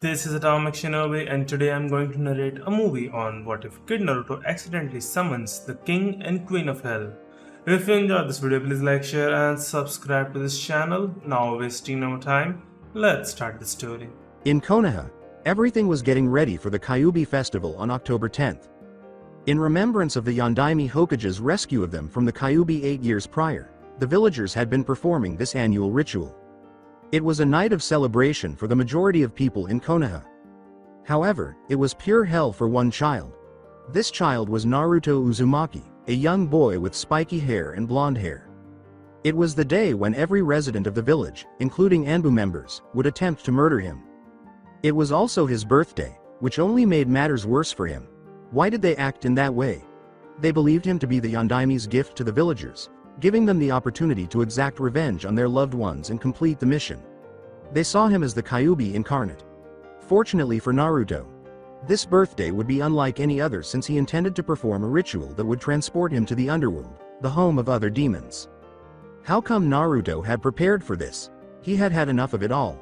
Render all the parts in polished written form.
This is Atomic Shinobi, and today I'm going to narrate a movie on what if Kid Naruto accidentally summons the King and Queen of Hell. If you enjoyed this video, please like, share, and subscribe to this channel. Now, wasting no time, let's start the story. In Konoha, everything was getting ready for the Kyuubi festival on October 10th. In remembrance of the Yondaime Hokage's rescue of them from the Kyuubi 8 years prior, the villagers had been performing this annual ritual. It was a night of celebration for the majority of people in Konoha. However, it was pure hell for one child. This child was Naruto Uzumaki, a young boy with spiky hair and blonde hair. It was the day when every resident of the village, including Anbu members, would attempt to murder him. It was also his birthday, which only made matters worse for him. Why did they act in that way? They believed him to be the Yondaime's gift to the villagers, giving them the opportunity to exact revenge on their loved ones and complete the mission. They saw him as the Kyuubi incarnate. Fortunately for Naruto, this birthday would be unlike any other since he intended to perform a ritual that would transport him to the underworld, the home of other demons. How come Naruto had prepared for this? He had had enough of it all.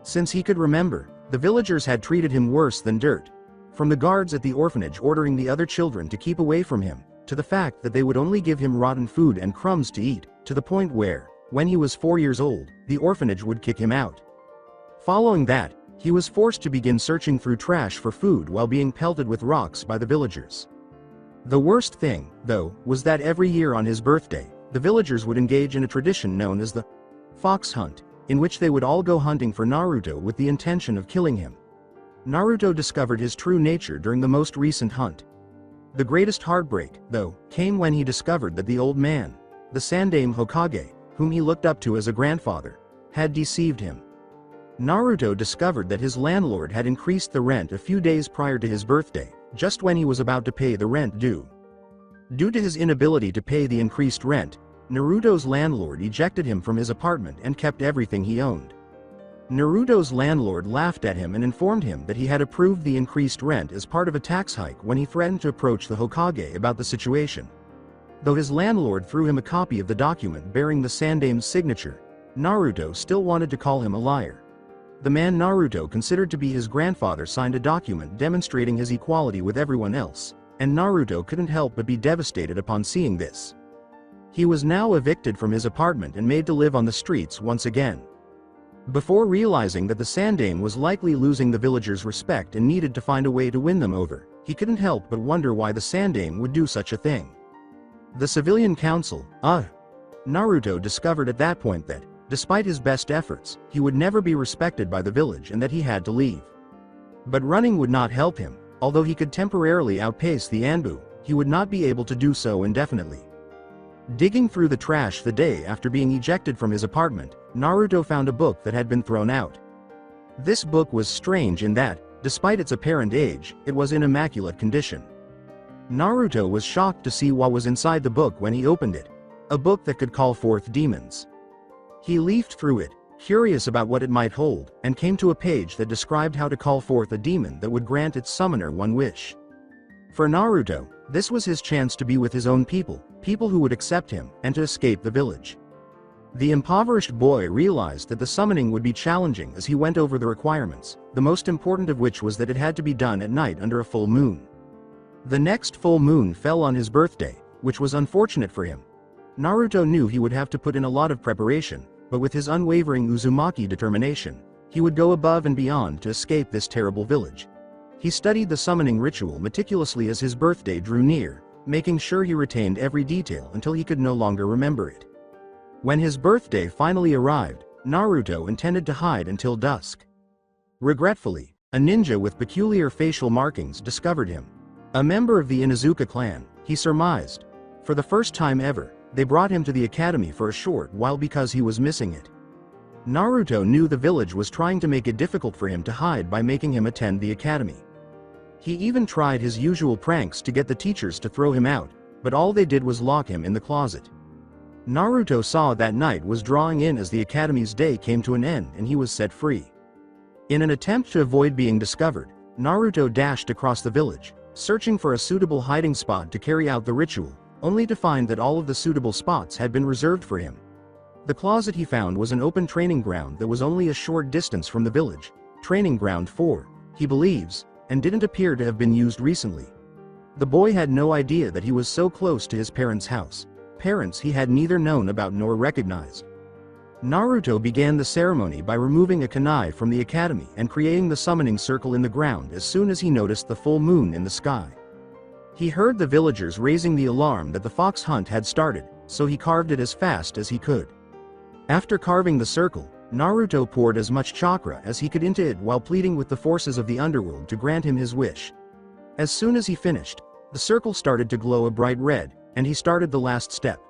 Since he could remember, the villagers had treated him worse than dirt. From the guards at the orphanage ordering the other children to keep away from him, to the fact that they would only give him rotten food and crumbs to eat, to the point where, when he was 4 years old, the orphanage would kick him out. Following that, he was forced to begin searching through trash for food while being pelted with rocks by the villagers. The worst thing, though, was that every year on his birthday, the villagers would engage in a tradition known as the fox hunt, in which they would all go hunting for Naruto with the intention of killing him. Naruto discovered his true nature during the most recent hunt. The greatest heartbreak, though, came when he discovered that the old man, the Sandaime Hokage, whom he looked up to as a grandfather, had deceived him. Naruto discovered that his landlord had increased the rent a few days prior to his birthday, just when he was about to pay the rent due. Due to his inability to pay the increased rent, Naruto's landlord ejected him from his apartment and kept everything he owned. Naruto's landlord laughed at him and informed him that he had approved the increased rent as part of a tax hike when he threatened to approach the Hokage about the situation. Though his landlord threw him a copy of the document bearing the Sandaime's signature, Naruto still wanted to call him a liar. The man Naruto considered to be his grandfather signed a document demonstrating his equality with everyone else, and Naruto couldn't help but be devastated upon seeing this. He was now evicted from his apartment and made to live on the streets once again. Before realizing that the Sandaime was likely losing the villagers' respect and needed to find a way to win them over, he couldn't help but wonder why the Sandaime would do such a thing. The civilian council, Naruto discovered at that point that, despite his best efforts, he would never be respected by the village and that he had to leave. But running would not help him. Although he could temporarily outpace the Anbu, he would not be able to do so indefinitely. Digging through the trash the day after being ejected from his apartment, Naruto found a book that had been thrown out. This book was strange in that, despite its apparent age, it was in immaculate condition. Naruto was shocked to see what was inside the book when he opened it, a book that could call forth demons. He leafed through it, curious about what it might hold, and came to a page that described how to call forth a demon that would grant its summoner one wish. For Naruto, this was his chance to be with his own people who would accept him, and to escape the village. The impoverished boy realized that the summoning would be challenging as he went over the requirements, the most important of which was that it had to be done at night under a full moon. The next full moon fell on his birthday, which was unfortunate for him. Naruto knew he would have to put in a lot of preparation, but with his unwavering Uzumaki determination, he would go above and beyond to escape this terrible village. He studied the summoning ritual meticulously as his birthday drew near, making sure he retained every detail until he could no longer remember it. When his birthday finally arrived, Naruto intended to hide until dusk. Regretfully, a ninja with peculiar facial markings discovered him. A member of the Inuzuka clan, he surmised. For the first time ever, they brought him to the academy for a short while because he was missing it. Naruto knew the village was trying to make it difficult for him to hide by making him attend the academy. He even tried his usual pranks to get the teachers to throw him out, but all they did was lock him in the closet. Naruto saw that night was drawing in as the academy's day came to an end and he was set free. In an attempt to avoid being discovered, Naruto dashed across the village, searching for a suitable hiding spot to carry out the ritual, only to find that all of the suitable spots had been reserved for him. The closet he found was an open training ground that was only a short distance from the village, Training Ground 4, he believes, and didn't appear to have been used recently. The boy had no idea that he was so close to his parents' house, parents he had neither known about nor recognized. Naruto began the ceremony by removing a kunai from the academy and creating the summoning circle in the ground as soon as he noticed the full moon in the sky. He heard the villagers raising the alarm that the fox hunt had started, so he carved it as fast as he could. After carving the circle, Naruto poured as much chakra as he could into it while pleading with the forces of the underworld to grant him his wish. As soon as he finished, the circle started to glow a bright red, and he started the last step.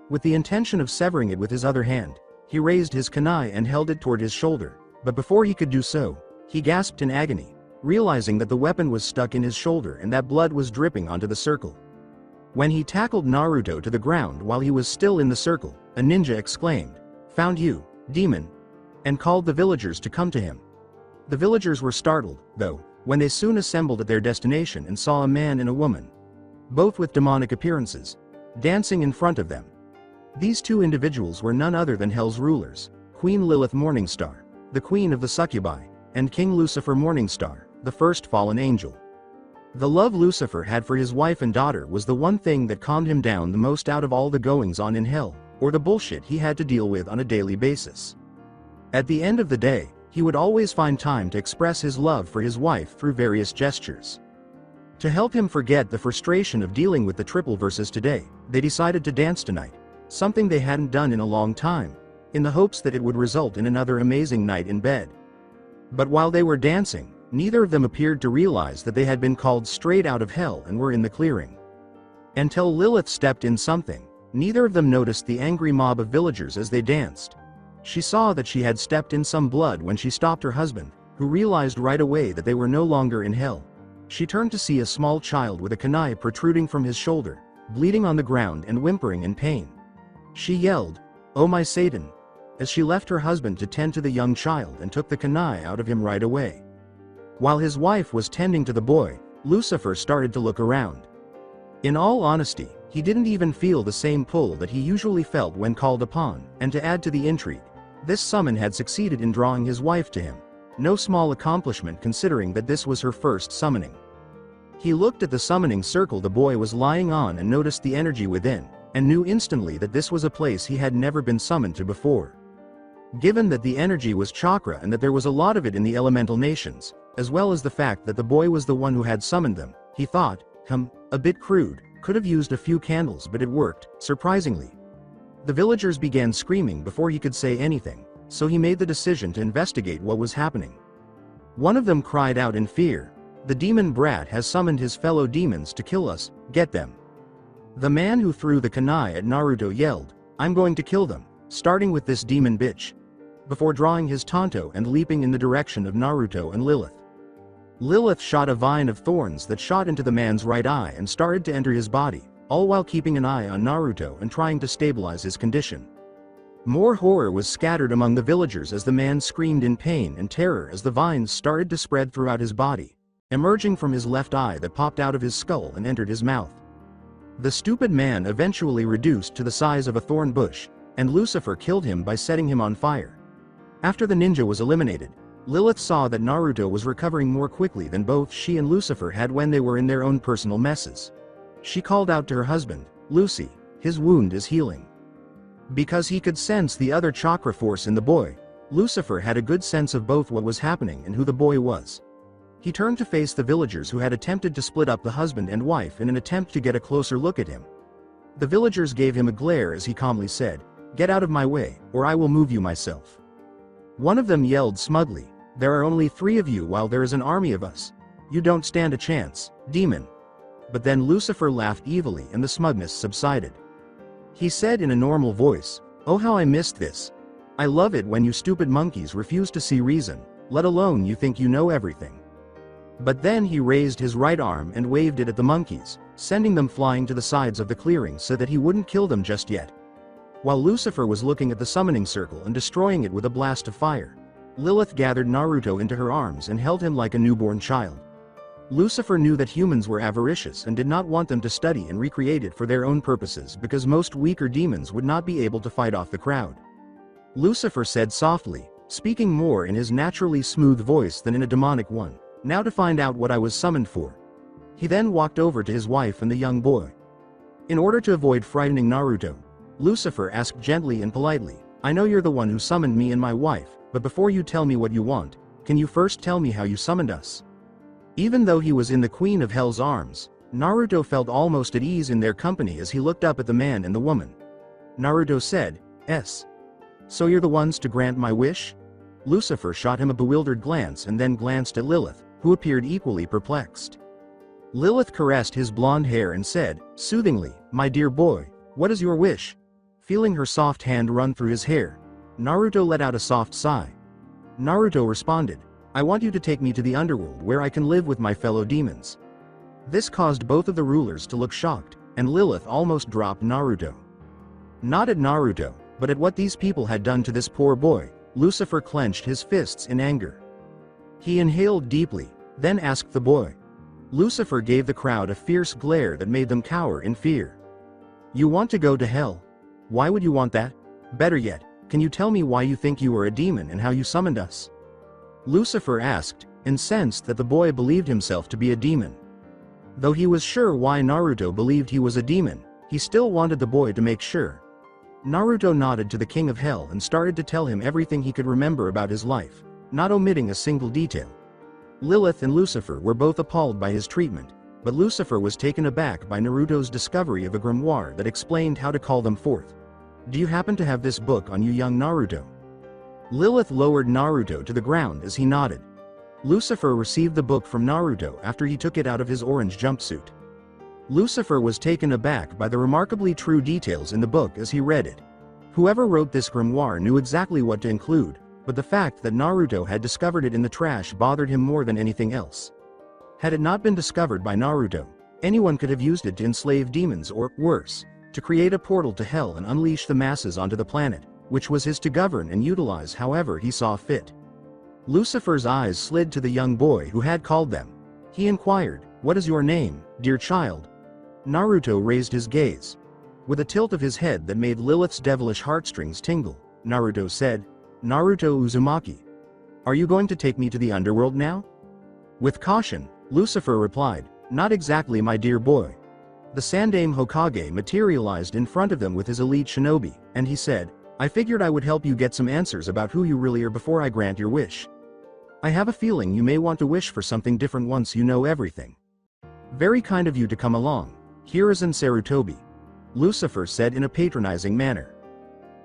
With the intention of severing it with his other hand, he raised his kunai and held it toward his shoulder, but before he could do so, he gasped in agony, realizing that the weapon was stuck in his shoulder and that blood was dripping onto the circle. When he tackled Naruto to the ground while he was still in the circle, a ninja exclaimed, "Found you, demon," and called the villagers to come to him. The villagers were startled, though, when they soon assembled at their destination and saw a man and a woman, both with demonic appearances, dancing in front of them. These two individuals were none other than Hell's rulers, Queen Lilith Morningstar, the queen of the succubi, and King Lucifer Morningstar, the first fallen angel. The love Lucifer had for his wife and daughter was the one thing that calmed him down the most out of all the goings-on in hell, or the bullshit he had to deal with on a daily basis. At the end of the day, he would always find time to express his love for his wife through various gestures. To help him forget the frustration of dealing with the triple verses today, they decided to dance tonight, something they hadn't done in a long time, in the hopes that it would result in another amazing night in bed. But while they were dancing, neither of them appeared to realize that they had been called straight out of hell and were in the clearing. Until Lilith stepped in something, neither of them noticed the angry mob of villagers as they danced. She saw that she had stepped in some blood when she stopped her husband, who realized right away that they were no longer in hell. She turned to see a small child with a kunai protruding from his shoulder, bleeding on the ground and whimpering in pain. She yelled, "Oh my Satan!" as she left her husband to tend to the young child and took the kunai out of him right away. While his wife was tending to the boy, Lucifer started to look around. In all honesty, he didn't even feel the same pull that he usually felt when called upon, and to add to the intrigue, this summon had succeeded in drawing his wife to him, no small accomplishment considering that this was her first summoning. He looked at the summoning circle the boy was lying on and noticed the energy within, and knew instantly that this was a place he had never been summoned to before. Given that the energy was chakra and that there was a lot of it in the elemental nations, as well as the fact that the boy was the one who had summoned them, he thought, a bit crude, could have used a few candles, but it worked, surprisingly. The villagers began screaming before he could say anything, so he made the decision to investigate what was happening. One of them cried out in fear, "The demon brat has summoned his fellow demons to kill us, get them." The man who threw the kunai at Naruto yelled, "I'm going to kill them, starting with this demon bitch," before drawing his tanto and leaping in the direction of Naruto and Lilith. Lilith shot a vine of thorns that shot into the man's right eye and started to enter his body, all while keeping an eye on Naruto and trying to stabilize his condition. More horror was scattered among the villagers as the man screamed in pain and terror as the vines started to spread throughout his body, emerging from his left eye that popped out of his skull and entered his mouth. The stupid man eventually reduced to the size of a thorn bush, and Lucifer killed him by setting him on fire. After the ninja was eliminated, Lilith saw that Naruto was recovering more quickly than both she and Lucifer had when they were in their own personal messes. She called out to her husband, "Lucy, his wound is healing." Because he could sense the other chakra force in the boy, Lucifer had a good sense of both what was happening and who the boy was. He turned to face the villagers who had attempted to split up the husband and wife in an attempt to get a closer look at him. The villagers gave him a glare as he calmly said, "Get out of my way, or I will move you myself." One of them yelled smugly, "There are only 3 of you while there is an army of us. You don't stand a chance, demon." But then Lucifer laughed evilly and the smugness subsided. He said in a normal voice, "Oh how I missed this. I love it when you stupid monkeys refuse to see reason, let alone you think you know everything." But then he raised his right arm and waved it at the monkeys, sending them flying to the sides of the clearing so that he wouldn't kill them just yet. While Lucifer was looking at the summoning circle and destroying it with a blast of fire, Lilith gathered Naruto into her arms and held him like a newborn child. Lucifer knew that humans were avaricious and did not want them to study and recreate it for their own purposes because most weaker demons would not be able to fight off the crowd. Lucifer said softly, speaking more in his naturally smooth voice than in a demonic one. Now to find out what I was summoned for. He then walked over to his wife and the young boy. In order to avoid frightening Naruto, Lucifer asked gently and politely, I know you're the one who summoned me and my wife, but before you tell me what you want, can you first tell me how you summoned us? Even though he was in the Queen of Hell's arms, Naruto felt almost at ease in their company as he looked up at the man and the woman. Naruto said, "S. So you're the ones to grant my wish?" Lucifer shot him a bewildered glance and then glanced at Lilith, who appeared equally perplexed. Lilith caressed his blonde hair and said, soothingly, "My dear boy, what is your wish?" Feeling her soft hand run through his hair, Naruto let out a soft sigh. Naruto responded, "I want you to take me to the underworld where I can live with my fellow demons." This caused both of the rulers to look shocked, and Lilith almost dropped Naruto. Not at Naruto, but at what these people had done to this poor boy, Lucifer clenched his fists in anger. He inhaled deeply, then asked the boy. Lucifer gave the crowd a fierce glare that made them cower in fear. "You want to go to hell? Why would you want that? Better yet, can you tell me why you think you are a demon and how you summoned us?" Lucifer asked, incensed that the boy believed himself to be a demon. Though he was sure why Naruto believed he was a demon, he still wanted the boy to make sure. Naruto nodded to the King of Hell and started to tell him everything he could remember about his life, not omitting a single detail. Lilith and Lucifer were both appalled by his treatment, but Lucifer was taken aback by Naruto's discovery of a grimoire that explained how to call them forth. "Do you happen to have this book on you, young Naruto?" Lilith lowered Naruto to the ground as he nodded. Lucifer received the book from Naruto after he took it out of his orange jumpsuit. Lucifer was taken aback by the remarkably true details in the book as he read it. Whoever wrote this grimoire knew exactly what to include, but the fact that Naruto had discovered it in the trash bothered him more than anything else. Had it not been discovered by Naruto, anyone could have used it to enslave demons or, worse, to create a portal to hell and unleash the masses onto the planet, which was his to govern and utilize however he saw fit. Lucifer's eyes slid to the young boy who had called them. He inquired, "What is your name, dear child?" Naruto raised his gaze. With a tilt of his head that made Lilith's devilish heartstrings tingle, Naruto said, "Naruto Uzumaki. Are you going to take me to the underworld now?" With caution, Lucifer replied, "Not exactly, my dear boy." The Sandaime Hokage materialized in front of them with his elite shinobi, and he said, "I figured I would help you get some answers about who you really are before I grant your wish. I have a feeling you may want to wish for something different once you know everything. Very kind of you to come along, Hiruzen Sarutobi," Lucifer said in a patronizing manner.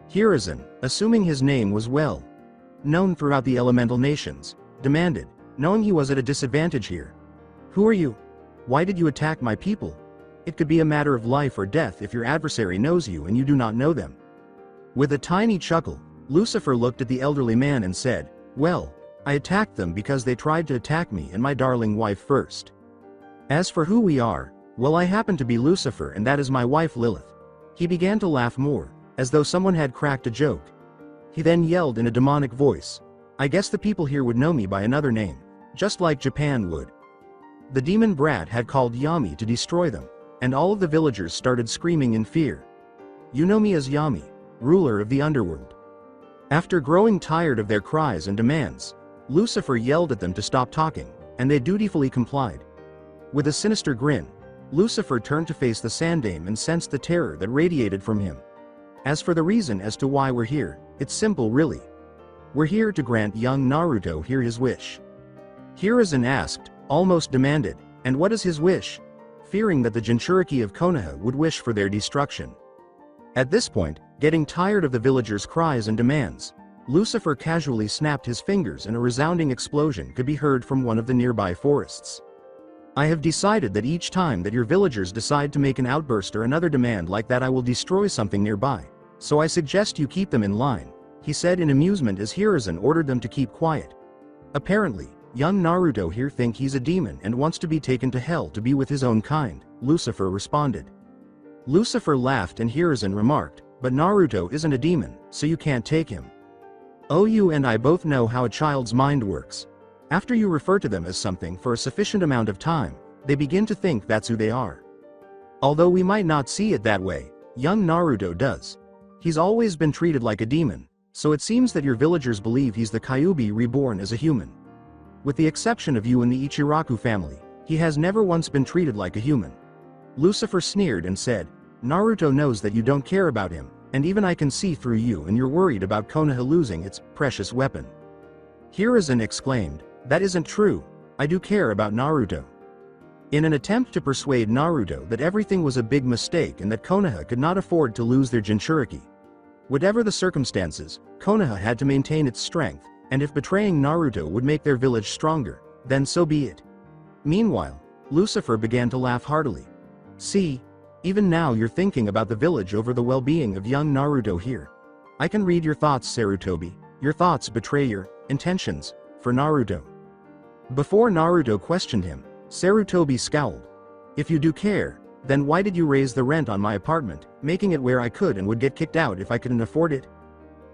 Hiruzen, assuming his name was well known throughout the elemental nations, demanded, knowing he was at a disadvantage here. "Who are you? Why did you attack my people? It could be a matter of life or death if your adversary knows you and you do not know them." With a tiny chuckle, Lucifer looked at the elderly man and said, "Well, I attacked them because they tried to attack me and my darling wife first. As for who we are, well, I happen to be Lucifer and that is my wife Lilith." He began to laugh more, as though someone had cracked a joke. He then yelled in a demonic voice, "I guess the people here would know me by another name, just like Japan would." The demon brat had called Yami to destroy them, and all of the villagers started screaming in fear. "You know me as Yami, ruler of the underworld." After growing tired of their cries and demands, Lucifer yelled at them to stop talking, and they dutifully complied. With a sinister grin, Lucifer turned to face the Sandaime and sensed the terror that radiated from him. "As for the reason as to why we're here, it's simple really. We're here to grant young Naruto here his wish." Hiruzen asked, almost demanded, "And what is his wish?" fearing that the Jinchuriki of Konoha would wish for their destruction. At this point, getting tired of the villagers' cries and demands, Lucifer casually snapped his fingers and a resounding explosion could be heard from one of the nearby forests. "I have decided that each time that your villagers decide to make an outburst or another demand like that I will destroy something nearby, so I suggest you keep them in line," he said in amusement as Hiruzen ordered them to keep quiet. "Apparently, young Naruto here thinks he's a demon and wants to be taken to hell to be with his own kind," Lucifer responded. Lucifer laughed and Hiruzen remarked, "But Naruto isn't a demon, so you can't take him. Oh, you and I both know how a child's mind works. After you refer to them as something for a sufficient amount of time, they begin to think that's who they are. Although we might not see it that way, young Naruto does. He's always been treated like a demon, So it seems that your villagers believe he's the Kyuubi reborn as a human. With the exception of you and the Ichiraku family, he has never once been treated like a human. Lucifer sneered and said, Naruto knows that you don't care about him, and even I can see through you and you're worried about Konoha losing its precious weapon. Hiruzen exclaimed, that isn't true, I do care about Naruto. In an attempt to persuade Naruto that everything was a big mistake and that Konoha could not afford to lose their Jinchuriki. Whatever the circumstances, Konoha had to maintain its strength, and if betraying Naruto would make their village stronger, then so be it. Meanwhile, Lucifer began to laugh heartily. See, even now you're thinking about the village over the well-being of young Naruto here. I can read your thoughts, Sarutobi. Your thoughts betray your intentions for Naruto. Before Naruto questioned him, Sarutobi scowled. If you do care, then why did you raise the rent on my apartment, making it where I could and would get kicked out if I couldn't afford it?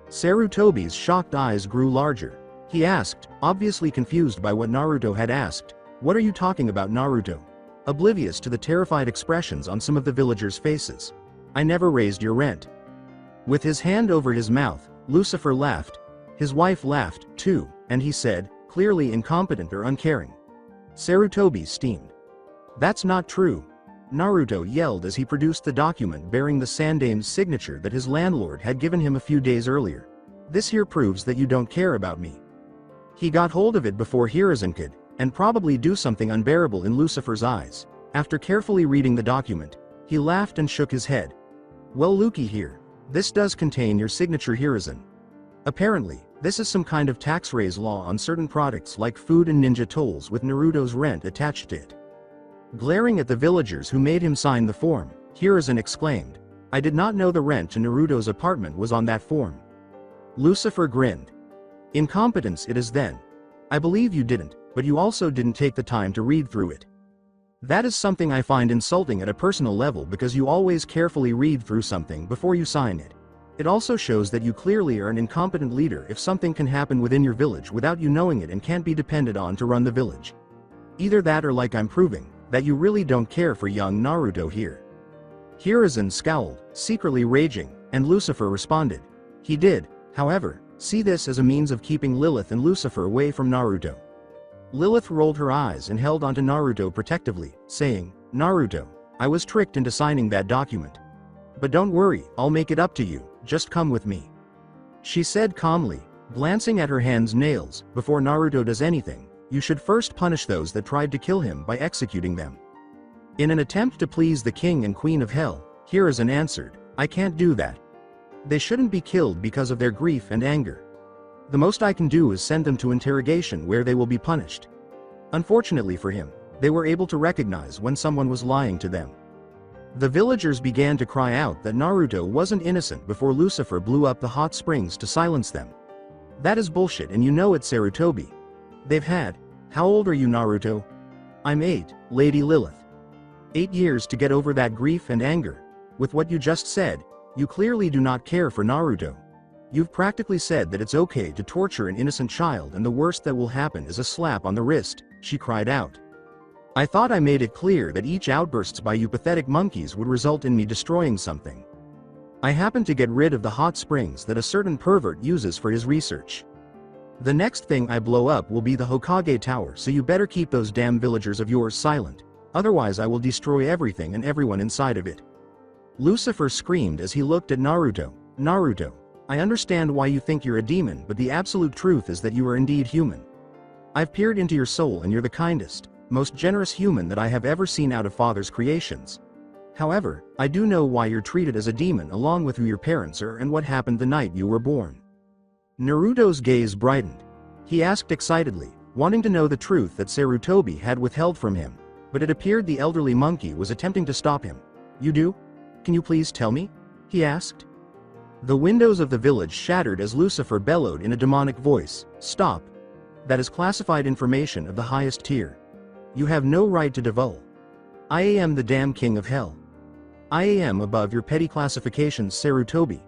Sarutobi's shocked eyes grew larger. He asked, obviously confused by what Naruto had asked, what are you talking about, Naruto? Oblivious to the terrified expressions on some of the villagers' faces. I never raised your rent. With his hand over his mouth, Lucifer laughed. His wife laughed, too, and he said, clearly incompetent or uncaring. Sarutobi steamed. That's not true. Naruto yelled as he produced the document bearing the Sandame's signature that his landlord had given him a few days earlier. This here proves that you don't care about me. He got hold of it before Hiruzen could, and probably do something unbearable in Lucifer's eyes. After carefully reading the document, he laughed and shook his head. Well, looky here. This does contain your signature, Hiruzen. Apparently, this is some kind of tax raise law on certain products like food and ninja tolls with Naruto's rent attached to it. Glaring at the villagers who made him sign the form, Hiruzen exclaimed, I did not know the rent to Naruto's apartment was on that form. Lucifer grinned. Incompetence it is then. I believe you didn't, but you also didn't take the time to read through it. That is something I find insulting at a personal level because you always carefully read through something before you sign it. It also shows that you clearly are an incompetent leader if something can happen within your village without you knowing it and can't be depended on to run the village. Either that or, like I'm proving, that you really don't care for young Naruto here. Hiruzen scowled, secretly raging, and Lucifer responded. He did, however, see this as a means of keeping Lilith and Lucifer away from Naruto. Lilith rolled her eyes and held onto Naruto protectively, saying, Naruto, I was tricked into signing that document. But don't worry, I'll make it up to you, just come with me. She said calmly, glancing at her hand's nails, before Naruto does anything, you should first punish those that tried to kill him by executing them. In an attempt to please the king and queen of hell, Hiruzen answered, I can't do that. They shouldn't be killed because of their grief and anger. The most I can do is send them to interrogation where they will be punished. Unfortunately for him, they were able to recognize when someone was lying to them. The villagers began to cry out that Naruto wasn't innocent before Lucifer blew up the hot springs to silence them. That is bullshit and you know it, Sarutobi. They've had, how old are you, Naruto? I'm 8, Lady Lilith. 8 years to get over that grief and anger. With what you just said, you clearly do not care for Naruto. You've practically said that it's okay to torture an innocent child and the worst that will happen is a slap on the wrist, she cried out. I thought I made it clear that each outbursts by you pathetic monkeys would result in me destroying something. I happen to get rid of the hot springs that a certain pervert uses for his research. The next thing I blow up will be the Hokage tower, so you better keep those damn villagers of yours silent, otherwise I will destroy everything and everyone inside of it. Lucifer screamed as he looked at Naruto. Naruto, I understand why you think you're a demon, but the absolute truth is that you are indeed human. I've peered into your soul and you're the kindest, most generous human that I have ever seen out of Father's creations. However, I do know why you're treated as a demon along with who your parents are and what happened the night you were born. Naruto's gaze brightened. He asked excitedly, wanting to know the truth that Sarutobi had withheld from him, but it appeared the elderly monkey was attempting to stop him. You do? Can you please tell me? He asked. The windows of the village shattered as Lucifer bellowed in a demonic voice, Stop! That is classified information of the highest tier. You have no right to divulge. I am the damn king of hell. I am above your petty classifications, Sarutobi.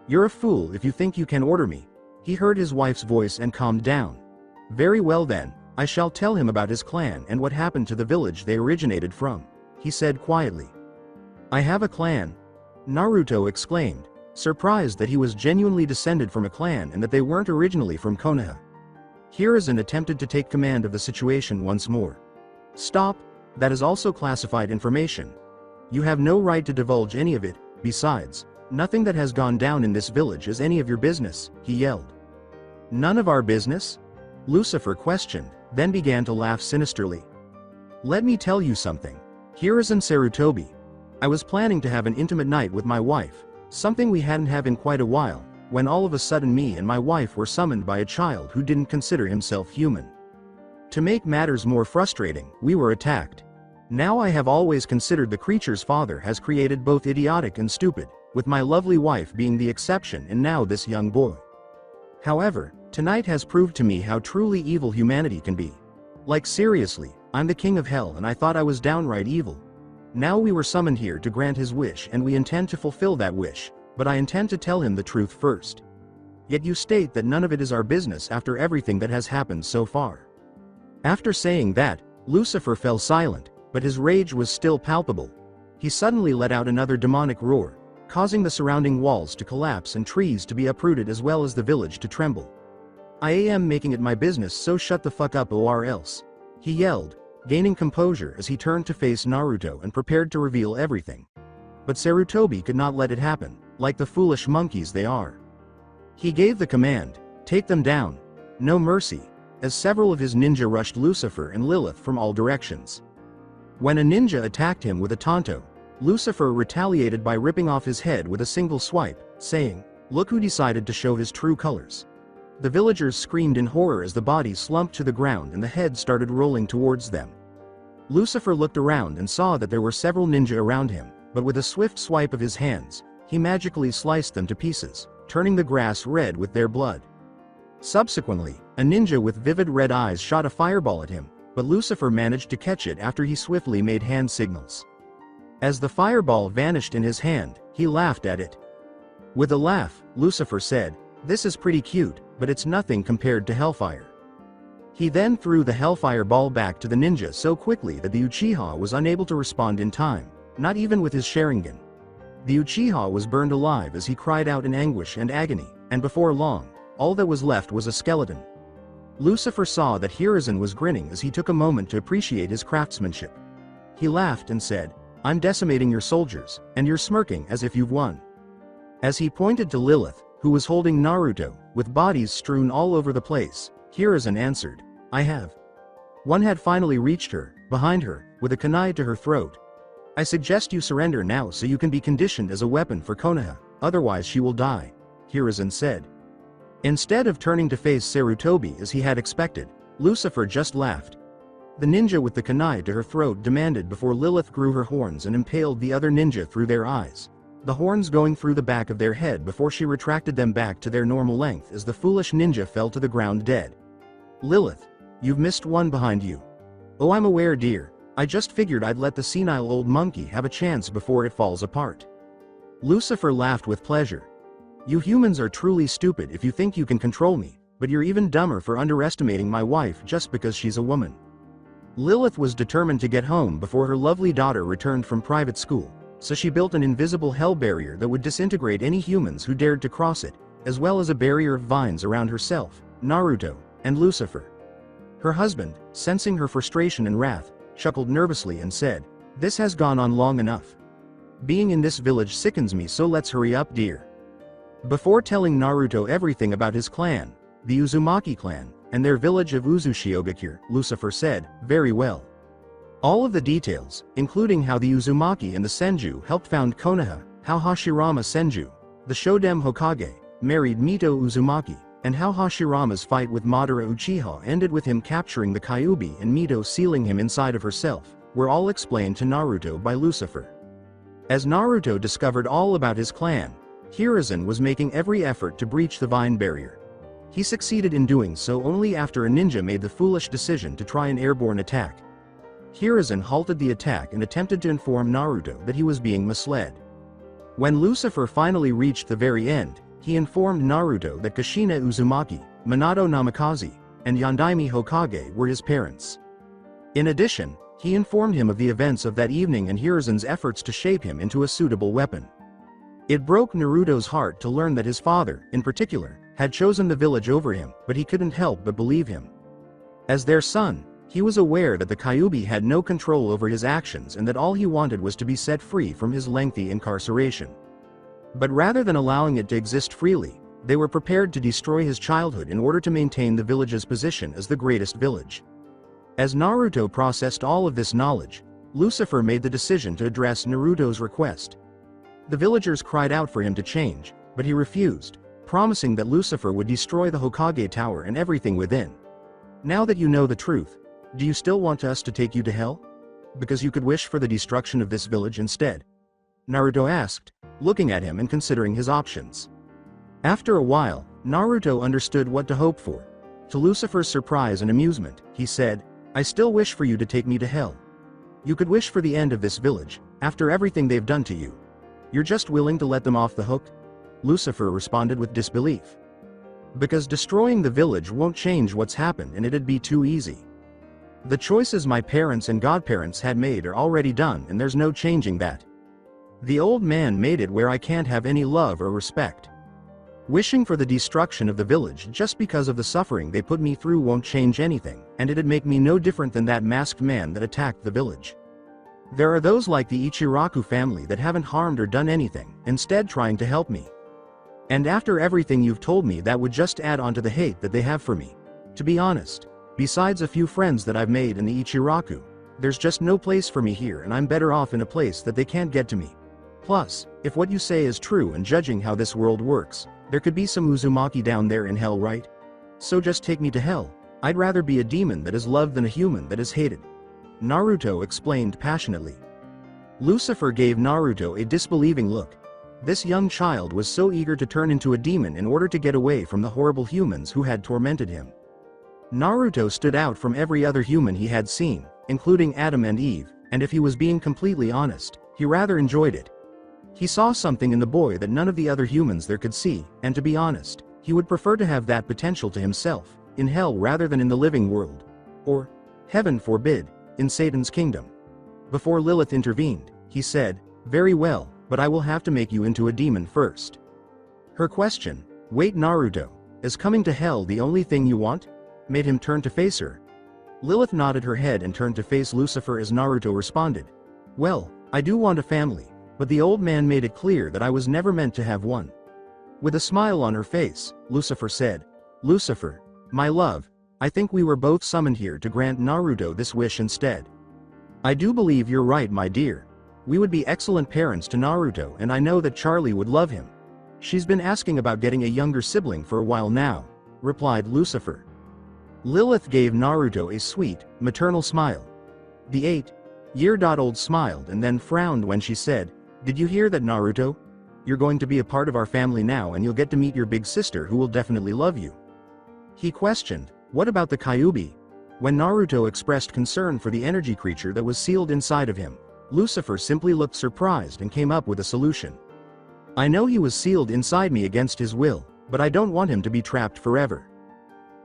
You're a fool if you think you can order me. He heard his wife's voice and calmed down. Very well then, I shall tell him about his clan and what happened to the village they originated from, he said quietly. I have a clan? Naruto exclaimed. surprised that he was genuinely descended from a clan and that they weren't originally from Konoha. Hiruzen attempted to take command of the situation once more. "Stop, that is also classified information. You have no right to divulge any of it, besides, nothing that has gone down in this village is any of your business," he yelled. "None of our business?" Lucifer questioned, then began to laugh sinisterly. "Let me tell you something. Hiruzen Sarutobi. I was planning to have an intimate night with my wife, something we hadn't had in quite a while, when all of a sudden me and my wife were summoned by a child who didn't consider himself human. To make matters more frustrating, we were attacked. Now I have always considered the creature's father has created both idiotic and stupid, with my lovely wife being the exception and now this young boy. However, tonight has proved to me how truly evil humanity can be. Like seriously, I'm the king of hell and I thought I was downright evil. Now we were summoned here to grant his wish and we intend to fulfill that wish, but I intend to tell him the truth first. Yet you state that none of it is our business after everything that has happened so far." After saying that, Lucifer fell silent, but his rage was still palpable. He suddenly let out another demonic roar, causing the surrounding walls to collapse and trees to be uprooted as well as the village to tremble. "I am making it my business, so shut the fuck up or else," he yelled, gaining composure as he turned to face Naruto and prepared to reveal everything. But Sarutobi could not let it happen, like the foolish monkeys they are. He gave the command, "Take them down. No mercy," as several of his ninja rushed Lucifer and Lilith from all directions. When a ninja attacked him with a tanto, Lucifer retaliated by ripping off his head with a single swipe, saying, "Look who decided to show his true colors." The villagers screamed in horror as the body slumped to the ground and the head started rolling towards them. Lucifer looked around and saw that there were several ninja around him, but with a swift swipe of his hands, he magically sliced them to pieces, turning the grass red with their blood. Subsequently, a ninja with vivid red eyes shot a fireball at him, but Lucifer managed to catch it after he swiftly made hand signals. As the fireball vanished in his hand, he laughed at it. With a laugh, Lucifer said, "This is pretty cute, but it's nothing compared to Hellfire." He then threw the Hellfire ball back to the ninja so quickly that the Uchiha was unable to respond in time, not even with his Sharingan. The Uchiha was burned alive as he cried out in anguish and agony, and before long, all that was left was a skeleton. Lucifer saw that Hiruzen was grinning as he took a moment to appreciate his craftsmanship. He laughed and said, "I'm decimating your soldiers, and you're smirking as if you've won." As he pointed to Lilith, who was holding Naruto, with bodies strewn all over the place, Hiruzen answered, "I have." One had finally reached her, behind her, with a kunai to her throat. "I suggest you surrender now so you can be conditioned as a weapon for Konoha, otherwise she will die," Hiruzen said. Instead of turning to face Sarutobi as he had expected, Lucifer just laughed. The ninja with the kunai to her throat demanded before Lilith grew her horns and impaled the other ninja through their eyes, the horns going through the back of their head before she retracted them back to their normal length as the foolish ninja fell to the ground dead. "Lilith, you've missed one behind you." "Oh, I'm aware, dear. I just figured I'd let the senile old monkey have a chance before it falls apart." Lucifer laughed with pleasure. "You humans are truly stupid if you think you can control me, but you're even dumber for underestimating my wife just because she's a woman." Lilith was determined to get home before her lovely daughter returned from private school, so she built an invisible hell barrier that would disintegrate any humans who dared to cross it, as well as a barrier of vines around herself, Naruto, and Lucifer. Her husband, sensing her frustration and wrath, chuckled nervously and said, "This has gone on long enough. Being in this village sickens me, so let's hurry up, dear." Before telling Naruto everything about his clan, the Uzumaki clan, and their village of Uzushiogakure, Lucifer said, "Very well. All of the details, including how the Uzumaki and the Senju helped found Konoha, how Hashirama Senju, the Shodem Hokage, married Mito Uzumaki, and how Hashirama's fight with Madara Uchiha ended with him capturing the Kyuubi and Mito sealing him inside of herself, were all explained to Naruto by Lucifer. As Naruto discovered all about his clan, Hiruzen was making every effort to breach the vine barrier. He succeeded in doing so only after a ninja made the foolish decision to try an airborne attack. Hiruzen halted the attack and attempted to inform Naruto that he was being misled. When Lucifer finally reached the very end, he informed Naruto that Kushina Uzumaki, Minato Namikaze, and Yondaime Hokage were his parents. In addition, he informed him of the events of that evening and Hiruzen's efforts to shape him into a suitable weapon. It broke Naruto's heart to learn that his father, in particular, had chosen the village over him, but he couldn't help but believe him. As their son, he was aware that the Kyuubi had no control over his actions and that all he wanted was to be set free from his lengthy incarceration. But rather than allowing it to exist freely, they were prepared to destroy his childhood in order to maintain the village's position as the greatest village. As Naruto processed all of this knowledge, Lucifer made the decision to address Naruto's request. The villagers cried out for him to change, but he refused, promising that Lucifer would destroy the Hokage Tower and everything within. Now that you know the truth, do you still want us to take you to hell? Because you could wish for the destruction of this village instead? Naruto asked, looking at him and considering his options. After a while, Naruto understood what to hope for. To Lucifer's surprise and amusement, he said, I still wish for you to take me to hell. You could wish for the end of this village, after everything they've done to you. You're just willing to let them off the hook? Lucifer responded with disbelief. Because destroying the village won't change what's happened and it'd be too easy. The choices my parents and godparents had made are already done and there's no changing that. The old man made it where I can't have any love or respect. Wishing for the destruction of the village just because of the suffering they put me through won't change anything, and it'd make me no different than that masked man that attacked the village. There are those like the Ichiraku family that haven't harmed or done anything, instead trying to help me. And after everything you've told me, that would just add on to the hate that they have for me. To be honest, besides a few friends that I've made in the Ichiraku, there's just no place for me here and I'm better off in a place that they can't get to me. Plus, if what you say is true and judging how this world works, there could be some Uzumaki down there in hell, right? So just take me to hell. I'd rather be a demon that is loved than a human that is hated. Naruto explained passionately. Lucifer gave Naruto a disbelieving look. This young child was so eager to turn into a demon in order to get away from the horrible humans who had tormented him. Naruto stood out from every other human he had seen, including Adam and Eve, and if he was being completely honest, he rather enjoyed it. He saw something in the boy that none of the other humans there could see, and to be honest, he would prefer to have that potential to himself, in hell rather than in the living world. Or, heaven forbid, in Satan's kingdom. Before Lilith intervened, he said, very well, but I will have to make you into a demon first. Her question, wait Naruto, is coming to hell the only thing you want? Made him turn to face her. Lilith nodded her head and turned to face Lucifer as Naruto responded. Well, I do want a family, but the old man made it clear that I was never meant to have one. With a smile on her face, Lucifer said, Lucifer, my love, I think we were both summoned here to grant Naruto this wish instead. I do believe you're right, my dear. We would be excellent parents to Naruto and I know that Charlie would love him. She's been asking about getting a younger sibling for a while now, replied Lucifer. Lilith gave Naruto a sweet, maternal smile. The 8-year-old smiled and then frowned when she said, did you hear that, Naruto? You're going to be a part of our family now and you'll get to meet your big sister who will definitely love you. He questioned, what about the Kyuubi? When Naruto expressed concern for the energy creature that was sealed inside of him, Lucifer simply looked surprised and came up with a solution. I know he was sealed inside me against his will, but I don't want him to be trapped forever.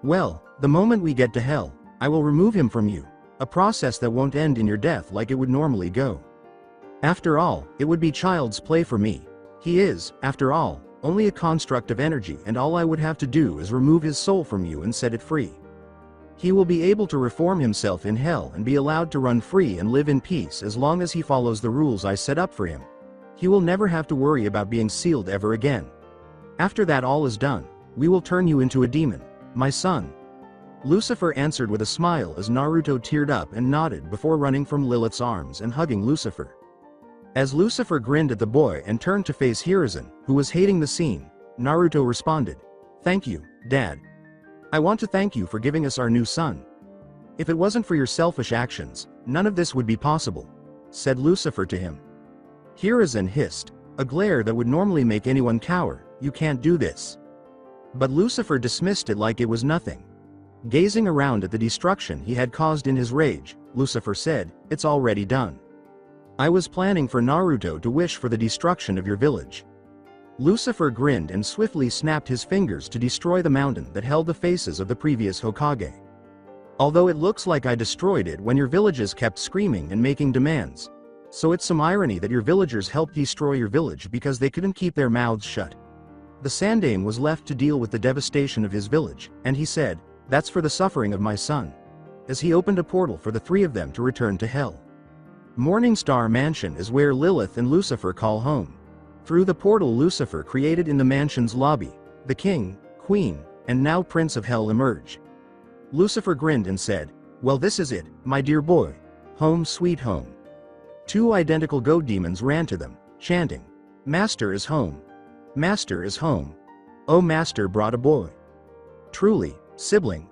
Well, the moment we get to hell, I will remove him from you, a process that won't end in your death like it would normally go. After all, it would be child's play for me. He is, after all, only a construct of energy and all I would have to do is remove his soul from you and set it free. He will be able to reform himself in hell and be allowed to run free and live in peace as long as he follows the rules I set up for him. He will never have to worry about being sealed ever again. After that all is done, we will turn you into a demon, my son. Lucifer answered with a smile as Naruto teared up and nodded before running from Lilith's arms and hugging Lucifer. As Lucifer grinned at the boy and turned to face Hiruzen, who was hating the scene, Naruto responded, thank you, Dad. I want to thank you for giving us our new son. If it wasn't for your selfish actions, none of this would be possible, said Lucifer to him. Hiruzen hissed, a glare that would normally make anyone cower, you can't do this. But Lucifer dismissed it like it was nothing. Gazing around at the destruction he had caused in his rage, Lucifer said, it's already done. I was planning for Naruto to wish for the destruction of your village. Lucifer grinned and swiftly snapped his fingers to destroy the mountain that held the faces of the previous Hokage. Although it looks like I destroyed it when your villages kept screaming and making demands. So it's some irony that your villagers helped destroy your village because they couldn't keep their mouths shut. The Sandaime was left to deal with the devastation of his village, and he said, "That's for the suffering of my son," as he opened a portal for the three of them to return to hell. Morningstar Mansion is where Lilith and Lucifer call home. Through the portal Lucifer created in the mansion's lobby, the king, queen, and now prince of hell emerge. Lucifer grinned and said, "Well, this is it, my dear boy. Home sweet home." Two identical goat demons ran to them, chanting, "Master is home. Master is home. Oh, Master brought a boy." "Truly, sibling.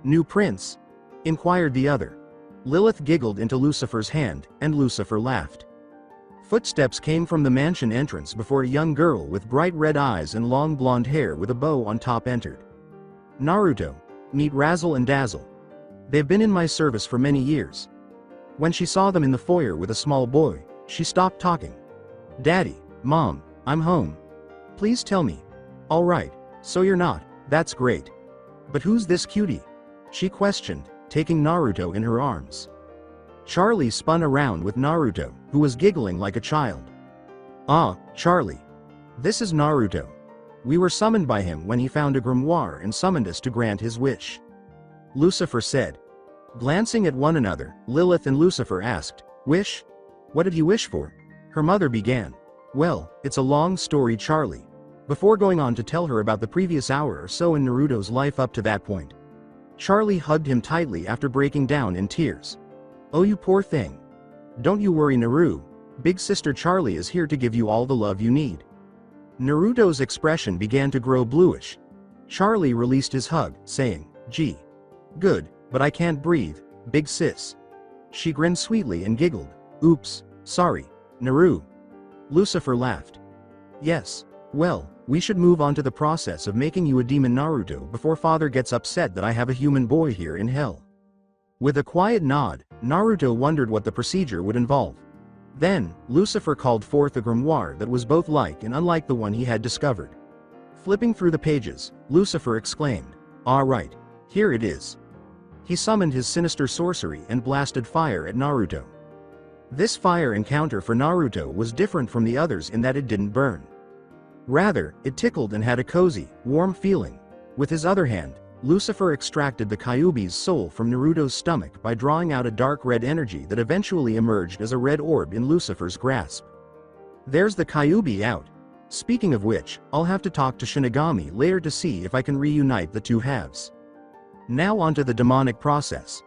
New prince?" inquired the other. Lilith giggled into Lucifer's hand, and Lucifer laughed. Footsteps came from the mansion entrance before a young girl with bright red eyes and long blonde hair with a bow on top entered. "Naruto, meet Razzle and Dazzle. They've been in my service for many years." When she saw them in the foyer with a small boy, she stopped talking. "Daddy, Mom, I'm home. Please tell me." "All right, so you're not, that's great. But who's this cutie?" she questioned, taking Naruto in her arms. Charlie spun around with Naruto, who was giggling like a child. "Ah, Charlie. This is Naruto. We were summoned by him when he found a grimoire and summoned us to grant his wish," Lucifer said. Glancing at one another, Lilith and Lucifer asked, "Wish? What did he wish for?" Her mother began. "Well, it's a long story, Charlie," before going on to tell her about the previous hour or so in Naruto's life up to that point. Charlie hugged him tightly after breaking down in tears. "Oh, you poor thing. Don't you worry, Naru. Big sister Charlie is here to give you all the love you need." Naruto's expression began to grow bluish. Charlie released his hug, saying, "Gee. Good, but I can't breathe, big sis." She grinned sweetly and giggled. "Oops, sorry, Naru." Lucifer laughed. "Yes, well, we should move on to the process of making you a demon, Naruto, before father gets upset that I have a human boy here in hell." With a quiet nod, Naruto wondered what the procedure would involve. Then, Lucifer called forth a grimoire that was both like and unlike the one he had discovered. Flipping through the pages, Lucifer exclaimed, "All right, here it is." He summoned his sinister sorcery and blasted fire at Naruto. This fire encounter for Naruto was different from the others in that it didn't burn. Rather, it tickled and had a cozy, warm feeling. With his other hand, Lucifer extracted the Kyuubi's soul from Naruto's stomach by drawing out a dark red energy that eventually emerged as a red orb in Lucifer's grasp. "There's the Kyuubi out. Speaking of which, I'll have to talk to Shinigami later to see if I can reunite the two halves." Now onto the demonic process.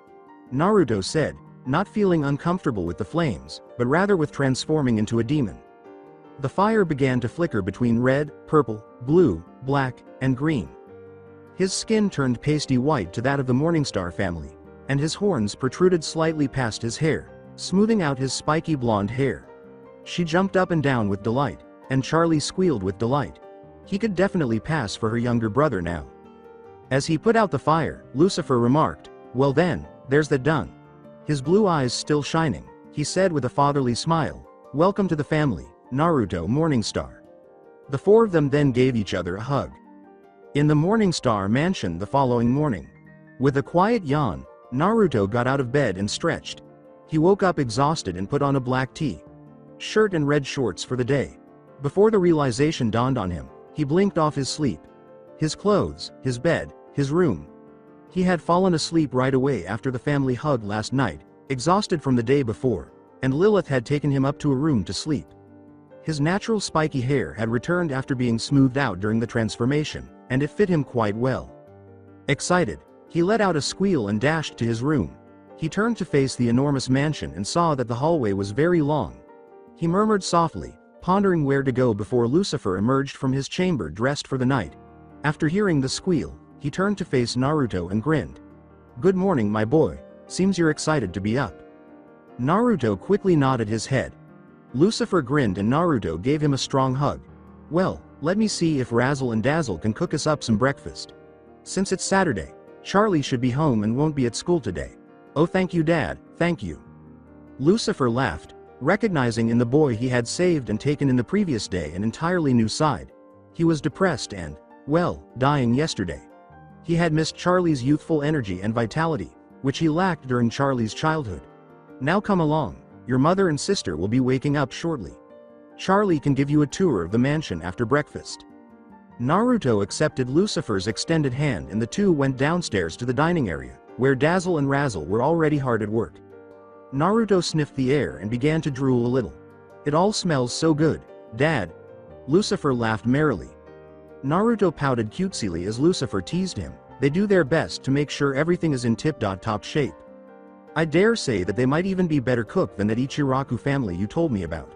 Naruto said, not feeling uncomfortable with the flames, but rather with transforming into a demon. The fire began to flicker between red, purple, blue, black, and green. His skin turned pasty white to that of the Morningstar family, and his horns protruded slightly past his hair, smoothing out his spiky blonde hair. She jumped up and down with delight, and Charlie squealed with delight. He could definitely pass for her younger brother now. As he put out the fire, Lucifer remarked, "Well then, there's that done." His blue eyes still shining, he said with a fatherly smile, "Welcome to the family, Naruto Morningstar." The four of them then gave each other a hug. In the Morningstar mansion the following morning, with a quiet yawn, Naruto got out of bed and stretched. He woke up exhausted and put on a black shirt and red shorts for the day. Before the realization dawned on him, he blinked off his sleep. His clothes, his bed, his room. He had fallen asleep right away after the family hug last night, exhausted from the day before, and Lilith had taken him up to a room to sleep. His natural spiky hair had returned after being smoothed out during the transformation, and it fit him quite well. Excited, he let out a squeal and dashed to his room. He turned to face the enormous mansion and saw that the hallway was very long. He murmured softly, pondering where to go before Lucifer emerged from his chamber dressed for the night. After hearing the squeal, he turned to face Naruto and grinned. "Good morning, my boy. Seems you're excited to be up." Naruto quickly nodded his head. Lucifer grinned and Naruto gave him a strong hug. "Well, let me see if Razzle and Dazzle can cook us up some breakfast. Since it's Saturday, Charlie should be home and won't be at school today." "Oh, thank you, Dad, thank you." Lucifer laughed, recognizing in the boy he had saved and taken in the previous day an entirely new side. He was depressed and, well, dying yesterday. He had missed Charlie's youthful energy and vitality, which he lacked during Charlie's childhood. "Now come along, your mother and sister will be waking up shortly. Charlie can give you a tour of the mansion after breakfast. Naruto accepted Lucifer's extended hand and the two went downstairs to the dining area, where Dazzle and Razzle were already hard at work. Naruto sniffed the air and began to drool a little. It all smells so good, Dad. Lucifer laughed merrily. Naruto pouted cutesily as Lucifer teased him. They do their best to make sure everything is in tip-top shape. I dare say that they might even be better cooked than that Ichiraku family you told me about.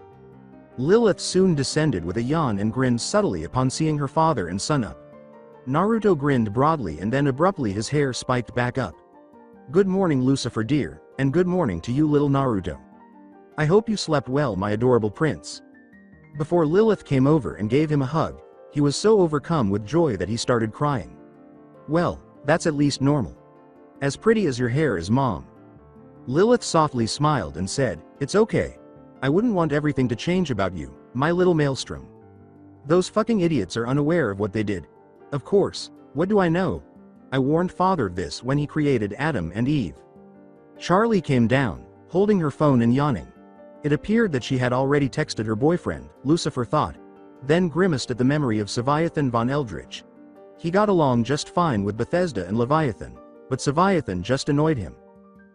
Lilith soon descended with a yawn and grinned subtly upon seeing her father and son up. Naruto grinned broadly and then abruptly his hair spiked back up. Good morning, Lucifer dear, and good morning to you, little Naruto. I hope you slept well, my adorable prince. Before Lilith came over and gave him a hug, he was so overcome with joy that he started crying. Well, that's at least normal. As pretty as your hair is, Mom. Lilith softly smiled and said, It's okay. I wouldn't want everything to change about you, my little maelstrom. Those fucking idiots are unaware of what they did. Of course, what do I know? I warned Father of this when he created Adam and Eve. Charlie came down, holding her phone and yawning. It appeared that she had already texted her boyfriend, Lucifer thought, then grimaced at the memory of Seviathan von Eldritch. He got along just fine with Bethesda and Leviathan, but Seviathan just annoyed him.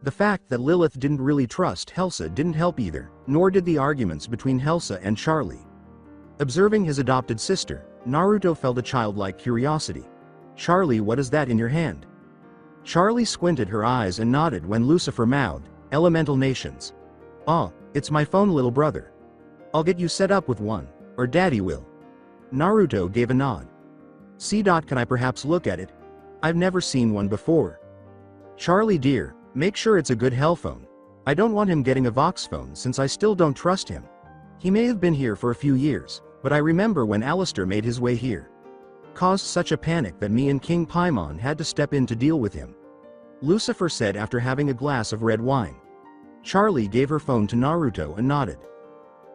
The fact that Lilith didn't really trust Helsa didn't help either, nor did the arguments between Helsa and Charlie. Observing his adopted sister, Naruto felt a childlike curiosity. Charlie, what is that in your hand? Charlie squinted her eyes and nodded when Lucifer mouthed, Elemental Nations. Ah, it's my phone, little brother. I'll get you set up with one, or Daddy will. Naruto gave a nod. See. Can I perhaps look at it? I've never seen one before. Charlie dear, make sure it's a good hell phone. I don't want him getting a Vox phone since I still don't trust him. He may have been here for a few years, but I remember when Alistair made his way here. Caused such a panic that me and King Paimon had to step in to deal with him. Lucifer said after having a glass of red wine. Charlie gave her phone to Naruto and nodded.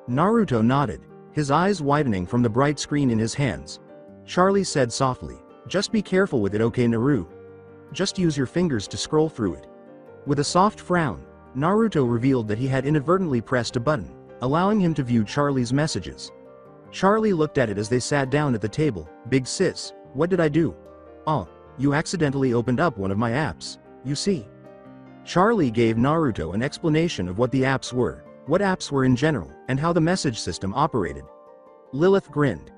Naruto nodded, his eyes widening from the bright screen in his hands. Charlie said softly, just be careful with it, okay Naru? Just use your fingers to scroll through it. With a soft frown, Naruto revealed that he had inadvertently pressed a button, allowing him to view Charlie's messages. Charlie looked at it as they sat down at the table. Big sis, what did I do? Oh, you accidentally opened up one of my apps, you see. Charlie gave Naruto an explanation of what the apps were, what apps were in general, and how the message system operated. Lilith grinned.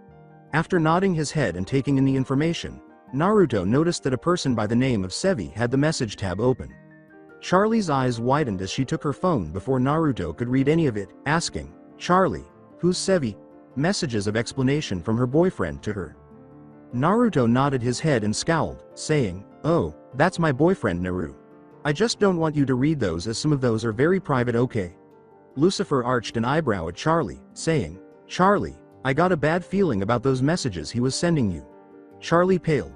After nodding his head and taking in the information, Naruto noticed that a person by the name of Sevi had the message tab open. Charlie's eyes widened as she took her phone before Naruto could read any of it, asking, Charlie, who's Sevi? Messages of explanation from her boyfriend to her. Naruto nodded his head and scowled, saying, Oh, that's my boyfriend Naru. I just don't want you to read those as some of those are very private, okay? Lucifer arched an eyebrow at Charlie, saying, Charlie, I got a bad feeling about those messages he was sending you. Charlie paled.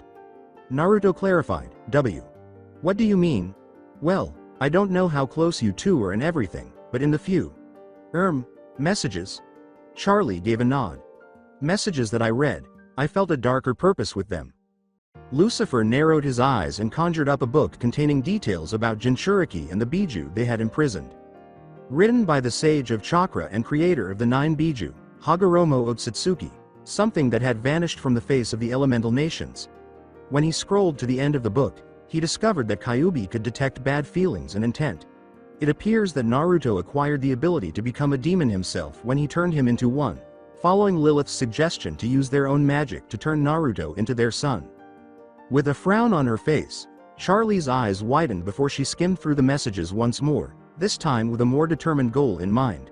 Naruto clarified, What do you mean? Well, I don't know how close you two are and everything, but in the few messages. Charlie gave a nod. Messages that I read, I felt a darker purpose with them. Lucifer narrowed his eyes and conjured up a book containing details about Jinchuriki and the Biju they had imprisoned. Written by the sage of Chakra and creator of the 9 Biju, Hagoromo Otsutsuki, something that had vanished from the face of the elemental nations. When he scrolled to the end of the book, he discovered that Kyuubi could detect bad feelings and intent. It appears that Naruto acquired the ability to become a demon himself when he turned him into one, following Lilith's suggestion to use their own magic to turn Naruto into their son. With a frown on her face, Charlie's eyes widened before she skimmed through the messages once more, this time with a more determined goal in mind.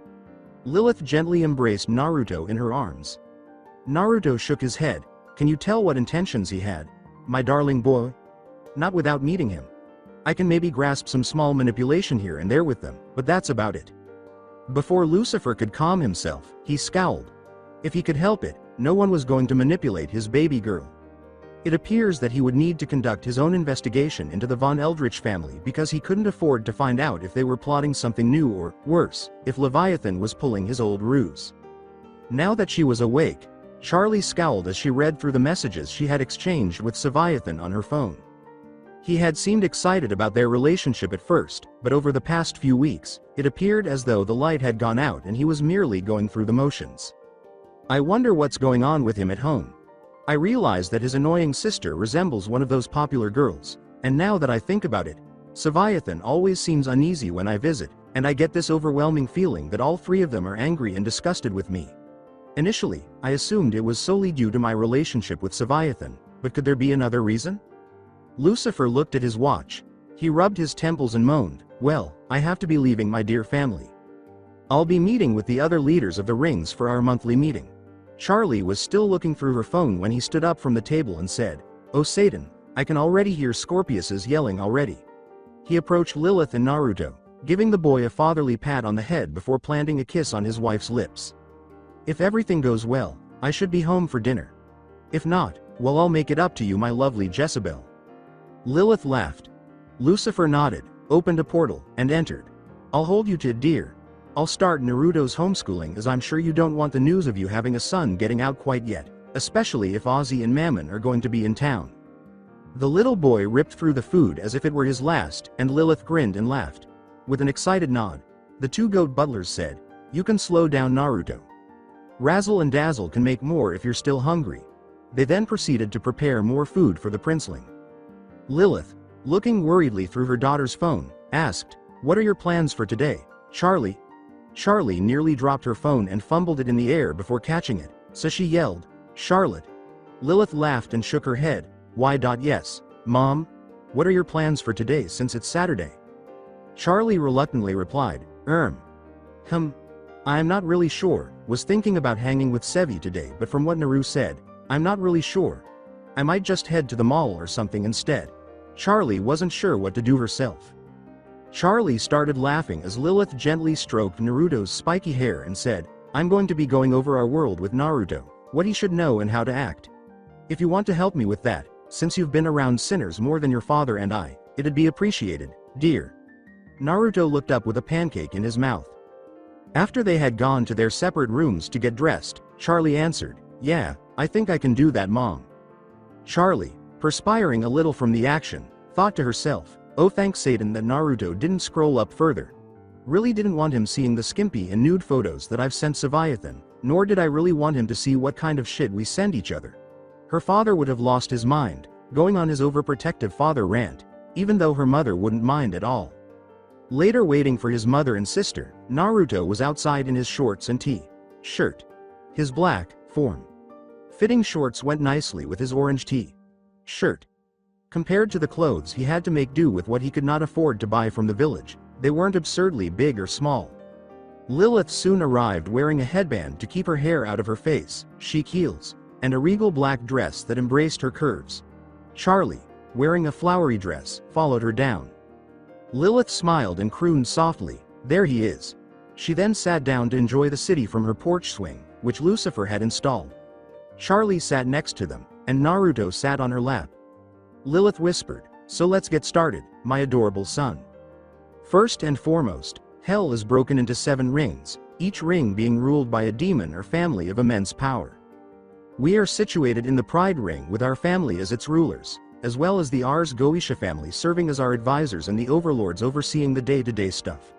Lilith gently embraced Naruto in her arms. Naruto shook his head. Can you tell what intentions he had, my darling boy? Not without meeting him. I can maybe grasp some small manipulation here and there with them, but that's about it. Before Lucifer could calm himself, he scowled. If he could help it, no one was going to manipulate his baby girl. It appears that he would need to conduct his own investigation into the Von Eldritch family because he couldn't afford to find out if they were plotting something new or, worse, if Leviathan was pulling his old ruse. Now that she was awake, Charlie scowled as she read through the messages she had exchanged with Seviathan on her phone. He had seemed excited about their relationship at first, but over the past few weeks, it appeared as though the light had gone out and he was merely going through the motions. I wonder what's going on with him at home. I realize that his annoying sister resembles one of those popular girls, and now that I think about it, Leviathan always seems uneasy when I visit, and I get this overwhelming feeling that all three of them are angry and disgusted with me. Initially, I assumed it was solely due to my relationship with Leviathan, but could there be another reason? Lucifer looked at his watch. He rubbed his temples and moaned, "Well, I have to be leaving my dear family. I'll be meeting with the other leaders of the rings for our monthly meeting." Charlie was still looking through her phone when he stood up from the table and said, "Oh Satan, I can already hear Scorpiuses yelling already." He approached Lilith and Naruto, giving the boy a fatherly pat on the head before planting a kiss on his wife's lips. "If everything goes well, I should be home for dinner. If not, well, I'll make it up to you, my lovely Isabella." Lilith laughed. Lucifer nodded, opened a portal, and entered. "I'll hold you to it, dear. I'll start Naruto's homeschooling, as I'm sure you don't want the news of you having a son getting out quite yet, especially if Ozzy and Mammon are going to be in town." The little boy ripped through the food as if it were his last, and Lilith grinned and laughed. With an excited nod, the two goat butlers said, "You can slow down, Naruto. Razzle and Dazzle can make more if you're still hungry." They then proceeded to prepare more food for the princeling. Lilith, looking worriedly through her daughter's phone, asked, "What are your plans for today, Charlie?" Charlie nearly dropped her phone and fumbled it in the air before catching it, so she yelled, "Charlotte." Lilith laughed and shook her head. "Why? Yes, Mom. What are your plans for today since it's Saturday?" Charlie reluctantly replied, I'm not really sure, was thinking about hanging with Sevi today, but from what Naru said, I'm not really sure. I might just head to the mall or something instead." Charlie wasn't sure what to do herself. Charlie started laughing as Lilith gently stroked Naruto's spiky hair and said, "I'm going to be going over our world with Naruto, what he should know and how to act. If you want to help me with that, since you've been around sinners more than your father and I, it'd be appreciated, dear." Naruto looked up with a pancake in his mouth. After they had gone to their separate rooms to get dressed, Charlie answered, "Yeah, I think I can do that, Mom." Charlie, perspiring a little from the action, thought to herself, "Oh, thanks Satan that Naruto didn't scroll up further. Really didn't want him seeing the skimpy and nude photos that I've sent Leviathan, nor did I really want him to see what kind of shit we send each other." Her father would have lost his mind, going on his overprotective father rant, even though her mother wouldn't mind at all. Later, waiting for his mother and sister, Naruto was outside in his shorts and t-shirt. His black, form-fitting shorts went nicely with his orange t-shirt. Compared to the clothes he had to make do with what he could not afford to buy from the village, they weren't absurdly big or small. Lilith soon arrived wearing a headband to keep her hair out of her face, chic heels, and a regal black dress that embraced her curves. Charlie, wearing a flowery dress, followed her down. Lilith smiled and crooned softly, "There he is." She then sat down to enjoy the city from her porch swing, which Lucifer had installed. Charlie sat next to them, and Naruto sat on her lap. Lilith whispered, "So let's get started, my adorable son. First and foremost, hell is broken into 7 rings, each ring being ruled by a demon or family of immense power. We are situated in the Pride Ring with our family as its rulers, as well as the Ars Goetia family serving as our advisors and the overlords overseeing the day-to-day stuff.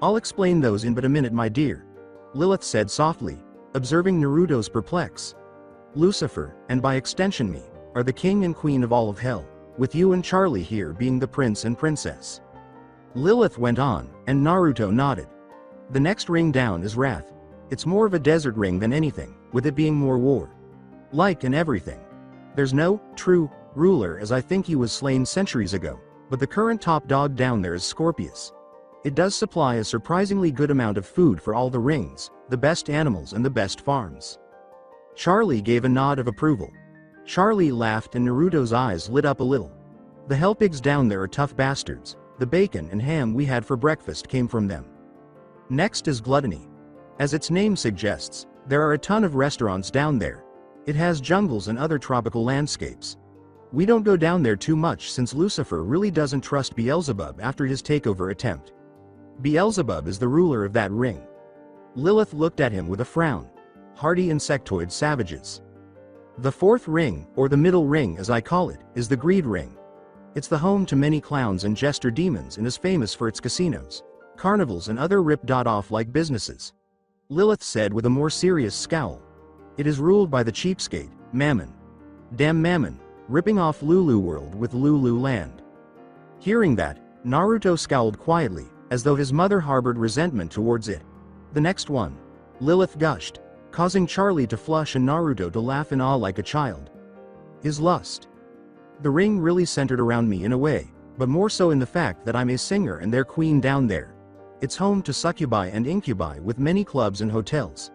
I'll explain those in but a minute, my dear," Lilith said softly, observing Naruto's perplex. "Lucifer, and by extension me, are the king and queen of all of hell, with you and Charlie here being the prince and princess." Lilith went on, and Naruto nodded. "The next ring down is Wrath. It's more of a desert ring than anything, with it being more war-like and everything. There's no true ruler, as I think he was slain centuries ago, but the current top dog down there is Scorpius. It does supply a surprisingly good amount of food for all the rings, the best animals and the best farms." Charlie gave a nod of approval. Charlie laughed and Naruto's eyes lit up a little. "The hell pigs down there are tough bastards. The bacon and ham we had for breakfast came from them." Next is Gluttony. As its name suggests, there are a ton of restaurants down there. It has jungles and other tropical landscapes. We don't go down there too much since Lucifer really doesn't trust Beelzebub after his takeover attempt. Beelzebub is the ruler of that ring. Lilith looked at him with a frown. "Hardy insectoid savages. The 4th ring, or the middle ring as I call it, is the Greed Ring. It's the home to many clowns and jester demons and is famous for its casinos, carnivals and other ripped-off-like businesses. Lilith said with a more serious scowl. It is ruled by the cheapskate, Mammon. Damn Mammon, ripping off Lulu World with Lulu Land. Hearing that, Naruto scowled quietly, as though his mother harbored resentment towards it. The next one. Lilith gushed, causing Charlie to flush and Naruto to laugh in awe like a child. His lust. The ring really centered around me in a way, but more so in the fact that I'm a singer and their queen down there. It's home to succubi and incubi with many clubs and hotels.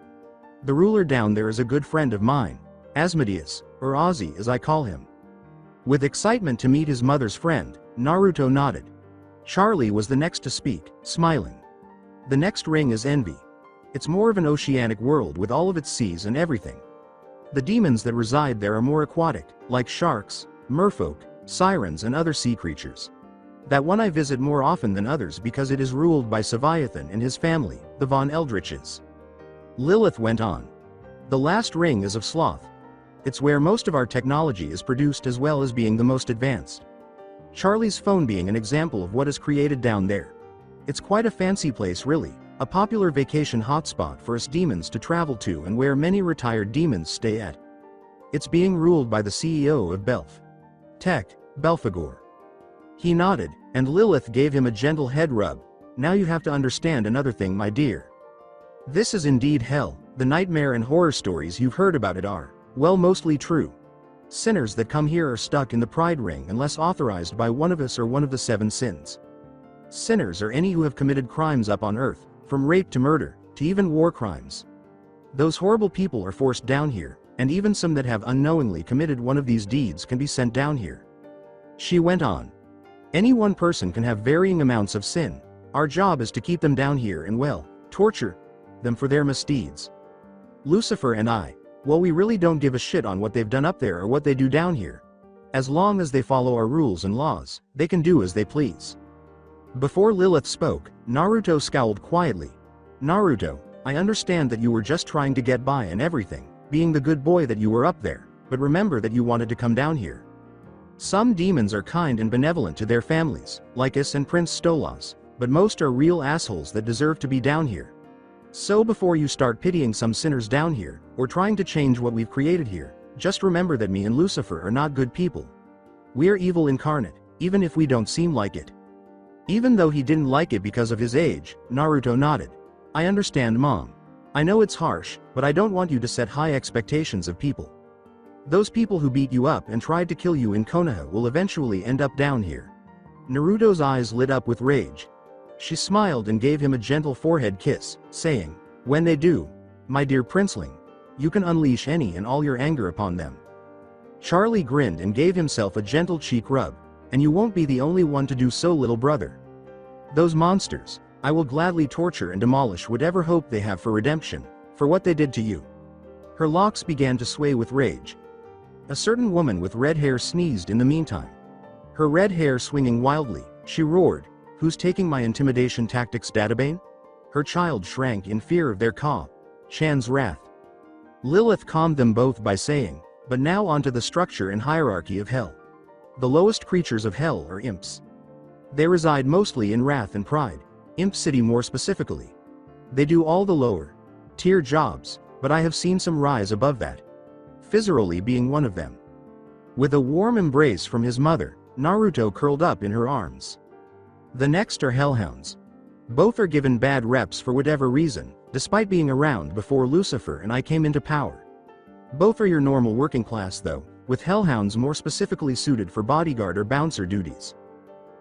The ruler down there is a good friend of mine, Asmodeus, or Ozzy as I call him. With excitement to meet his mother's friend, Naruto nodded. Charlie was the next to speak, smiling. The next ring is Envy. It's more of an oceanic world with all of its seas and everything. The demons that reside there are more aquatic, like sharks, merfolk, sirens and other sea creatures. That one I visit more often than others because it is ruled by Leviathan and his family, the Von Eldritches. Lilith went on. The last ring is of Sloth. It's where most of our technology is produced as well as being the most advanced. Charlie's phone being an example of what is created down there. It's quite a fancy place really, a popular vacation hotspot for us demons to travel to and where many retired demons stay at. It's being ruled by the CEO of Belf. Tech, Belphegor. He nodded, and Lilith gave him a gentle head rub. Now you have to understand another thing, my dear. This is indeed hell. The nightmare and horror stories you've heard about it are, well, mostly true. Sinners that come here are stuck in the pride ring unless authorized by one of us or one of the 7 sins. Sinners are any who have committed crimes up on earth, from rape to murder, to even war crimes. Those horrible people are forced down here, and even some that have unknowingly committed one of these deeds can be sent down here. She went on. Any one person can have varying amounts of sin. Our job is to keep them down here and well, torture them for their misdeeds. Lucifer and I, well, we really don't give a shit on what they've done up there or what they do down here. As long as they follow our rules and laws, they can do as they please. Before Lilith spoke, Naruto scowled quietly. Naruto, I understand that you were just trying to get by and everything, being the good boy that you were up there, but remember that you wanted to come down here. Some demons are kind and benevolent to their families, like us and Prince Stolas, but most are real assholes that deserve to be down here. So before you start pitying some sinners down here, or trying to change what we've created here, just remember that me and Lucifer are not good people. We're evil incarnate, even if we don't seem like it. Even though he didn't like it because of his age, Naruto nodded. I understand, Mom. I know it's harsh, but I don't want you to set high expectations of people. Those people who beat you up and tried to kill you in Konoha will eventually end up down here. Naruto's eyes lit up with rage. She smiled and gave him a gentle forehead kiss, saying, when they do, my dear princeling, you can unleash any and all your anger upon them. Charlie grinned and gave himself a gentle cheek rub, and you won't be the only one to do so, little brother. Those monsters, I will gladly torture and demolish whatever hope they have for redemption, for what they did to you. Her locks began to sway with rage. A certain woman with red hair sneezed in the meantime. Her red hair swinging wildly, she roared, who's taking my intimidation tactics, Databane? Her child shrank in fear of their caw. Chan's wrath. Lilith calmed them both by saying, but now onto the structure and hierarchy of hell. The lowest creatures of hell are imps. They reside mostly in wrath and pride, Imp City more specifically. They do all the lower tier jobs, but I have seen some rise above that. Fizzeroli being one of them. With a warm embrace from his mother, Naruto curled up in her arms. The next are Hellhounds. Both are given bad reps for whatever reason, despite being around before Lucifer and I came into power. Both are your normal working class though, with Hellhounds more specifically suited for bodyguard or bouncer duties.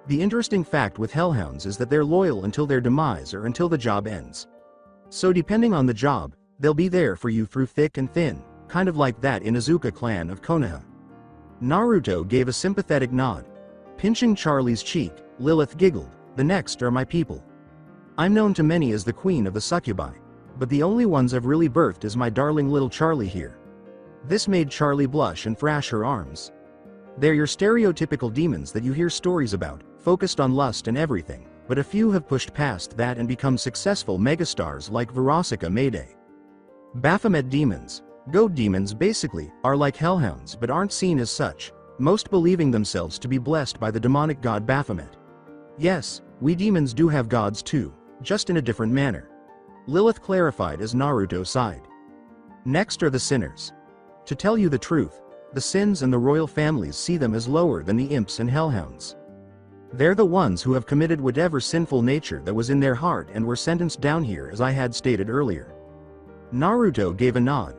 The interesting fact with Hellhounds is that they're loyal until their demise or until the job ends. So depending on the job, they'll be there for you through thick and thin, kind of like that Inuzuka clan of Konoha. Naruto gave a sympathetic nod. Pinching Charlie's cheek, Lilith giggled, the next are my people. I'm known to many as the queen of the succubi, but the only ones I've really birthed is my darling little Charlie here. This made Charlie blush and thrash her arms. They're your stereotypical demons that you hear stories about, focused on lust and everything, but a few have pushed past that and become successful megastars like Verosika Mayday. Baphomet demons, goat demons basically, are like hellhounds but aren't seen as such. most believing themselves to be blessed by the demonic god Baphomet. Yes, we demons do have gods too, just in a different manner. Lilith clarified as Naruto sighed. Next are the sinners. To tell you the truth, the sins and the royal families see them as lower than the imps and hellhounds. They're the ones who have committed whatever sinful nature that was in their heart and were sentenced down here, as I had stated earlier. Naruto gave a nod.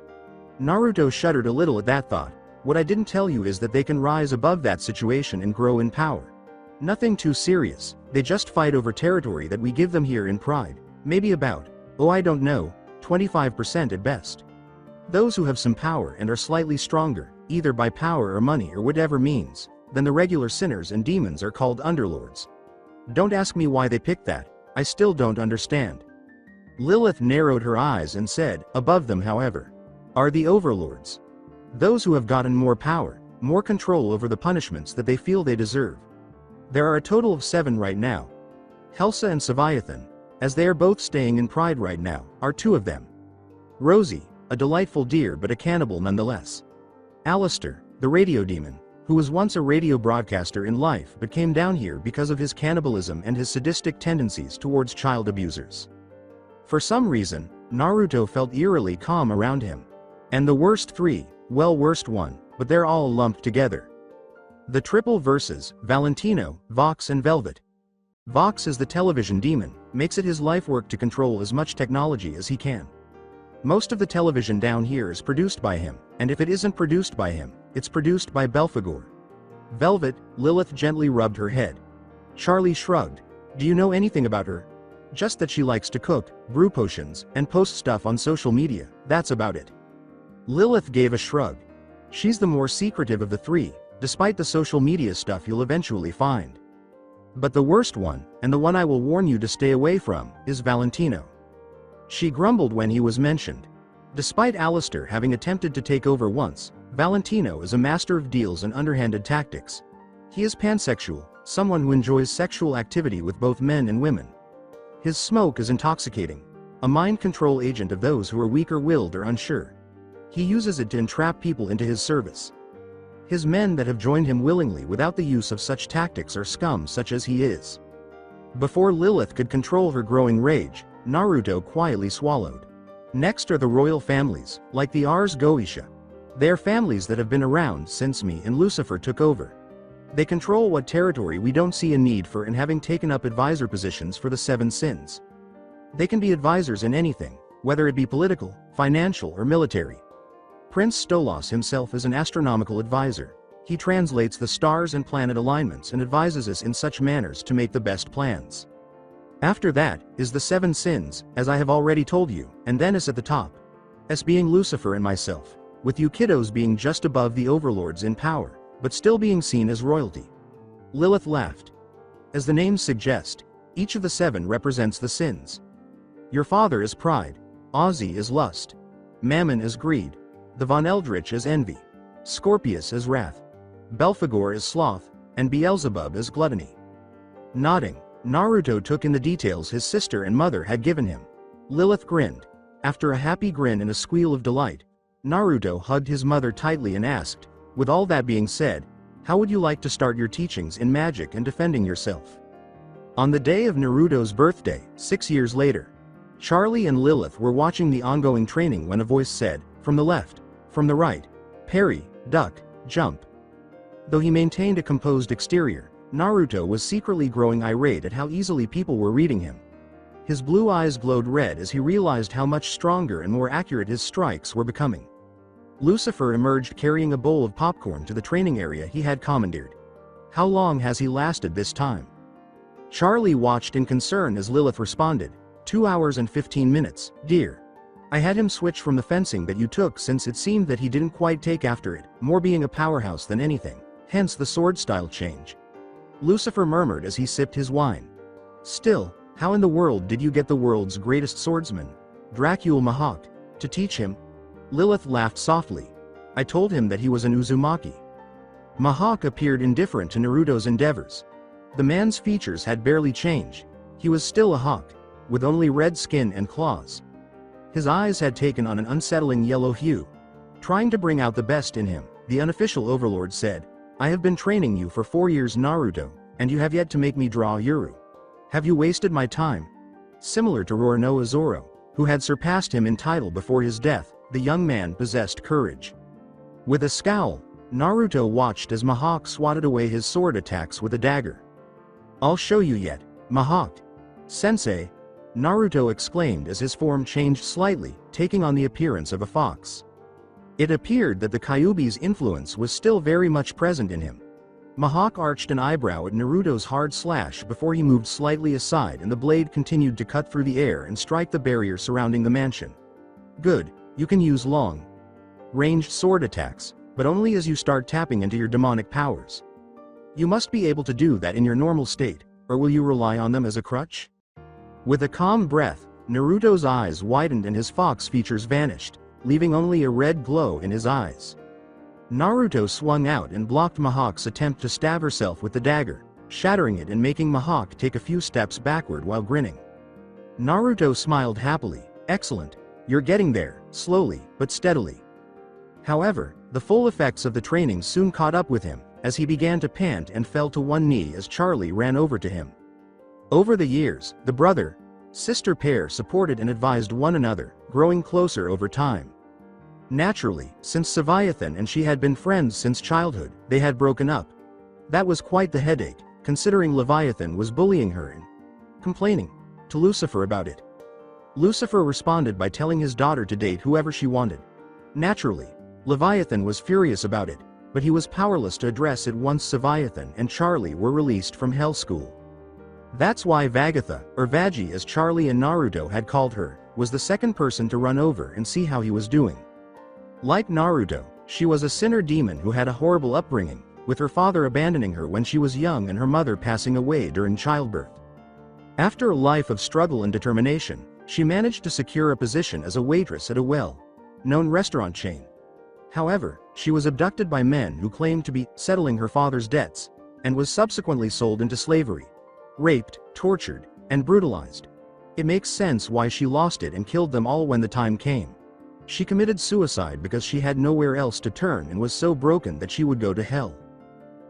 Naruto shuddered a little at that thought. What I didn't tell you is that they can rise above that situation and grow in power. Nothing too serious, they just fight over territory that we give them here in pride, maybe about, oh I don't know, 25% at best. Those who have some power and are slightly stronger, either by power or money or whatever means, than the regular sinners and demons are called underlords. Don't ask me why they picked that, I still don't understand. Lilith narrowed her eyes and said, above them however, are the overlords. Those who have gotten more power, more control over the punishments that they feel they deserve. There are a total of 7 right now. Helsa and Saviathan, as they are both staying in pride right now, are 2 of them. Rosie, a delightful deer but a cannibal nonetheless. Alistair, the radio demon, who was once a radio broadcaster in life but came down here because of his cannibalism and his sadistic tendencies towards child abusers. For some reason, Naruto felt eerily calm around him. And the worst 3, well worst 1, but they're all lumped together. The triple verses, Valentino, Vox and Velvet. Vox is the television demon, makes it his life work to control as much technology as he can. Most of the television down here is produced by him, and if it isn't produced by him, it's produced by Belphegor. Velvet, Lilith gently rubbed her head. Charlie shrugged. Do you know anything about her? Just that she likes to cook, brew potions, and post stuff on social media, that's about it. Lilith gave a shrug. She's the more secretive of the 3, despite the social media stuff you'll eventually find. But the worst one, and the one I will warn you to stay away from, is Valentino. She grumbled when he was mentioned. Despite Alistair having attempted to take over once, Valentino is a master of deals and underhanded tactics. He is pansexual, someone who enjoys sexual activity with both men and women. His smoke is intoxicating, a mind control agent of those who are weaker-willed or unsure. He uses it to entrap people into his service. His men that have joined him willingly without the use of such tactics are scum such as he is. Before Lilith could control her growing rage, Naruto quietly swallowed. Next are the royal families, like the Ars Goetia. They are families that have been around since me and Lucifer took over. They control what territory we don't see a need for, and having taken up advisor positions for the 7 sins. They can be advisors in anything, whether it be political, financial or military. Prince Stolos himself is an astronomical advisor. He translates the stars and planet alignments and advises us in such manners to make the best plans. After that, is the 7 sins, as I have already told you, and then is at the top. S being Lucifer and myself, with you kiddos being just above the overlords in power, but still being seen as royalty. Lilith laughed. As the names suggest, each of the 7 represents the sins. Your father is pride, Ozzy is lust, Mammon is greed, the Von Eldritch is envy, Scorpius is wrath, Belphegor is sloth, and Beelzebub is gluttony. Nodding, Naruto took in the details his sister and mother had given him. Lilith grinned. After a happy grin and a squeal of delight, Naruto hugged his mother tightly and asked, with all that being said, how would you like to start your teachings in magic and defending yourself? On the day of Naruto's birthday, 6 years later, Charlie and Lilith were watching the ongoing training when a voice said, from the left, from the right, parry, duck, jump. Though he maintained a composed exterior, Naruto was secretly growing irate at how easily people were reading him. His blue eyes glowed red as he realized how much stronger and more accurate his strikes were becoming. Lucifer emerged carrying a bowl of popcorn to the training area he had commandeered. How long has he lasted this time? Charlie watched in concern as Lilith responded, 2 hours and 15 minutes, dear. I had him switch from the fencing that you took since it seemed that he didn't quite take after it, more being a powerhouse than anything, hence the sword style change. Lucifer murmured as he sipped his wine. Still, how in the world did you get the world's greatest swordsman, Dracul Mahak, to teach him? Lilith laughed softly. I told him that he was an Uzumaki. Mahak appeared indifferent to Naruto's endeavors. The man's features had barely changed. He was still a hawk, with only red skin and claws. His eyes had taken on an unsettling yellow hue. Trying to bring out the best in him, the unofficial overlord said, I have been training you for 4 years, Naruto, and you have yet to make me draw Yuru. Have you wasted my time? Similar to Roronoa Zoro, who had surpassed him in title before his death, the young man possessed courage. With a scowl, Naruto watched as Mihawk swatted away his sword attacks with a dagger. I'll show you yet, Mihawk. Sensei, Naruto exclaimed as his form changed slightly, taking on the appearance of a fox. It appeared that the Kyuubi's influence was still very much present in him. Mihawk arched an eyebrow at Naruto's hard slash before he moved slightly aside and the blade continued to cut through the air and strike the barrier surrounding the mansion. Good, you can use long ranged sword attacks, but only as you start tapping into your demonic powers. You must be able to do that in your normal state, or will you rely on them as a crutch? With a calm breath, Naruto's eyes widened and his fox features vanished, leaving only a red glow in his eyes. Naruto swung out and blocked Mihawk's attempt to stab herself with the dagger, shattering it and making Mihawk take a few steps backward while grinning. Naruto smiled happily. Excellent, you're getting there, slowly, but steadily. However, the full effects of the training soon caught up with him, as he began to pant and fell to one knee as Charlie ran over to him. Over the years, the brother-sister pair supported and advised one another, growing closer over time. Naturally, since Leviathan and she had been friends since childhood, they had broken up. That was quite the headache, considering Leviathan was bullying her and complaining to Lucifer about it. Lucifer responded by telling his daughter to date whoever she wanted. Naturally, Leviathan was furious about it, but he was powerless to address it once Leviathan and Charlie were released from Hell School. That's why Vagatha, or Vagi as Charlie and Naruto had called her, was the second person to run over and see how he was doing. Like Naruto, she was a sinner demon who had a horrible upbringing, with her father abandoning her when she was young and her mother passing away during childbirth. After a life of struggle and determination, she managed to secure a position as a waitress at a well-known restaurant chain. However, she was abducted by men who claimed to be settling her father's debts, and was subsequently sold into slavery, raped, tortured, and brutalized. It makes sense why she lost it and killed them all when the time came. She committed suicide because she had nowhere else to turn and was so broken that she would go to hell.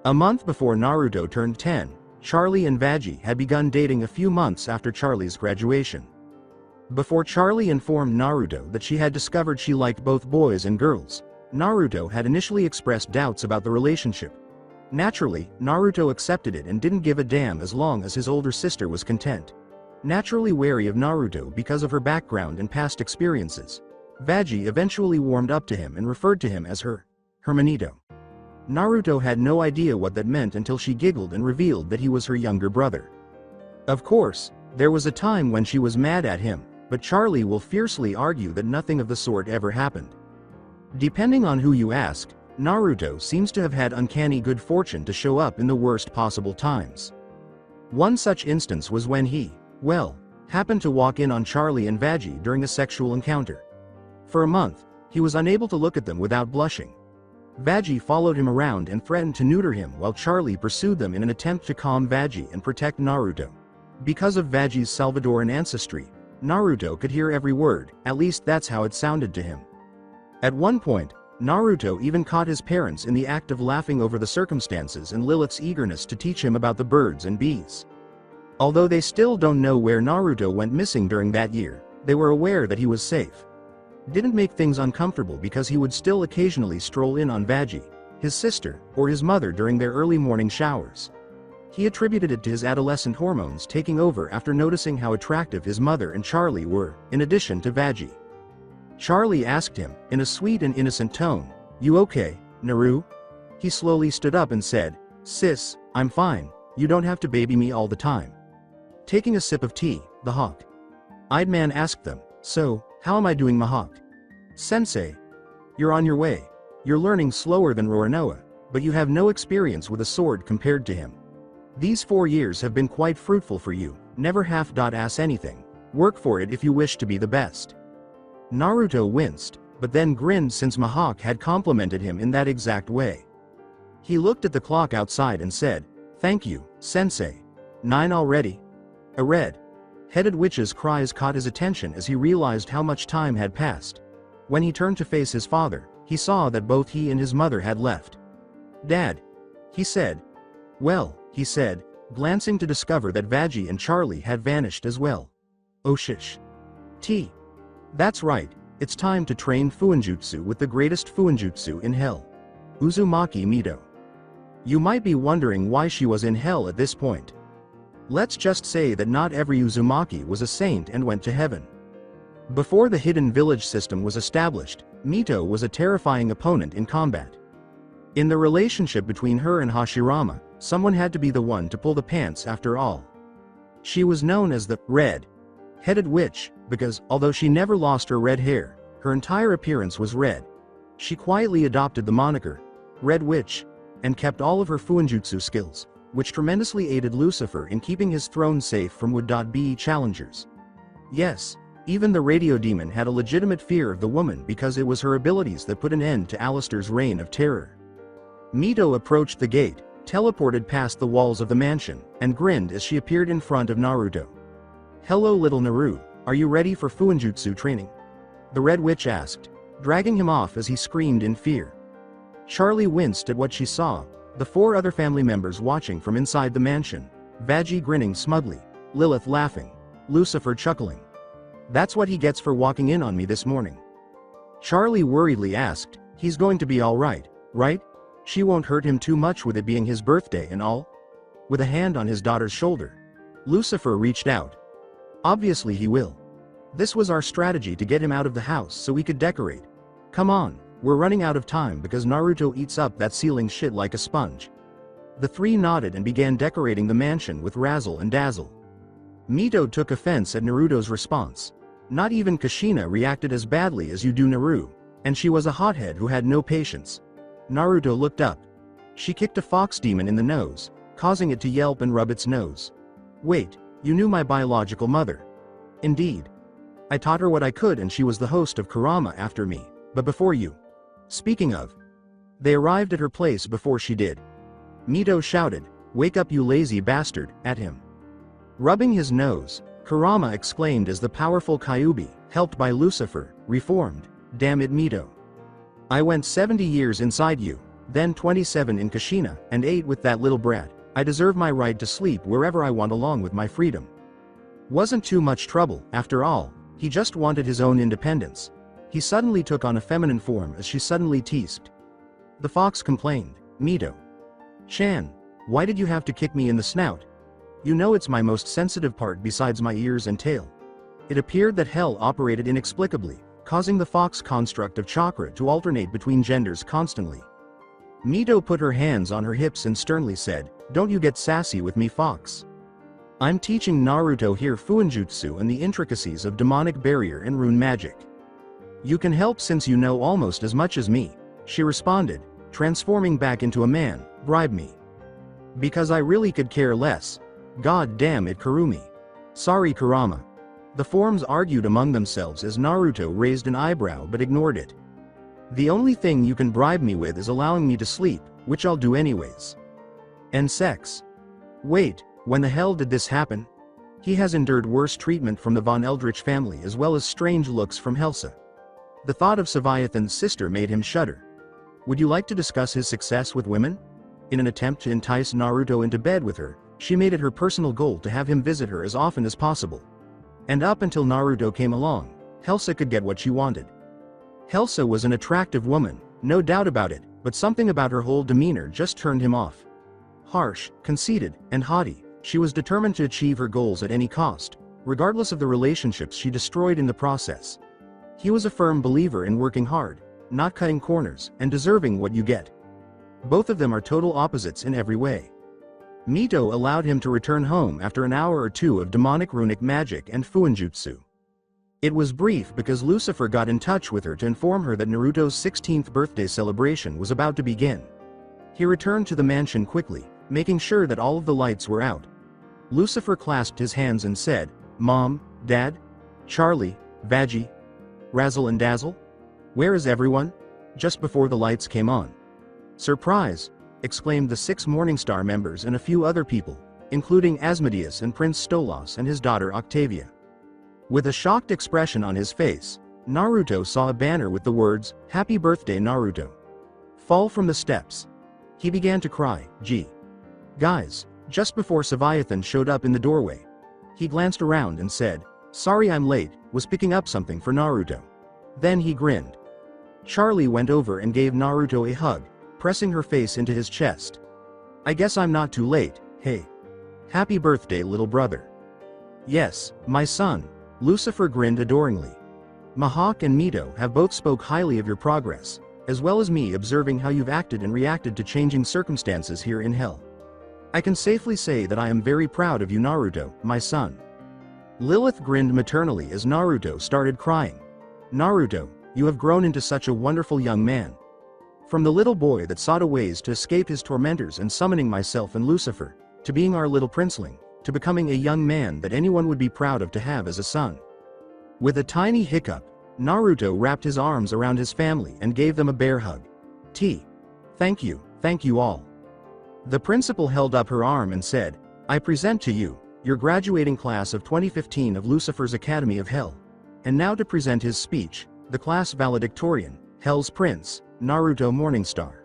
A month before Naruto turned 10, Charlie and Vagi had begun dating a few months after Charlie's graduation. Before Charlie informed Naruto that she had discovered she liked both boys and girls, Naruto had initially expressed doubts about the relationship. Naturally, Naruto accepted it and didn't give a damn as long as his older sister was content. Naturally wary of Naruto because of her background and past experiences, Vagi eventually warmed up to him and referred to him as her hermanito. Naruto had no idea what that meant until she giggled and revealed that he was her younger brother. Of course, there was a time when she was mad at him, but Charlie will fiercely argue that nothing of the sort ever happened. Depending on who you ask, Naruto seems to have had uncanny good fortune to show up in the worst possible times. One such instance was when he, happened to walk in on Charlie and Vagi during a sexual encounter. For a month, he was unable to look at them without blushing. Vagi followed him around and threatened to neuter him while Charlie pursued them in an attempt to calm Vagi and protect Naruto. Because of Vagi's Salvadoran ancestry, Naruto could hear every word, at least that's how it sounded to him. At one point, Naruto even caught his parents in the act of laughing over the circumstances and Lilith's eagerness to teach him about the birds and bees. Although they still don't know where Naruto went missing during that year, they were aware that he was safe. Didn't make things uncomfortable because he would still occasionally stroll in on Vagi, his sister, or his mother during their early morning showers. He attributed it to his adolescent hormones taking over after noticing how attractive his mother and Charlie were, in addition to Vagi. Charlie asked him, in a sweet and innocent tone, "You okay, Naru?" He slowly stood up and said, "Sis, I'm fine, you don't have to baby me all the time." Taking a sip of tea, the hawk-eyed man asked them, "So, how am I doing, Mihawk?" "Sensei, you're on your way. You're learning slower than Roronoa, but you have no experience with a sword compared to him. These 4 years have been quite fruitful for you, never half-ass anything. Work for it if you wish to be the best." Naruto winced, but then grinned since Mihawk had complimented him in that exact way. He looked at the clock outside and said, "Thank you, Sensei. 9 already?" A red-headed witch's cries caught his attention as he realized how much time had passed. When he turned to face his father, he saw that both he and his mother had left. "Dad, He said. Well, he said, glancing to discover that Veggie and Charlie had vanished as well. Oh shish. That's right, it's time to train Fuinjutsu with the greatest Fuinjutsu in hell. Uzumaki Mito. You might be wondering why she was in hell at this point. Let's just say that not every Uzumaki was a saint and went to heaven. Before the hidden village system was established, Mito was a terrifying opponent in combat. In the relationship between her and Hashirama, someone had to be the one to pull the pants after all. She was known as the red-headed witch, because, although she never lost her red hair, her entire appearance was red. She quietly adopted the moniker, Red Witch, and kept all of her Fuinjutsu skills, which tremendously aided Lucifer in keeping his throne safe from would-be challengers. Yes, even the radio demon had a legitimate fear of the woman because it was her abilities that put an end to Alistair's reign of terror. Mito approached the gate, teleported past the walls of the mansion, and grinned as she appeared in front of Naruto. Hello little Naru, are you ready for Fuinjutsu training? The Red Witch asked, dragging him off as he screamed in fear. Charlie winced at what she saw, the 4 other family members watching from inside the mansion, Veggie grinning smugly, Lilith laughing, Lucifer chuckling. That's what he gets for walking in on me this morning. Charlie worriedly asked, he's going to be alright, right? She won't hurt him too much with it being his birthday and all? With a hand on his daughter's shoulder, Lucifer reached out. Obviously he will. This was our strategy to get him out of the house so we could decorate. Come on, we're running out of time because Naruto eats up that ceiling shit like a sponge. The 3 nodded and began decorating the mansion with razzle and dazzle. Mito took offense at Naruto's response. Not even Kushina reacted as badly as you do Naru, and she was a hothead who had no patience. Naruto looked up. She kicked a fox demon in the nose, causing it to yelp and rub its nose. Wait, you knew my biological mother. Indeed. I taught her what I could and she was the host of Kurama after me, but before you. Speaking of. They arrived at her place before she did. Mito shouted, wake up you lazy bastard, at him. Rubbing his nose, Kurama exclaimed as the powerful Kyuubi, helped by Lucifer, reformed, damn it Mito. I went 70 years inside you, then 27 in Kushina, and 8 with that little brat. I deserve my right to sleep wherever I want along with my freedom. Wasn't too much trouble, after all, he just wanted his own independence. He suddenly took on a feminine form as she suddenly teased. The fox complained, Mito. Chan, why did you have to kick me in the snout? You know it's my most sensitive part besides my ears and tail. It appeared that hell operated inexplicably, causing the fox construct of chakra to alternate between genders constantly. Mito put her hands on her hips and sternly said, don't you get sassy with me fox. I'm teaching Naruto here Fuinjutsu and the intricacies of demonic barrier and rune magic. You can help since you know almost as much as me, she responded, transforming back into a man, bribe me. Because I really could care less. God damn it Kurumi. Sorry Kurama. The forms argued among themselves as Naruto raised an eyebrow but ignored it. The only thing you can bribe me with is allowing me to sleep, which I'll do anyways. And sex. Wait, when the hell did this happen? He has endured worse treatment from the Von Eldritch family as well as strange looks from Helsa. The thought of Leviathan's sister made him shudder. Would you like to discuss his success with women? In an attempt to entice Naruto into bed with her, she made it her personal goal to have him visit her as often as possible. And up until Naruto came along, Helsa could get what she wanted. Helsa was an attractive woman, no doubt about it, but something about her whole demeanor just turned him off. Harsh, conceited, and haughty, she was determined to achieve her goals at any cost, regardless of the relationships she destroyed in the process. He was a firm believer in working hard, not cutting corners, and deserving what you get. Both of them are total opposites in every way. Mito allowed him to return home after an hour or 2 of demonic runic magic and Fuinjutsu. It was brief because Lucifer got in touch with her to inform her that Naruto's 16th birthday celebration was about to begin. He returned to the mansion quickly, making sure that all of the lights were out. Lucifer clasped his hands and said, Mom, Dad, Charlie, Veggie, Razzle and Dazzle? Where is everyone? Just before the lights came on. Surprise! Exclaimed the 6 Morningstar members and a few other people, including Asmodeus and Prince Stolos and his daughter Octavia. With a shocked expression on his face, Naruto saw a banner with the words, Happy Birthday Naruto. Fall from the steps. He began to cry. Gee. Guys, just before Saviathan showed up in the doorway. He glanced around and said, "Sorry I'm late, was picking up something for Naruto." Then he grinned. Charlie went over and gave Naruto a hug, pressing her face into his chest. "I guess I'm not too late, hey. Happy birthday, little brother." "Yes, my son," Lucifer grinned adoringly. Mihawk and Mito have both spoke highly of your progress, as well as me observing how you've acted and reacted to changing circumstances here in Hell. I can safely say that I am very proud of you, Naruto, my son. Lilith grinned maternally as Naruto started crying. "Naruto, you have grown into such a wonderful young man. From the little boy that sought a ways to escape his tormentors and summoning myself and Lucifer, to being our little princeling, to becoming a young man that anyone would be proud of to have as a son." With a tiny hiccup, Naruto wrapped his arms around his family and gave them a bear hug. Thank you all. The principal held up her arm and said, "I present to you, your graduating class of 2015 of Lucifer's Academy of Hell. And now to present his speech, the class valedictorian, Hell's Prince, Naruto Morningstar."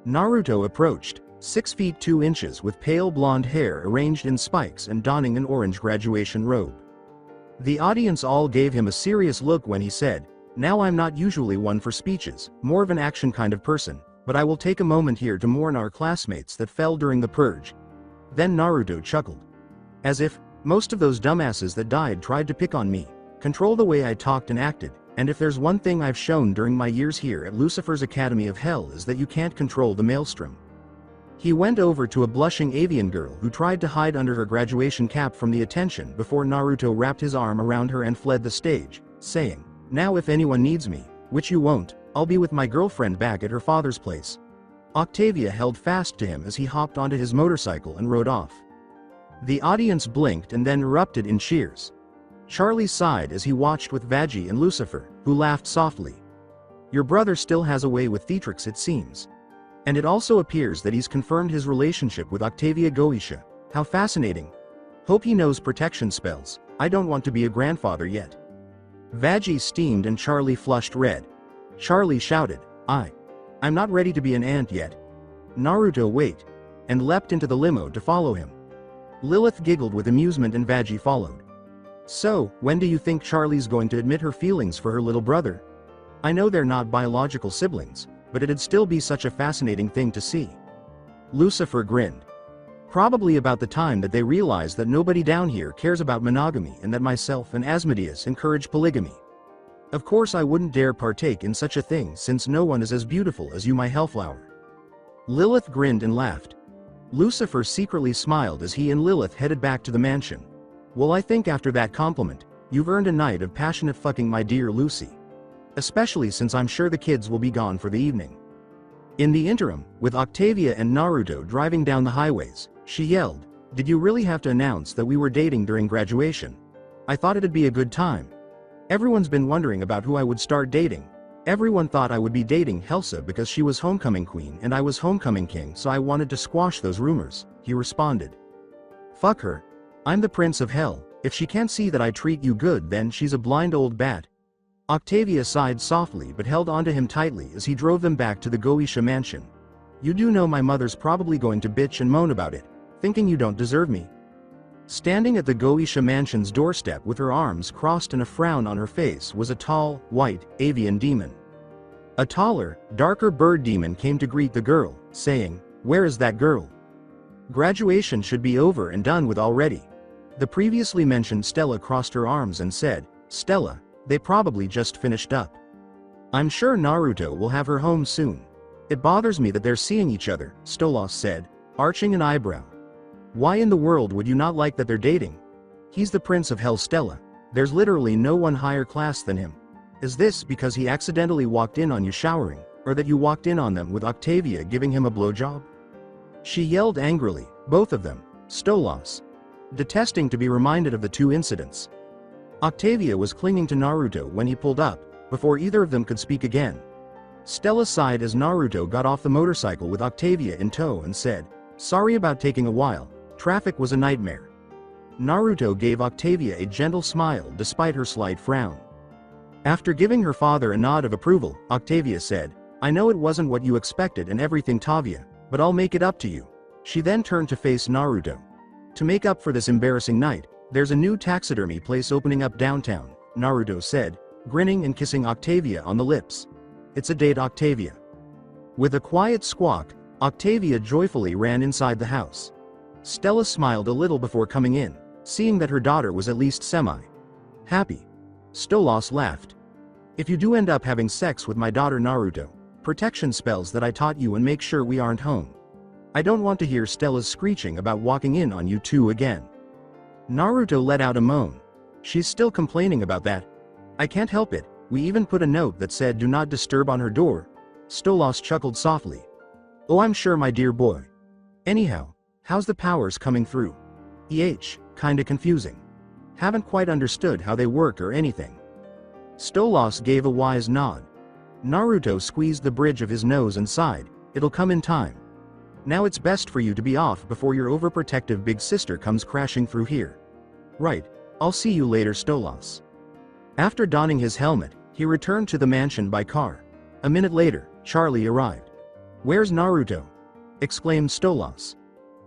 Naruto approached, 6 feet 2 inches with pale blonde hair arranged in spikes and donning an orange graduation robe. The audience all gave him a serious look when he said, "Now I'm not usually one for speeches, more of an action kind of person, but I will take a moment here to mourn our classmates that fell during the purge." Then Naruto chuckled. "As if, most of those dumbasses that died tried to pick on me, control the way I talked and acted, and if there's one thing I've shown during my years here at Lucifer's Academy of Hell is that you can't control the maelstrom." He went over to a blushing avian girl who tried to hide under her graduation cap from the attention before Naruto wrapped his arm around her and fled the stage, saying, "Now if anyone needs me, which you won't, I'll be with my girlfriend back at her father's place." Octavia held fast to him as he hopped onto his motorcycle and rode off. The audience blinked and then erupted in cheers. Charlie sighed as he watched with Veggie and Lucifer, who laughed softly. "Your brother still has a way with Theatrix, it seems. And it also appears that he's confirmed his relationship with Octavia Goetia. How fascinating. Hope he knows protection spells. I don't want to be a grandfather yet." Veggie steamed and Charlie flushed red. Charlie shouted, I'm not ready to be an aunt yet." Naruto wait, and leapt into the limo to follow him. Lilith giggled with amusement and Veggie followed. "So, when do you think Charlie's going to admit her feelings for her little brother? I know they're not biological siblings, but it'd still be such a fascinating thing to see." Lucifer grinned. "Probably about the time that they realize that nobody down here cares about monogamy and that myself and Asmodeus encourage polygamy. Of course I wouldn't dare partake in such a thing since no one is as beautiful as you, my hellflower." Lilith grinned and laughed. Lucifer secretly smiled as he and Lilith headed back to the mansion. "Well, I think after that compliment, you've earned a night of passionate fucking, my dear Lucy. Especially since I'm sure the kids will be gone for the evening." In the interim, with Octavia and Naruto driving down the highways, she yelled, "Did you really have to announce that we were dating during graduation? I thought it'd be a good time. Everyone's been wondering about who I would start dating. Everyone thought I would be dating Helsa because she was homecoming queen and I was homecoming king, so I wanted to squash those rumors," he responded. "Fuck her. I'm the prince of hell. If she can't see that I treat you good, then she's a blind old bat." Octavia sighed softly but held onto him tightly as he drove them back to the Goetia mansion. "You do know my mother's probably going to bitch and moan about it, thinking you don't deserve me." Standing at the Goetia mansion's doorstep with her arms crossed and a frown on her face was a tall, white, avian demon. A taller, darker bird demon came to greet the girl, saying, "Where is that girl? Graduation should be over and done with already." The previously mentioned Stella crossed her arms and said, "Stella, they probably just finished up. I'm sure Naruto will have her home soon. It bothers me that they're seeing each other," Stolos said, arching an eyebrow. "Why in the world would you not like that they're dating? He's the prince of hell, Stella. There's literally no one higher class than him. Is this because he accidentally walked in on you showering, or that you walked in on them with Octavia giving him a blowjob?" She yelled angrily, both of them, Stolos, detesting to be reminded of the two incidents. Octavia was clinging to Naruto when he pulled up, before either of them could speak again. Stella sighed as Naruto got off the motorcycle with Octavia in tow and said, "Sorry about taking a while, traffic was a nightmare." Naruto gave Octavia a gentle smile despite her slight frown. After giving her father a nod of approval, Octavia said, "I know it wasn't what you expected and everything, Tavia, but I'll make it up to you. She then turned to face Naruto. To make up for this embarrassing night, there's a new taxidermy place opening up downtown, Naruto said, grinning and kissing Octavia on the lips. It's a date, Octavia. With a quiet squawk, Octavia joyfully ran inside the house. Stella smiled a little before coming in, seeing that her daughter was at least semi-happy. Stolas laughed. If you do end up having sex with my daughter Naruto, protection spells that I taught you and make sure we aren't home. I don't want to hear Stella's screeching about walking in on you two again. Naruto let out a moan. She's still complaining about that. I can't help it, we even put a note that said do not disturb on her door. Stolas chuckled softly. Oh, I'm sure, my dear boy. Anyhow, how's the powers coming through? Kinda confusing. Haven't quite understood how they work or anything. Stolas gave a wise nod. Naruto squeezed the bridge of his nose and sighed, it'll come in time. Now it's best for you to be off before your overprotective big sister comes crashing through here. Right, I'll see you later, Stolas. After donning his helmet, he returned to the mansion by car. A minute later, Charlie arrived. Where's Naruto? Exclaimed Stolas.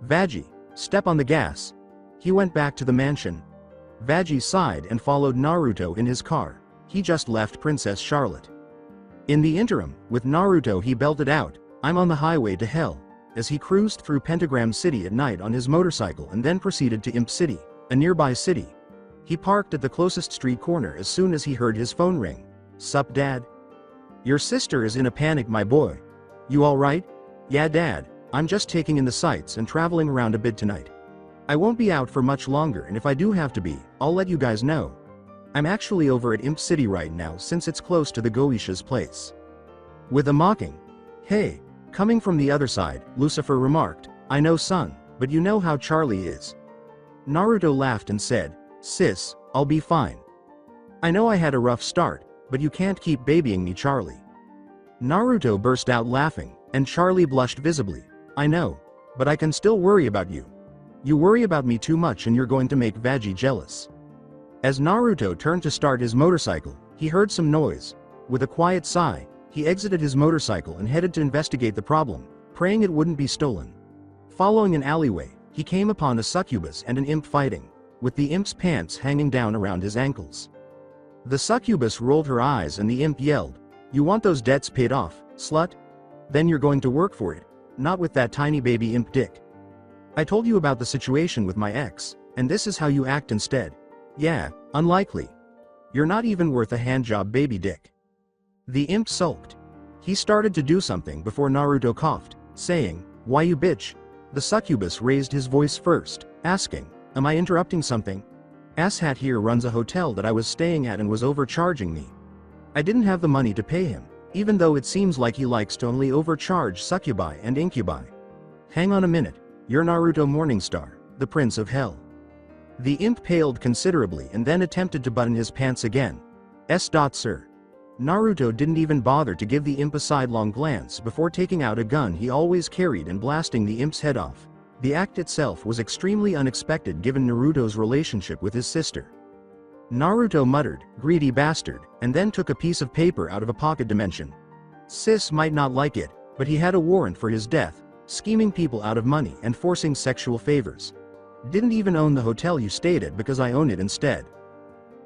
Veggie, step on the gas. He went back to the mansion. Veggie sighed and followed Naruto in his car. He just left Princess Charlotte. In the interim, with Naruto he belted out, I'm on the highway to hell, as he cruised through Pentagram City at night on his motorcycle and then proceeded to Imp City, a nearby city. He parked at the closest street corner as soon as he heard his phone ring. Sup, Dad? Your sister is in a panic, my boy. You alright? Yeah, Dad, I'm just taking in the sights and traveling around a bit tonight. I won't be out for much longer, and if I do have to be, I'll let you guys know. I'm actually over at Imp City right now since it's close to the Goeisha's place. With a mocking, hey, coming from the other side, Lucifer remarked, I know, son, but you know how Charlie is. Naruto laughed and said, Sis, I'll be fine. I know I had a rough start, but you can't keep babying me, Charlie. Naruto burst out laughing, and Charlie blushed visibly. I know, but I can still worry about you. You worry about me too much and you're going to make Veggie jealous. As Naruto turned to start his motorcycle, he heard some noise. With a quiet sigh, he exited his motorcycle and headed to investigate the problem, praying it wouldn't be stolen. Following an alleyway, he came upon a succubus and an imp fighting, with the imp's pants hanging down around his ankles. The succubus rolled her eyes and the imp yelled, You want those debts paid off, slut? Then you're going to work for it, not with that tiny baby imp dick. I told you about the situation with my ex, and this is how you act instead. Yeah, unlikely. You're not even worth a handjob, baby dick. The imp sulked. He started to do something before Naruto coughed, saying, Why you bitch? The succubus raised his voice first, asking, Am I interrupting something? Asshat here runs a hotel that I was staying at and was overcharging me. I didn't have the money to pay him, even though it seems like he likes to only overcharge succubi and incubi. Hang on a minute, you're Naruto Morningstar, the Prince of Hell. The imp paled considerably and then attempted to button his pants again. Sir. Naruto didn't even bother to give the imp a sidelong glance before taking out a gun he always carried and blasting the imp's head off. The act itself was extremely unexpected given Naruto's relationship with his sister. Naruto muttered, greedy bastard, and then took a piece of paper out of a pocket dimension. Sis might not like it, but he had a warrant for his death, scheming people out of money and forcing sexual favors. Didn't even own the hotel you stayed at because I own it instead.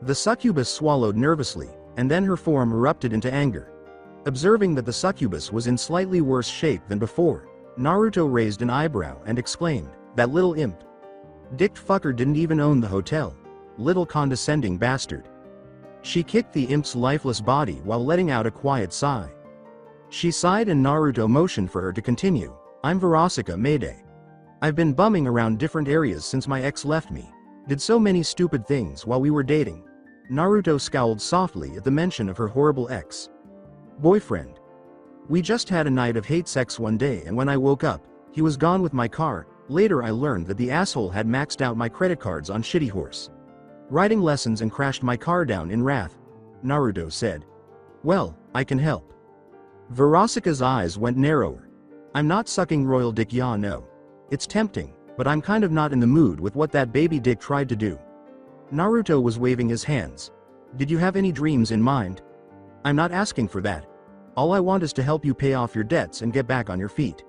The succubus swallowed nervously, and then her form erupted into anger. Observing that the succubus was in slightly worse shape than before, Naruto raised an eyebrow and exclaimed, That little imp. Dicked fucker didn't even own the hotel. Little condescending bastard. She kicked the imp's lifeless body while letting out a quiet sigh. She sighed and Naruto motioned for her to continue. I'm Verosika Mayday. I've been bumming around different areas since my ex left me. Did so many stupid things while we were dating. Naruto scowled softly at the mention of her horrible ex-boyfriend. We just had a night of hate sex one day and when I woke up, he was gone with my car. Later I learned that the asshole had maxed out my credit cards on Shitty Horse riding lessons and crashed my car down in wrath. Naruto said. Well, I can help. Verosika's eyes went narrower. I'm not sucking royal dick, ya no. It's tempting, but I'm kind of not in the mood with what that baby dick tried to do. Naruto was waving his hands. Did you have any dreams in mind? I'm not asking for that. All I want is to help you pay off your debts and get back on your feet.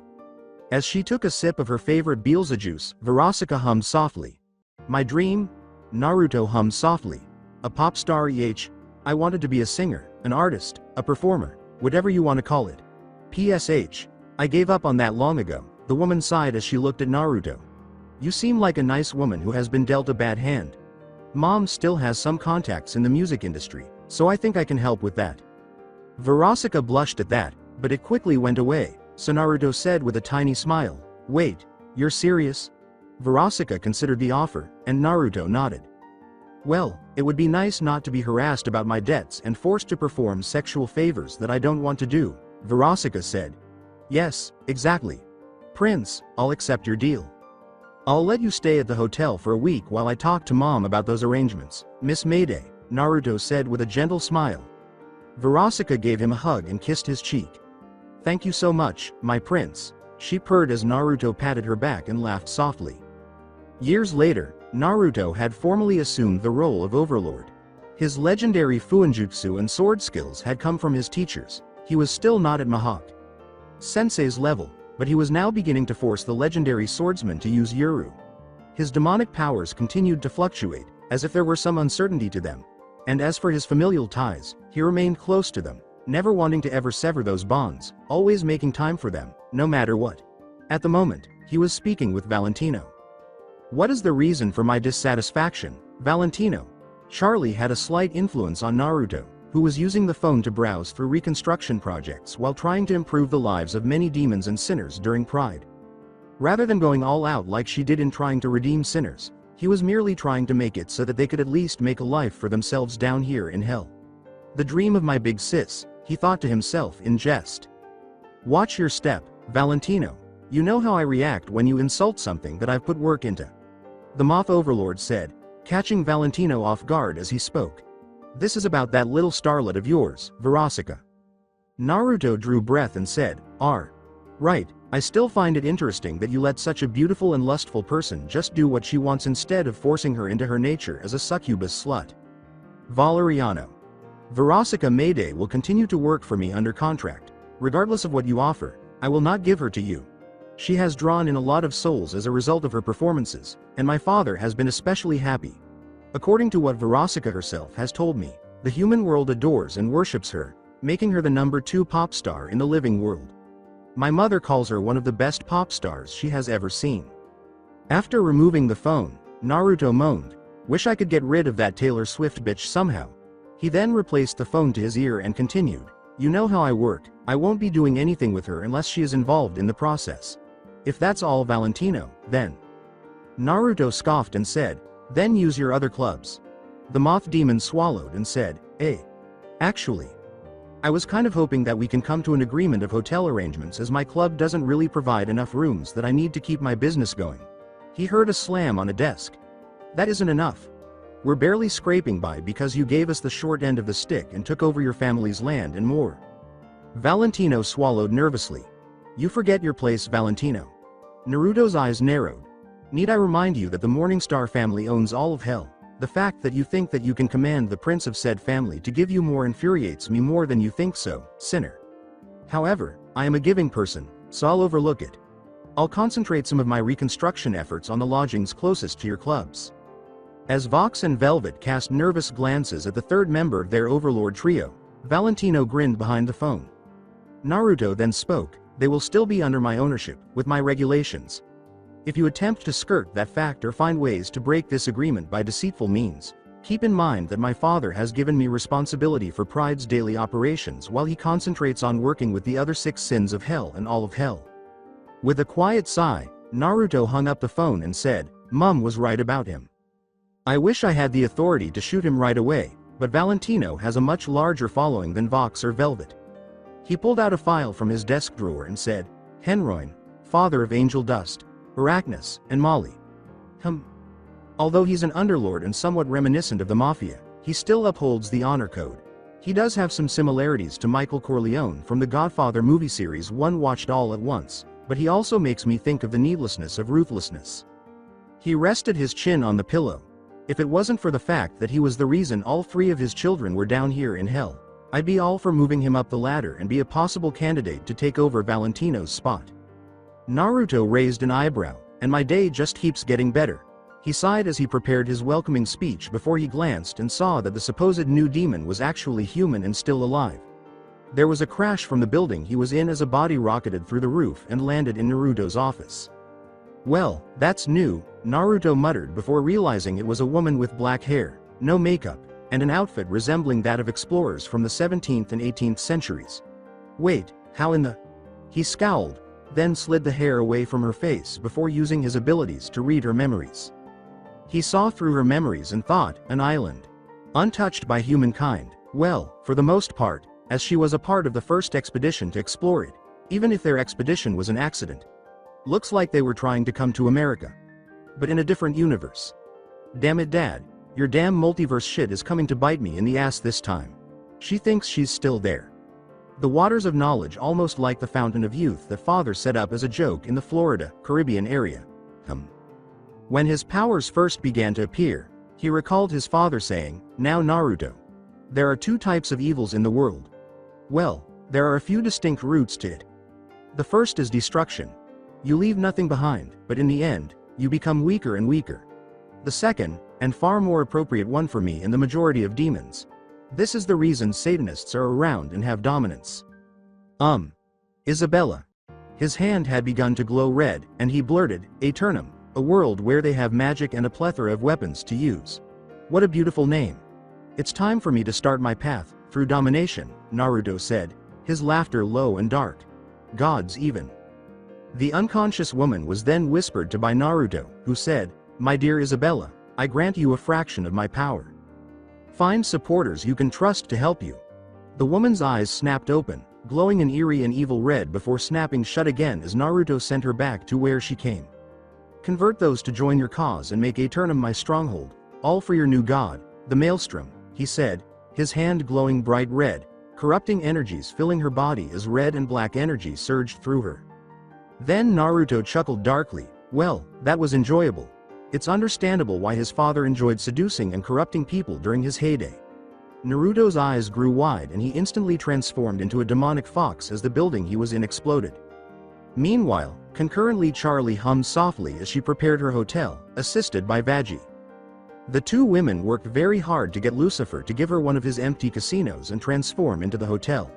As she took a sip of her favorite Beelze juice, Verosika hummed softly. My dream? Naruto hummed softly. A pop star I wanted to be a singer, an artist, a performer, whatever you want to call it. PSH. I gave up on that long ago, the woman sighed as she looked at Naruto. You seem like a nice woman who has been dealt a bad hand. Mom still has some contacts in the music industry, so I think I can help with that. Verosika blushed at that, but it quickly went away, so Naruto said with a tiny smile, Wait, you're serious? Verosika considered the offer, and Naruto nodded. Well, it would be nice not to be harassed about my debts and forced to perform sexual favors that I don't want to do, Verosika said. Yes, exactly. Prince, I'll accept your deal. I'll let you stay at the hotel for a week while I talk to Mom about those arrangements, Miss Mayday, Naruto said with a gentle smile. Verosika gave him a hug and kissed his cheek. Thank you so much, my prince, she purred as Naruto patted her back and laughed softly. Years later, Naruto had formally assumed the role of Overlord. His legendary fuinjutsu and sword skills had come from his teachers. He was still not at Mihawk Sensei's level, but he was now beginning to force the legendary swordsman to use Yuru. His demonic powers continued to fluctuate, as if there were some uncertainty to them. And as for his familial ties, he remained close to them, never wanting to ever sever those bonds, always making time for them, no matter what. At the moment, he was speaking with Valentino. What is the reason for my dissatisfaction, Valentino? Charlie had a slight influence on Naruto, who was using the phone to browse through reconstruction projects while trying to improve the lives of many demons and sinners during Pride. Rather than going all out like she did in trying to redeem sinners, he was merely trying to make it so that they could at least make a life for themselves down here in hell. The dream of my big sis, he thought to himself in jest. Watch your step, Valentino. You know how I react when you insult something that I've put work into. The Moth Overlord said, catching Valentino off guard as he spoke. This is about that little starlet of yours, Verosika. Naruto drew breath and said, Right, I still find it interesting that you let such a beautiful and lustful person just do what she wants instead of forcing her into her nature as a succubus slut. Valeriano. Verosika Mayday will continue to work for me under contract. Regardless of what you offer, I will not give her to you. She has drawn in a lot of souls as a result of her performances, and my father has been especially happy. According to what Verosika herself has told me, the human world adores and worships her, making her the #2 pop star in the living world. My mother calls her one of the best pop stars she has ever seen. After removing the phone, Naruto moaned, Wish I could get rid of that Taylor Swift bitch somehow. He then replaced the phone to his ear and continued, You know how I work, I won't be doing anything with her unless she is involved in the process. If that's all Valentino, then. Naruto scoffed and said, Then use your other clubs. The moth demon swallowed and said, Actually, I was kind of hoping that we can come to an agreement of hotel arrangements as my club doesn't really provide enough rooms that I need to keep my business going. He heard a slam on a desk. That isn't enough. We're barely scraping by because you gave us the short end of the stick and took over your family's land and more. Valentino swallowed nervously. You forget your place, Valentino. Naruto's eyes narrowed. Need I remind you that the Morningstar family owns all of hell? The fact that you think that you can command the prince of said family to give you more infuriates me more than you think so, sinner. However, I am a giving person, so I'll overlook it. I'll concentrate some of my reconstruction efforts on the lodgings closest to your clubs. As Vox and Velvet cast nervous glances at the third member of their Overlord trio, Valentino grinned behind the phone. Naruto then spoke, They will still be under my ownership, with my regulations. If you attempt to skirt that fact or find ways to break this agreement by deceitful means, keep in mind that my father has given me responsibility for Pride's daily operations while he concentrates on working with the other 6 sins of hell and all of hell. With a quiet sigh, Naruto hung up the phone and said, Mum was right about him. I wish I had the authority to shoot him right away, but Valentino has a much larger following than Vox or Velvet. He pulled out a file from his desk drawer and said, Henroin, father of Angel Dust, Arachnus, and Molly. Although he's an underlord and somewhat reminiscent of the Mafia, he still upholds the honor code. He does have some similarities to Michael Corleone from the Godfather movie series one watched all at once, but he also makes me think of the needlessness of ruthlessness. He rested his chin on the pillow. If it wasn't for the fact that he was the reason all 3 of his children were down here in hell, I'd be all for moving him up the ladder and be a possible candidate to take over Valentino's spot. Naruto raised an eyebrow, and my day just keeps getting better. He sighed as he prepared his welcoming speech before he glanced and saw that the supposed new demon was actually human and still alive. There was a crash from the building he was in as a body rocketed through the roof and landed in Naruto's office. "Well, that's new," Naruto muttered before realizing it was a woman with black hair, no makeup, and an outfit resembling that of explorers from the 17th and 18th centuries. "Wait, how in the—" He scowled, then slid the hair away from her face before using his abilities to read her memories. He saw through her memories and thought, an island. Untouched by humankind, well, for the most part, as she was a part of the first expedition to explore it, even if their expedition was an accident. Looks like they were trying to come to America. But in a different universe. Damn it, Dad, your damn multiverse shit is coming to bite me in the ass this time. She thinks she's still there. The waters of knowledge, almost like the fountain of youth that father set up as a joke in the Florida, Caribbean area. When his powers first began to appear, he recalled his father saying, "Now Naruto. There are two types of evils in the world. Well, there are a few distinct roots to it. The first is destruction. You leave nothing behind, but in the end, you become weaker and weaker. The second, and far more appropriate one for me and the majority of demons. This is the reason Satanists are around and have dominance." Isabella. His hand had begun to glow red, and he blurted, "Eternum, a world where they have magic and a plethora of weapons to use. What a beautiful name. It's time for me to start my path through domination," Naruto said, his laughter low and dark. "Gods even." The unconscious woman was then whispered to by Naruto, who said, "My dear Isabella, I grant you a fraction of my power. Find supporters you can trust to help you." The woman's eyes snapped open, glowing an eerie and evil red before snapping shut again as Naruto sent her back to where she came. "Convert those to join your cause and make Eternum my stronghold, all for your new god, the Maelstrom," he said, his hand glowing bright red, corrupting energies filling her body as red and black energy surged through her. Then Naruto chuckled darkly. Well, that was enjoyable. It's understandable why his father enjoyed seducing and corrupting people during his heyday. Naruto's eyes grew wide and he instantly transformed into a demonic fox as the building he was in exploded. Meanwhile, concurrently Charlie hummed softly as she prepared her hotel, assisted by Veggie. The two women worked very hard to get Lucifer to give her one of his empty casinos and transform into the hotel.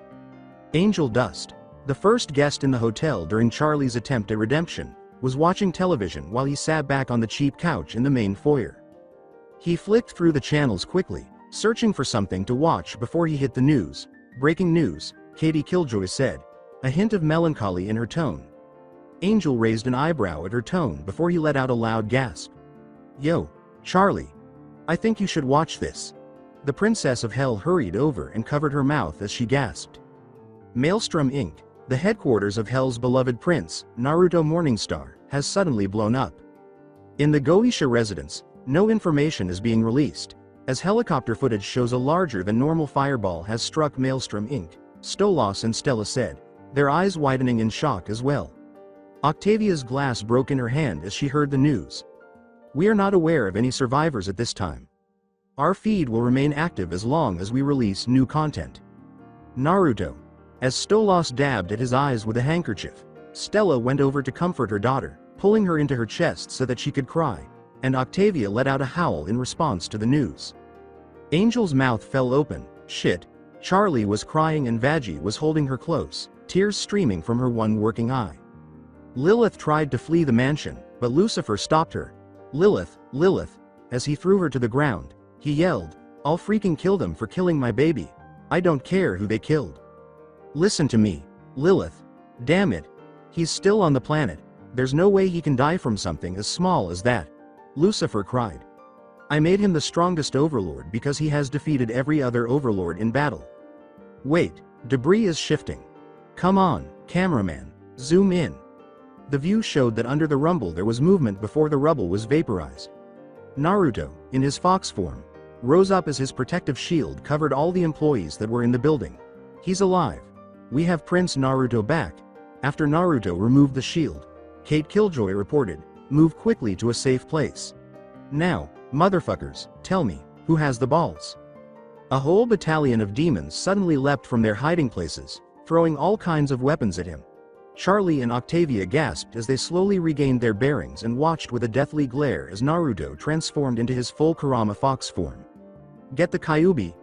Angel Dust, the first guest in the hotel during Charlie's attempt at redemption, was watching television while he sat back on the cheap couch in the main foyer. He flicked through the channels quickly, searching for something to watch before he hit the news. "Breaking news," Katie Killjoy said, a hint of melancholy in her tone. Angel raised an eyebrow at her tone before he let out a loud gasp. "Yo, Charlie. I think you should watch this." The Princess of Hell hurried over and covered her mouth as she gasped. Maelstrom Inc., the headquarters of Hell's beloved prince, Naruto Morningstar, has suddenly blown up. In the Goetia residence, no information is being released, as helicopter footage shows a larger than normal fireball has struck Maelstrom Inc., Stolas and Stella said, their eyes widening in shock as well. Octavia's glass broke in her hand as she heard the news. "We are not aware of any survivors at this time. Our feed will remain active as long as we release new content." Naruto. As Stolas dabbed at his eyes with a handkerchief, Stella went over to comfort her daughter, pulling her into her chest so that she could cry, and Octavia let out a howl in response to the news. Angel's mouth fell open. Shit. Charlie was crying and Veggie was holding her close, tears streaming from her one working eye. Lilith tried to flee the mansion, but Lucifer stopped her. "Lilith, Lilith," as he threw her to the ground, he yelled, "I'll freaking kill them for killing my baby. I don't care who they killed. Listen to me, Lilith. Damn it. He's still on the planet. There's no way he can die from something as small as that." Lucifer cried. "I made him the strongest overlord because he has defeated every other overlord in battle." Wait, debris is shifting. Come on, cameraman, zoom in. The view showed that under the rumble there was movement before the rubble was vaporized. Naruto, in his fox form, rose up as his protective shield covered all the employees that were in the building. "He's alive. We have Prince Naruto back." After Naruto removed the shield, Kate Killjoy reported, "Move quickly to a safe place. Now, motherfuckers, tell me, who has the balls?" A whole battalion of demons suddenly leapt from their hiding places, throwing all kinds of weapons at him. Charlie and Octavia gasped as they slowly regained their bearings and watched with a deathly glare as Naruto transformed into his full Kurama fox form. Get the Kyuubi.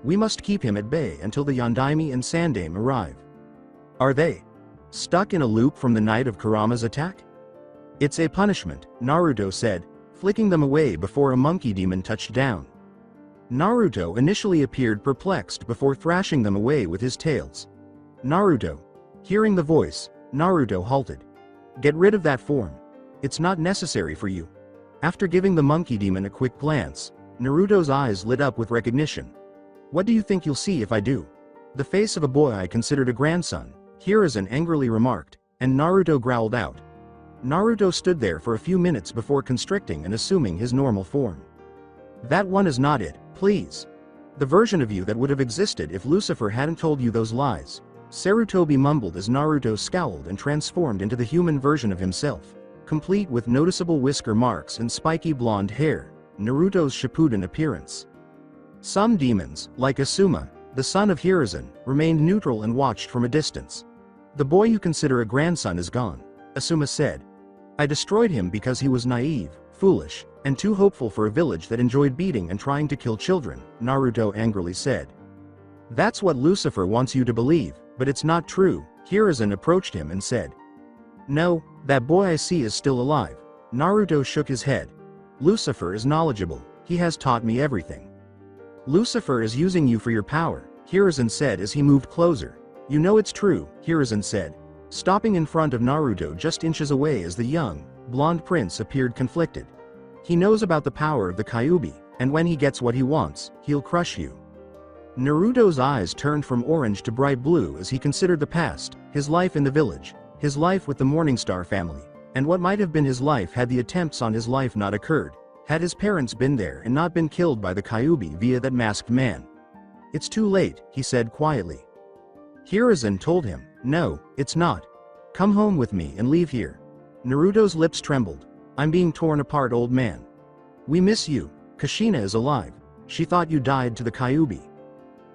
We must keep him at bay until the Yondaime and Sandaime arrive. Are they stuck in a loop from the night of Kurama's attack? It's a punishment, Naruto said, flicking them away before a monkey demon touched down. Naruto initially appeared perplexed before thrashing them away with his tails. Naruto. Hearing the voice, Naruto halted. Get rid of that form. It's not necessary for you. After giving the monkey demon a quick glance, Naruto's eyes lit up with recognition. What do you think you'll see if I do? The face of a boy I considered a grandson, Hiruzen angrily remarked, and Naruto growled out. Naruto stood there for a few minutes before constricting and assuming his normal form. That one is not it, please. The version of you that would have existed if Lucifer hadn't told you those lies. Sarutobi mumbled as Naruto scowled and transformed into the human version of himself, complete with noticeable whisker marks and spiky blonde hair, Naruto's Shippuden appearance. Some demons, like Asuma, the son of Hiruzen, remained neutral and watched from a distance. The boy you consider a grandson is gone, Asuma said. I destroyed him because he was naive, foolish, and too hopeful for a village that enjoyed beating and trying to kill children, Naruto angrily said. That's what Lucifer wants you to believe, but it's not true, Hiruzen approached him and said. No, that boy I see is still alive. Naruto shook his head. Lucifer is knowledgeable, he has taught me everything. Lucifer is using you for your power, Hiruzen said as he moved closer. You know it's true, Hiruzen said, stopping in front of Naruto just inches away as the young, blonde prince appeared conflicted. He knows about the power of the Kyuubi, and when he gets what he wants, he'll crush you. Naruto's eyes turned from orange to bright blue as he considered the past, his life in the village, his life with the Morningstar family, and what might have been his life had the attempts on his life not occurred, had his parents been there and not been killed by the Kyuubi via that masked man. It's too late, he said quietly. Hiruzen told him, no, it's not. Come home with me and leave here. Naruto's lips trembled. I'm being torn apart, old man. We miss you. Kushina is alive. She thought you died to the Kyuubi.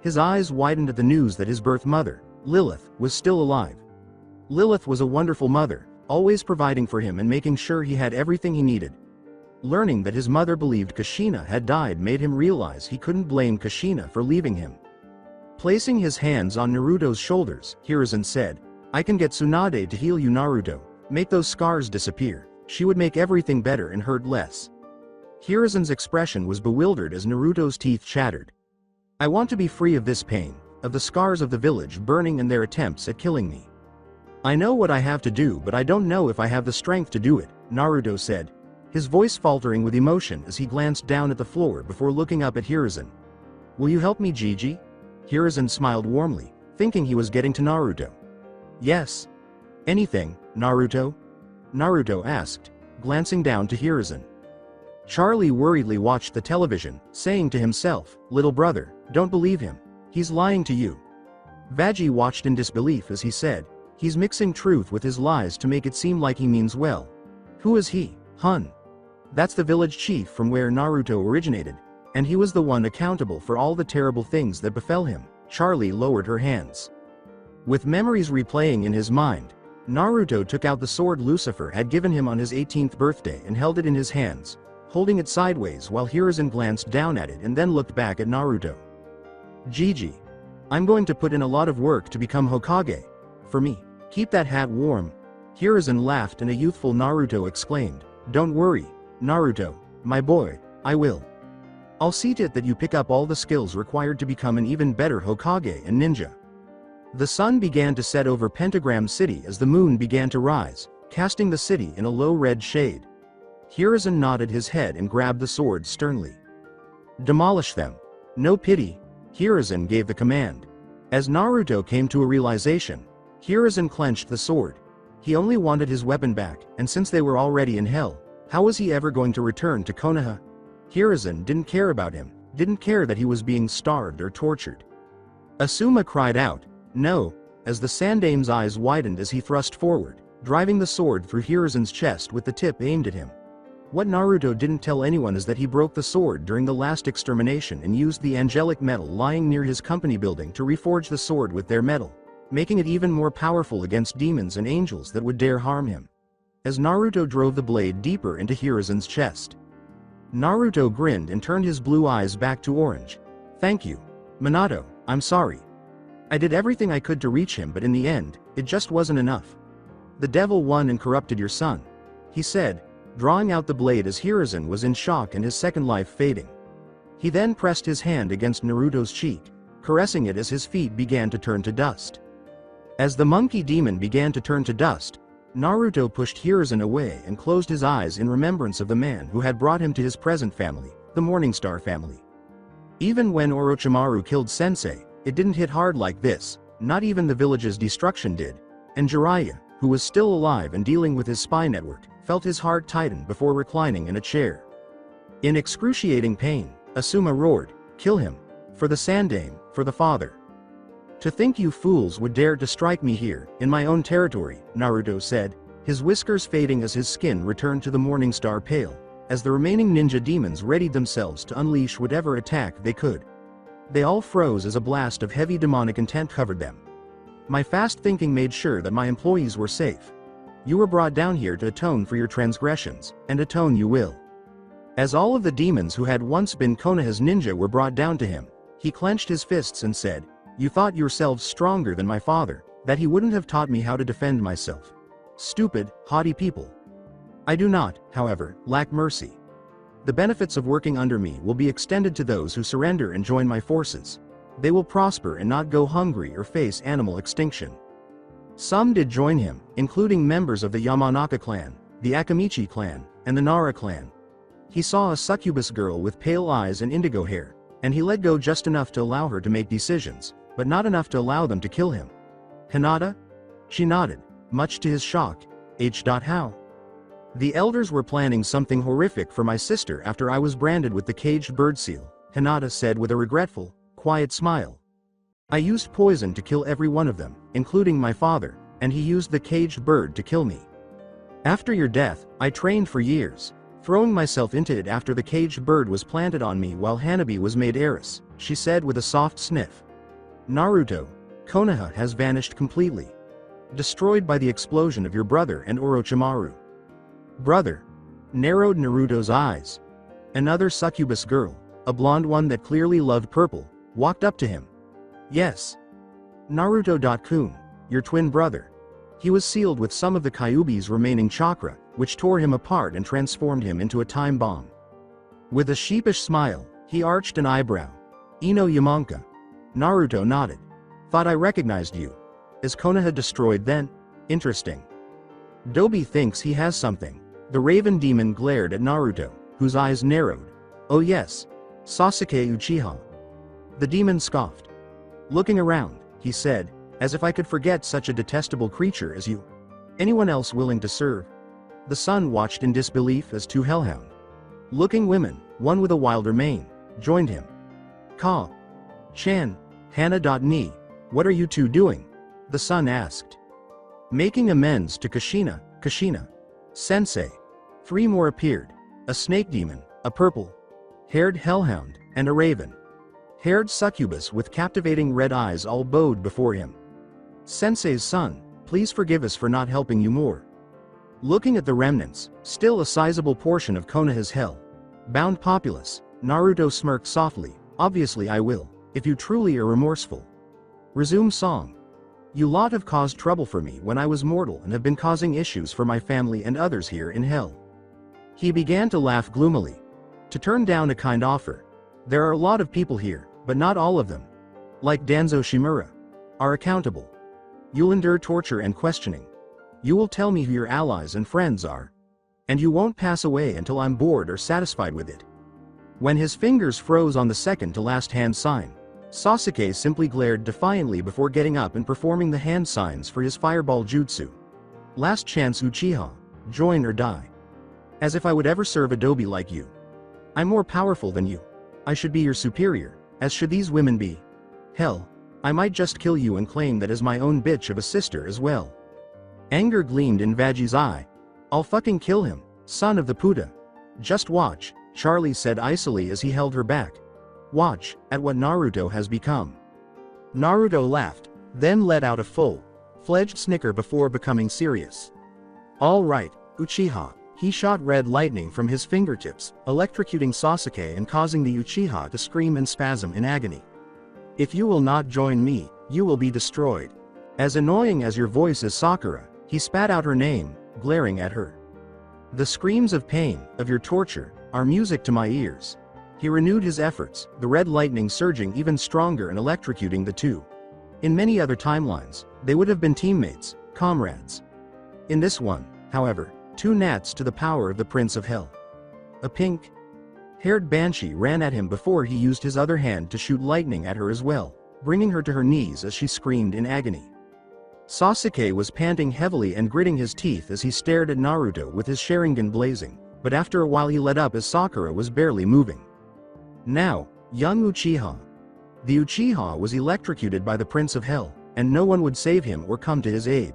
His eyes widened at the news that his birth mother, Lilith, was still alive. Lilith was a wonderful mother, always providing for him and making sure he had everything he needed. Learning that his mother believed Kushina had died made him realize he couldn't blame Kushina for leaving him. Placing his hands on Naruto's shoulders, Hiruzen said, I can get Tsunade to heal you, Naruto. Make those scars disappear. She would make everything better and hurt less. Hiruzen's expression was bewildered as Naruto's teeth chattered. I want to be free of this pain, of the scars of the village burning and their attempts at killing me. I know what I have to do, but I don't know if I have the strength to do it, Naruto said, his voice faltering with emotion as he glanced down at the floor before looking up at Hiruzen. Will you help me, Gigi? Hiruzen smiled warmly, thinking he was getting to Naruto. Yes. Anything, Naruto? Naruto asked, glancing down to Hiruzen. Charlie worriedly watched the television, saying to himself, little brother, don't believe him. He's lying to you. Veggie watched in disbelief as he said, he's mixing truth with his lies to make it seem like he means well. Who is he, Hun? That's the village chief from where Naruto originated, and he was the one accountable for all the terrible things that befell him. Charlie lowered her hands. With memories replaying in his mind, Naruto took out the sword Lucifer had given him on his 18th birthday and held it in his hands, holding it sideways while Hiruzen glanced down at it and then looked back at Naruto. Gigi. I'm going to put in a lot of work to become Hokage. For me. Keep that hat warm. Hiruzen laughed and a youthful Naruto exclaimed, don't worry, Naruto, my boy, I will. I'll see to it that you pick up all the skills required to become an even better Hokage and ninja. The sun began to set over Pentagram City as the moon began to rise, casting the city in a low red shade. Hiruzen nodded his head and grabbed the sword sternly. Demolish them. No pity. Hiruzen gave the command. As Naruto came to a realization, Hiruzen clenched the sword. He only wanted his weapon back, and since they were already in hell, how was he ever going to return to Konoha? Hiruzen didn't care about him, didn't care that he was being starved or tortured. Asuma cried out, no, as the Sandaime's eyes widened as he thrust forward, driving the sword through Hiruzen's chest with the tip aimed at him. What Naruto didn't tell anyone is that he broke the sword during the last extermination and used the angelic metal lying near his company building to reforge the sword with their metal. making it even more powerful against demons and angels that would dare harm him. As Naruto drove the blade deeper into Hiruzen's chest, Naruto grinned and turned his blue eyes back to orange. "Thank you, Minato, I'm sorry. I did everything I could to reach him, but in the end, it just wasn't enough. The devil won and corrupted your son," he said, drawing out the blade as Hiruzen was in shock and his second life fading. He then pressed his hand against Naruto's cheek, caressing it as his feet began to turn to dust. As the monkey demon began to turn to dust, Naruto pushed Hiruzen away and closed his eyes in remembrance of the man who had brought him to his present family, the Morningstar family. Even when Orochimaru killed Sensei, it didn't hit hard like this, not even the village's destruction did, and Jiraiya, who was still alive and dealing with his spy network, felt his heart tighten before reclining in a chair. In excruciating pain, Asuma roared, "Kill him! For the Sandaime, for the father!" "To think you fools would dare to strike me here, in my own territory," Naruto said, his whiskers fading as his skin returned to the Morningstar pale, as the remaining ninja demons readied themselves to unleash whatever attack they could. They all froze as a blast of heavy demonic intent covered them. "My fast thinking made sure that my employees were safe. You were brought down here to atone for your transgressions, and atone you will." As all of the demons who had once been Konoha's ninja were brought down to him, he clenched his fists and said, "You thought yourselves stronger than my father, that he wouldn't have taught me how to defend myself. Stupid, haughty people. I do not, however, lack mercy. The benefits of working under me will be extended to those who surrender and join my forces. They will prosper and not go hungry or face animal extinction." Some did join him, including members of the Yamanaka clan, the Akamichi clan, and the Nara clan. He saw a succubus girl with pale eyes and indigo hair, and he let go just enough to allow her to make decisions, but not enough to allow them to kill him. "Hinata?" She nodded, much to his shock. "How?" "The elders were planning something horrific for my sister after I was branded with the caged bird seal," Hinata said with a regretful, quiet smile. "I used poison to kill every one of them, including my father, and he used the caged bird to kill me. After your death, I trained for years, throwing myself into it after the caged bird was planted on me while Hanabi was made heiress," she said with a soft sniff. "Naruto, Konoha has vanished completely. Destroyed by the explosion of your brother and Orochimaru." "Brother?" narrowed Naruto's eyes. Another succubus girl, a blonde one that clearly loved purple, walked up to him. "Yes. Naruto-kun, your twin brother. He was sealed with some of the Kyuubi's remaining chakra, which tore him apart and transformed him into a time bomb." With a sheepish smile, he arched an eyebrow. "Ino Yamanka." Naruto nodded. "Thought I recognized you. Is Konoha destroyed then? Interesting. Dobi thinks he has something." The Raven Demon glared at Naruto, whose eyes narrowed. "Oh yes. Sasuke Uchiha." The demon scoffed. "Looking around," he said, "as if I could forget such a detestable creature as you. Anyone else willing to serve?" The sun watched in disbelief as two hellhound looking women, one with a wilder mane, joined him. "Ka. Chan, Hana.ni, what are you two doing?" the sun asked. "Making amends to Kashina. Sensei." Three more appeared, a snake demon, a purple-haired hellhound, and a raven-haired succubus with captivating red eyes all bowed before him. "Sensei's son, please forgive us for not helping you more." Looking at the remnants, still a sizable portion of Konoha's hell-bound populace, Naruto smirked softly. "Obviously I will, if you truly are remorseful." Resume song. "You lot have caused trouble for me when I was mortal and have been causing issues for my family and others here in hell." He began to laugh gloomily. "To turn down a kind offer. There are a lot of people here, but not all of them, like Danzo Shimura, are accountable. You'll endure torture and questioning. You will tell me who your allies and friends are. And you won't pass away until I'm bored or satisfied with it." When his fingers froze on the second to last hand sign, Sasuke simply glared defiantly before getting up and performing the hand signs for his fireball jutsu. "Last chance Uchiha, join or die. As if I would ever serve a dobi like you. I'm more powerful than you. I should be your superior, as should these women be. Hell, I might just kill you and claim that as my own bitch of a sister as well." Anger gleamed in Vaji's eye. "I'll fucking kill him, son of the puta. Just watch," Charlie said icily as he held her back. "Watch, at what Naruto has become." Naruto laughed. then let out a full-fledged snicker before becoming serious. "All right, Uchiha." He shot red lightning from his fingertips, electrocuting Sasuke and causing the Uchiha to scream and spasm in agony. "If you will not join me, you will be destroyed. As annoying as your voice is, Sakura." He spat out her name, glaring at her. "The screams of pain, of your torture, are music to my ears." He renewed his efforts, the red lightning surging even stronger and electrocuting the two. In many other timelines, they would have been teammates, comrades. In this one, however, two gnats to the power of the Prince of Hell. A pink-haired banshee ran at him before he used his other hand to shoot lightning at her as well, bringing her to her knees as she screamed in agony. Sasuke was panting heavily and gritting his teeth as he stared at Naruto with his Sharingan blazing, but after a while he let up as Sakura was barely moving. Now, young Uchiha. The Uchiha was electrocuted by the Prince of Hell, and no one would save him or come to his aid.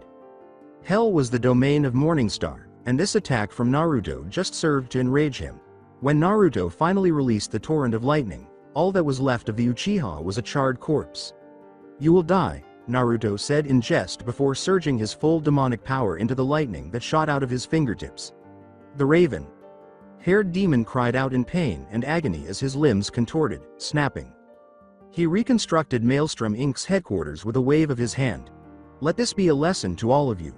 Hell was the domain of Morningstar, and this attack from Naruto just served to enrage him. When Naruto finally released the torrent of lightning, all that was left of the Uchiha was a charred corpse. "You will die," Naruto said in jest before surging his full demonic power into the lightning that shot out of his fingertips. The raven-haired demon cried out in pain and agony as his limbs contorted, snapping. He reconstructed Maelstrom Inc.'s headquarters with a wave of his hand. "Let this be a lesson to all of you.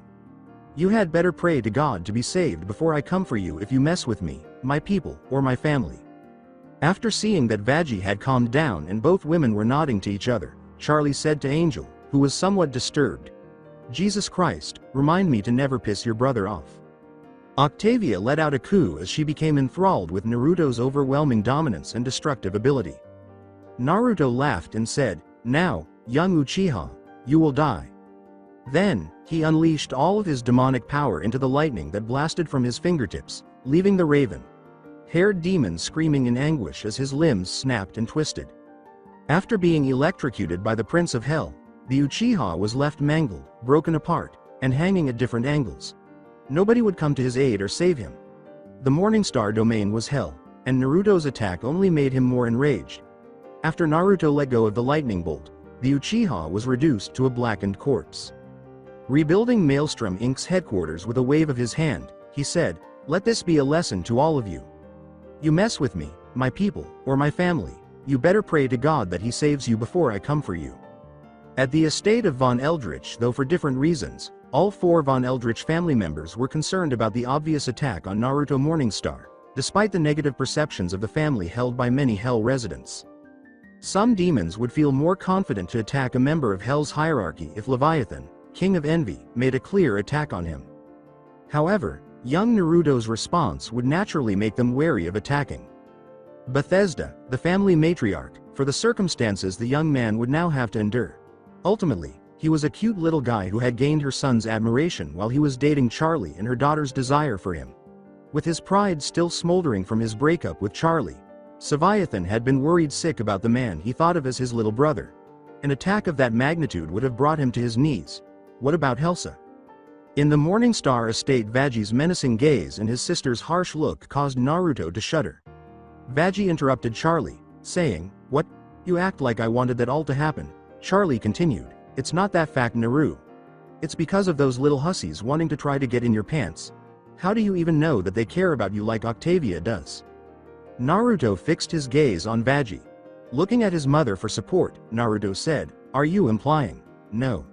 You had better pray to God to be saved before I come for you if you mess with me, my people, or my family." After seeing that Veggie had calmed down and both women were nodding to each other, Charlie said to Angel, who was somewhat disturbed, "Jesus Christ, remind me to never piss your brother off." Octavia let out a coo as she became enthralled with Naruto's overwhelming dominance and destructive ability. Naruto laughed and said, "Now, young Uchiha, you will die." Then, he unleashed all of his demonic power into the lightning that blasted from his fingertips, leaving the raven-haired demon screaming in anguish as his limbs snapped and twisted. After being electrocuted by the Prince of Hell, the Uchiha was left mangled, broken apart, and hanging at different angles. Nobody would come to his aid or save him. The Morningstar domain was hell, and Naruto's attack only made him more enraged. After Naruto let go of the lightning bolt, the Uchiha was reduced to a blackened corpse. Rebuilding Maelstrom Inc.'s headquarters with a wave of his hand, he said, "Let this be a lesson to all of you. You mess with me, my people, or my family, you better pray to God that he saves you before I come for you." At the estate of Von Eldritch, though for different reasons, all four Von Eldritch family members were concerned about the obvious attack on Naruto Morningstar, despite the negative perceptions of the family held by many Hell residents. Some demons would feel more confident to attack a member of Hell's hierarchy if Leviathan, King of Envy, made a clear attack on him. However, young Naruto's response would naturally make them wary of attacking Bethesda, the family matriarch, for the circumstances the young man would now have to endure. Ultimately, he was a cute little guy who had gained her son's admiration while he was dating Charlie and her daughter's desire for him. With his pride still smoldering from his breakup with Charlie, Leviathan had been worried sick about the man he thought of as his little brother. An attack of that magnitude would have brought him to his knees. What about Helsa? In the Morningstar estate, Vaggie's menacing gaze and his sister's harsh look caused Naruto to shudder. Vaggie interrupted Charlie, saying, "What? You act like I wanted that all to happen." Charlie continued, "It's not that fact, Naru. It's because of those little hussies wanting to try to get in your pants. How do you even know that they care about you like Octavia does?" Naruto fixed his gaze on Vaggie. Looking at his mother for support, Naruto said, "Are you implying? No.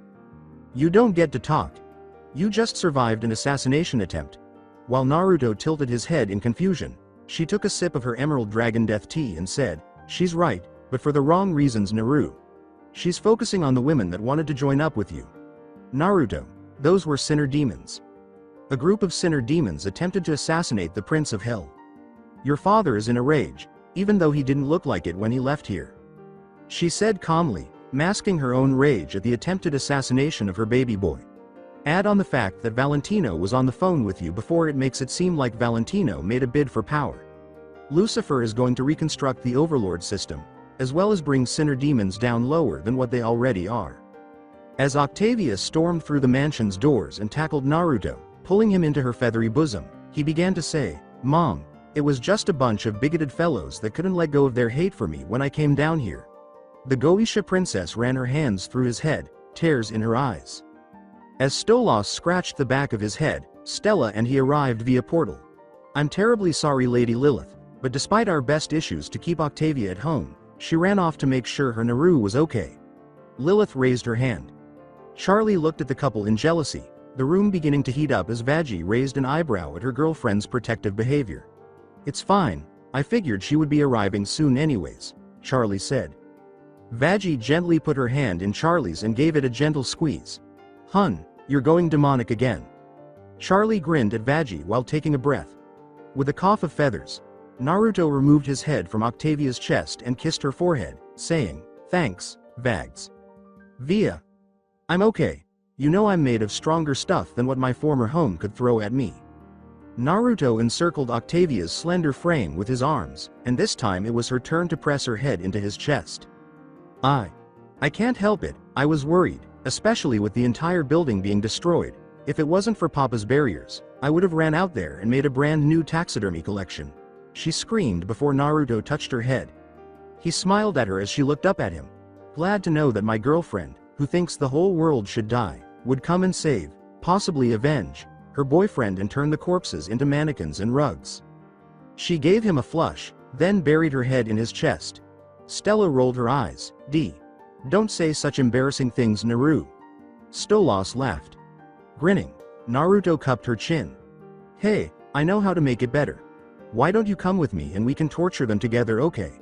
You don't get to talk. You just survived an assassination attempt." While Naruto tilted his head in confusion, she took a sip of her Emerald Dragon Death tea and said, "She's right, but for the wrong reasons, Naru. She's focusing on the women that wanted to join up with you." Naruto, those were sinner demons. A group of sinner demons attempted to assassinate the Prince of Hell. Your father is in a rage, even though he didn't look like it when he left here. She said calmly, masking her own rage at the attempted assassination of her baby boy. Add on the fact that Valentino was on the phone with you before it makes it seem like Valentino made a bid for power. Lucifer is going to reconstruct the Overlord system, as well as bring sinner demons down lower than what they already are. As Octavia stormed through the mansion's doors and tackled Naruto, pulling him into her feathery bosom, he began to say, "Mom, it was just a bunch of bigoted fellows that couldn't let go of their hate for me when I came down here." The Goetia princess ran her hands through his head, tears in her eyes. As Stolas scratched the back of his head, Stella and he arrived via portal. "I'm terribly sorry, Lady Lilith, but despite our best issues to keep Octavia at home, she ran off to make sure her Naru was okay." Lilith raised her hand. Charlie looked at the couple in jealousy, the room beginning to heat up as Vaggie raised an eyebrow at her girlfriend's protective behavior. "It's fine, I figured she would be arriving soon anyways," Charlie said. Vaggie gently put her hand in Charlie's and gave it a gentle squeeze. "Hun, you're going demonic again." Charlie grinned at Vaggie while taking a breath. With a cough of feathers, Naruto removed his head from Octavia's chest and kissed her forehead, saying, "Thanks, Vags. Via. I'm okay. You know I'm made of stronger stuff than what my former home could throw at me." Naruto encircled Octavia's slender frame with his arms, and this time it was her turn to press her head into his chest. I can't help it, I was worried, especially with the entire building being destroyed. If it wasn't for Papa's barriers, I would have ran out there and made a brand new taxidermy collection," she screamed before Naruto touched her head. He smiled at her as she looked up at him. "Glad to know that my girlfriend, who thinks the whole world should die, would come and save, possibly avenge, her boyfriend and turn the corpses into mannequins and rugs." She gave him a flush, then buried her head in his chest. Stella rolled her eyes. Don't say such embarrassing things, Naru." Stolas laughed. Grinning, Naruto cupped her chin. "Hey, I know how to make it better. Why don't you come with me and we can torture them together, okay?"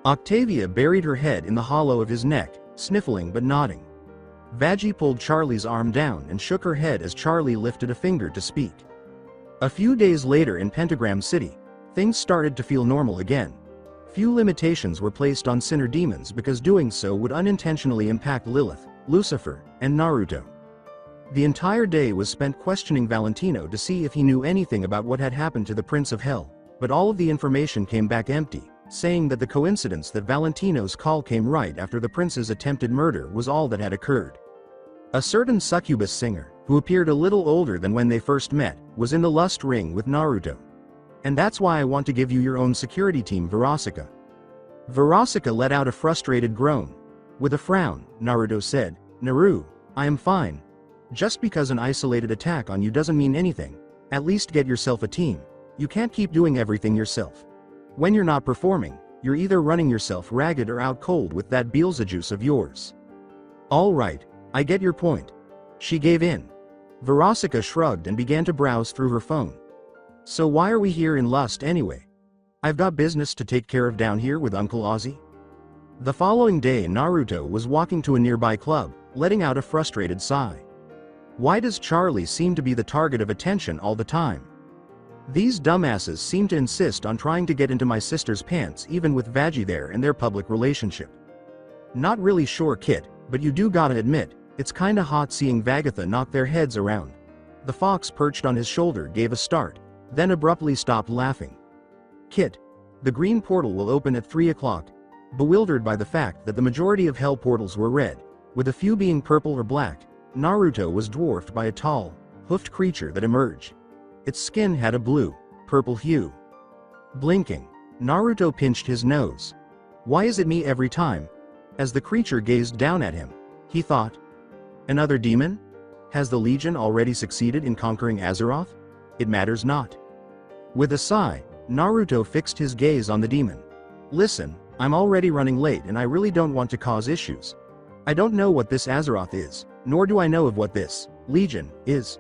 Octavia buried her head in the hollow of his neck, sniffling but nodding. Vaggie pulled Charlie's arm down and shook her head as Charlie lifted a finger to speak. A few days later in Pentagram City, things started to feel normal again. Few limitations were placed on Sinner demons because doing so would unintentionally impact Lilith, Lucifer, and Naruto. The entire day was spent questioning Valentino to see if he knew anything about what had happened to the Prince of Hell, but all of the information came back empty, saying that the coincidence that Valentino's call came right after the prince's attempted murder was all that had occurred. A certain succubus singer, who appeared a little older than when they first met, was in the lust ring with Naruto. "And that's why I want to give you your own security team, Verosika." Verosika let out a frustrated groan. With a frown, Naruto said, "Naru, I am fine. Just because an isolated attack on you doesn't mean anything. At least get yourself a team. You can't keep doing everything yourself. When you're not performing, you're either running yourself ragged or out cold with that Beelzejuice of yours." "All right, I get your point." She gave in. Verosika shrugged and began to browse through her phone. "So why are we here in Lust anyway? I've got business to take care of down here with Uncle Ozzy." The following day Naruto was walking to a nearby club, letting out a frustrated sigh. Why does Charlie seem to be the target of attention all the time? These dumbasses seem to insist on trying to get into my sister's pants even with Vaggie there and their public relationship. Not really sure, Kit, but you do gotta admit, it's kinda hot seeing Vagatha knock their heads around. The fox perched on his shoulder gave a start, then abruptly stopped laughing. "Kit, the green portal will open at 3 o'clock. Bewildered by the fact that the majority of hell portals were red, with a few being purple or black, Naruto was dwarfed by a tall, hoofed creature that emerged. Its skin had a blue-purple hue. Blinking, Naruto pinched his nose. Why is it me every time? As the creature gazed down at him, he thought, another demon? Has the Legion already succeeded in conquering Azeroth? It matters not. With a sigh, Naruto fixed his gaze on the demon. Listen, I'm already running late and I really don't want to cause issues. I don't know what this Azeroth is, nor do I know of what this Legion is.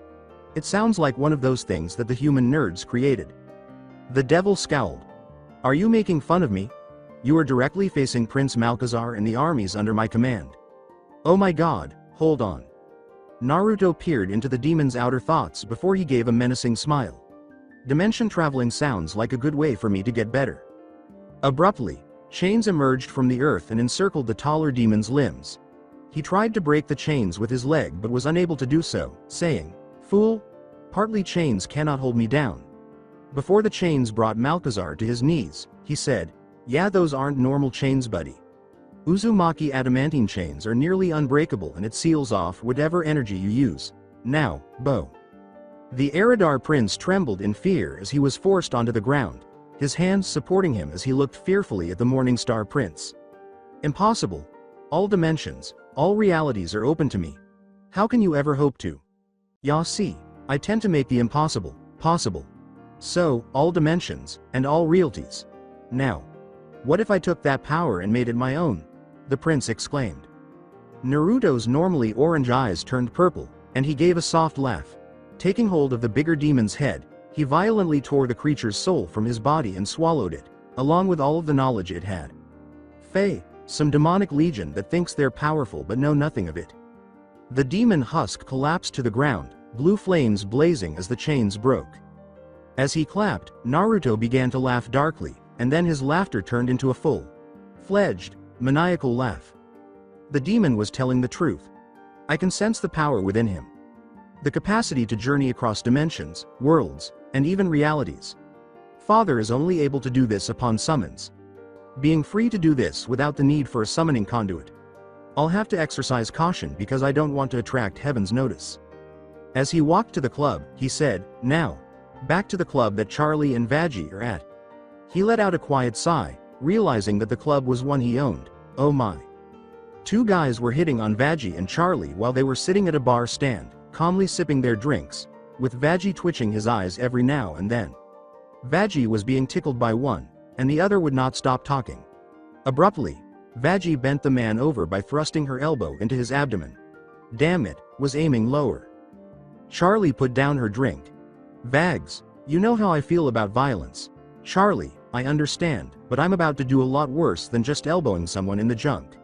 It sounds like one of those things that the human nerds created. The devil scowled. Are you making fun of me? You are directly facing Prince Malchezaar and the armies under my command. Oh my god, hold on. Naruto peered into the demon's outer thoughts before he gave a menacing smile. Dimension traveling sounds like a good way for me to get better. Abruptly, chains emerged from the earth and encircled the taller demon's limbs. He tried to break the chains with his leg but was unable to do so, saying, Fool, partly chains cannot hold me down. Before the chains brought Malchezaar to his knees, he said, Yeah, those aren't normal chains, buddy. Uzumaki adamantine chains are nearly unbreakable and it seals off whatever energy you use. Now, Bo. The Eridar prince trembled in fear as he was forced onto the ground, his hands supporting him as he looked fearfully at the Morningstar prince. Impossible. All dimensions, All realities are open to me. How can you ever hope to? Ya see, I tend to make the impossible, possible. So, all dimensions, and all realities. Now, what if I took that power and made it my own? The prince exclaimed. Naruto's normally orange eyes turned purple, and he gave a soft laugh. Taking hold of the bigger demon's head, he violently tore the creature's soul from his body and swallowed it, along with all of the knowledge it had. Fae, some demonic legion that thinks they're powerful but know nothing of it. The demon husk collapsed to the ground, blue flames blazing as the chains broke. As he clapped, Naruto began to laugh darkly, and then his laughter turned into a full-fledged, maniacal laugh. The demon was telling the truth. I can sense the power within him. The capacity to journey across dimensions, worlds, and even realities. Father is only able to do this upon summons. Being free to do this without the need for a summoning conduit. I'll have to exercise caution because I don't want to attract heaven's notice. As he walked to the club, he said, now, back to the club that Charlie and Veggie are at. He let out a quiet sigh, realizing that the club was one he owned. Oh my. Two guys were hitting on Veggie and Charlie while they were sitting at a bar stand, calmly sipping their drinks, with Veggie twitching his eyes every now and then. Veggie was being tickled by one, and the other would not stop talking. Abruptly, Veggie bent the man over by thrusting her elbow into his abdomen. Damn it, was aiming lower. Charlie put down her drink. Vags, you know how I feel about violence. Charlie, I understand, but I'm about to do a lot worse than just elbowing someone in the junk.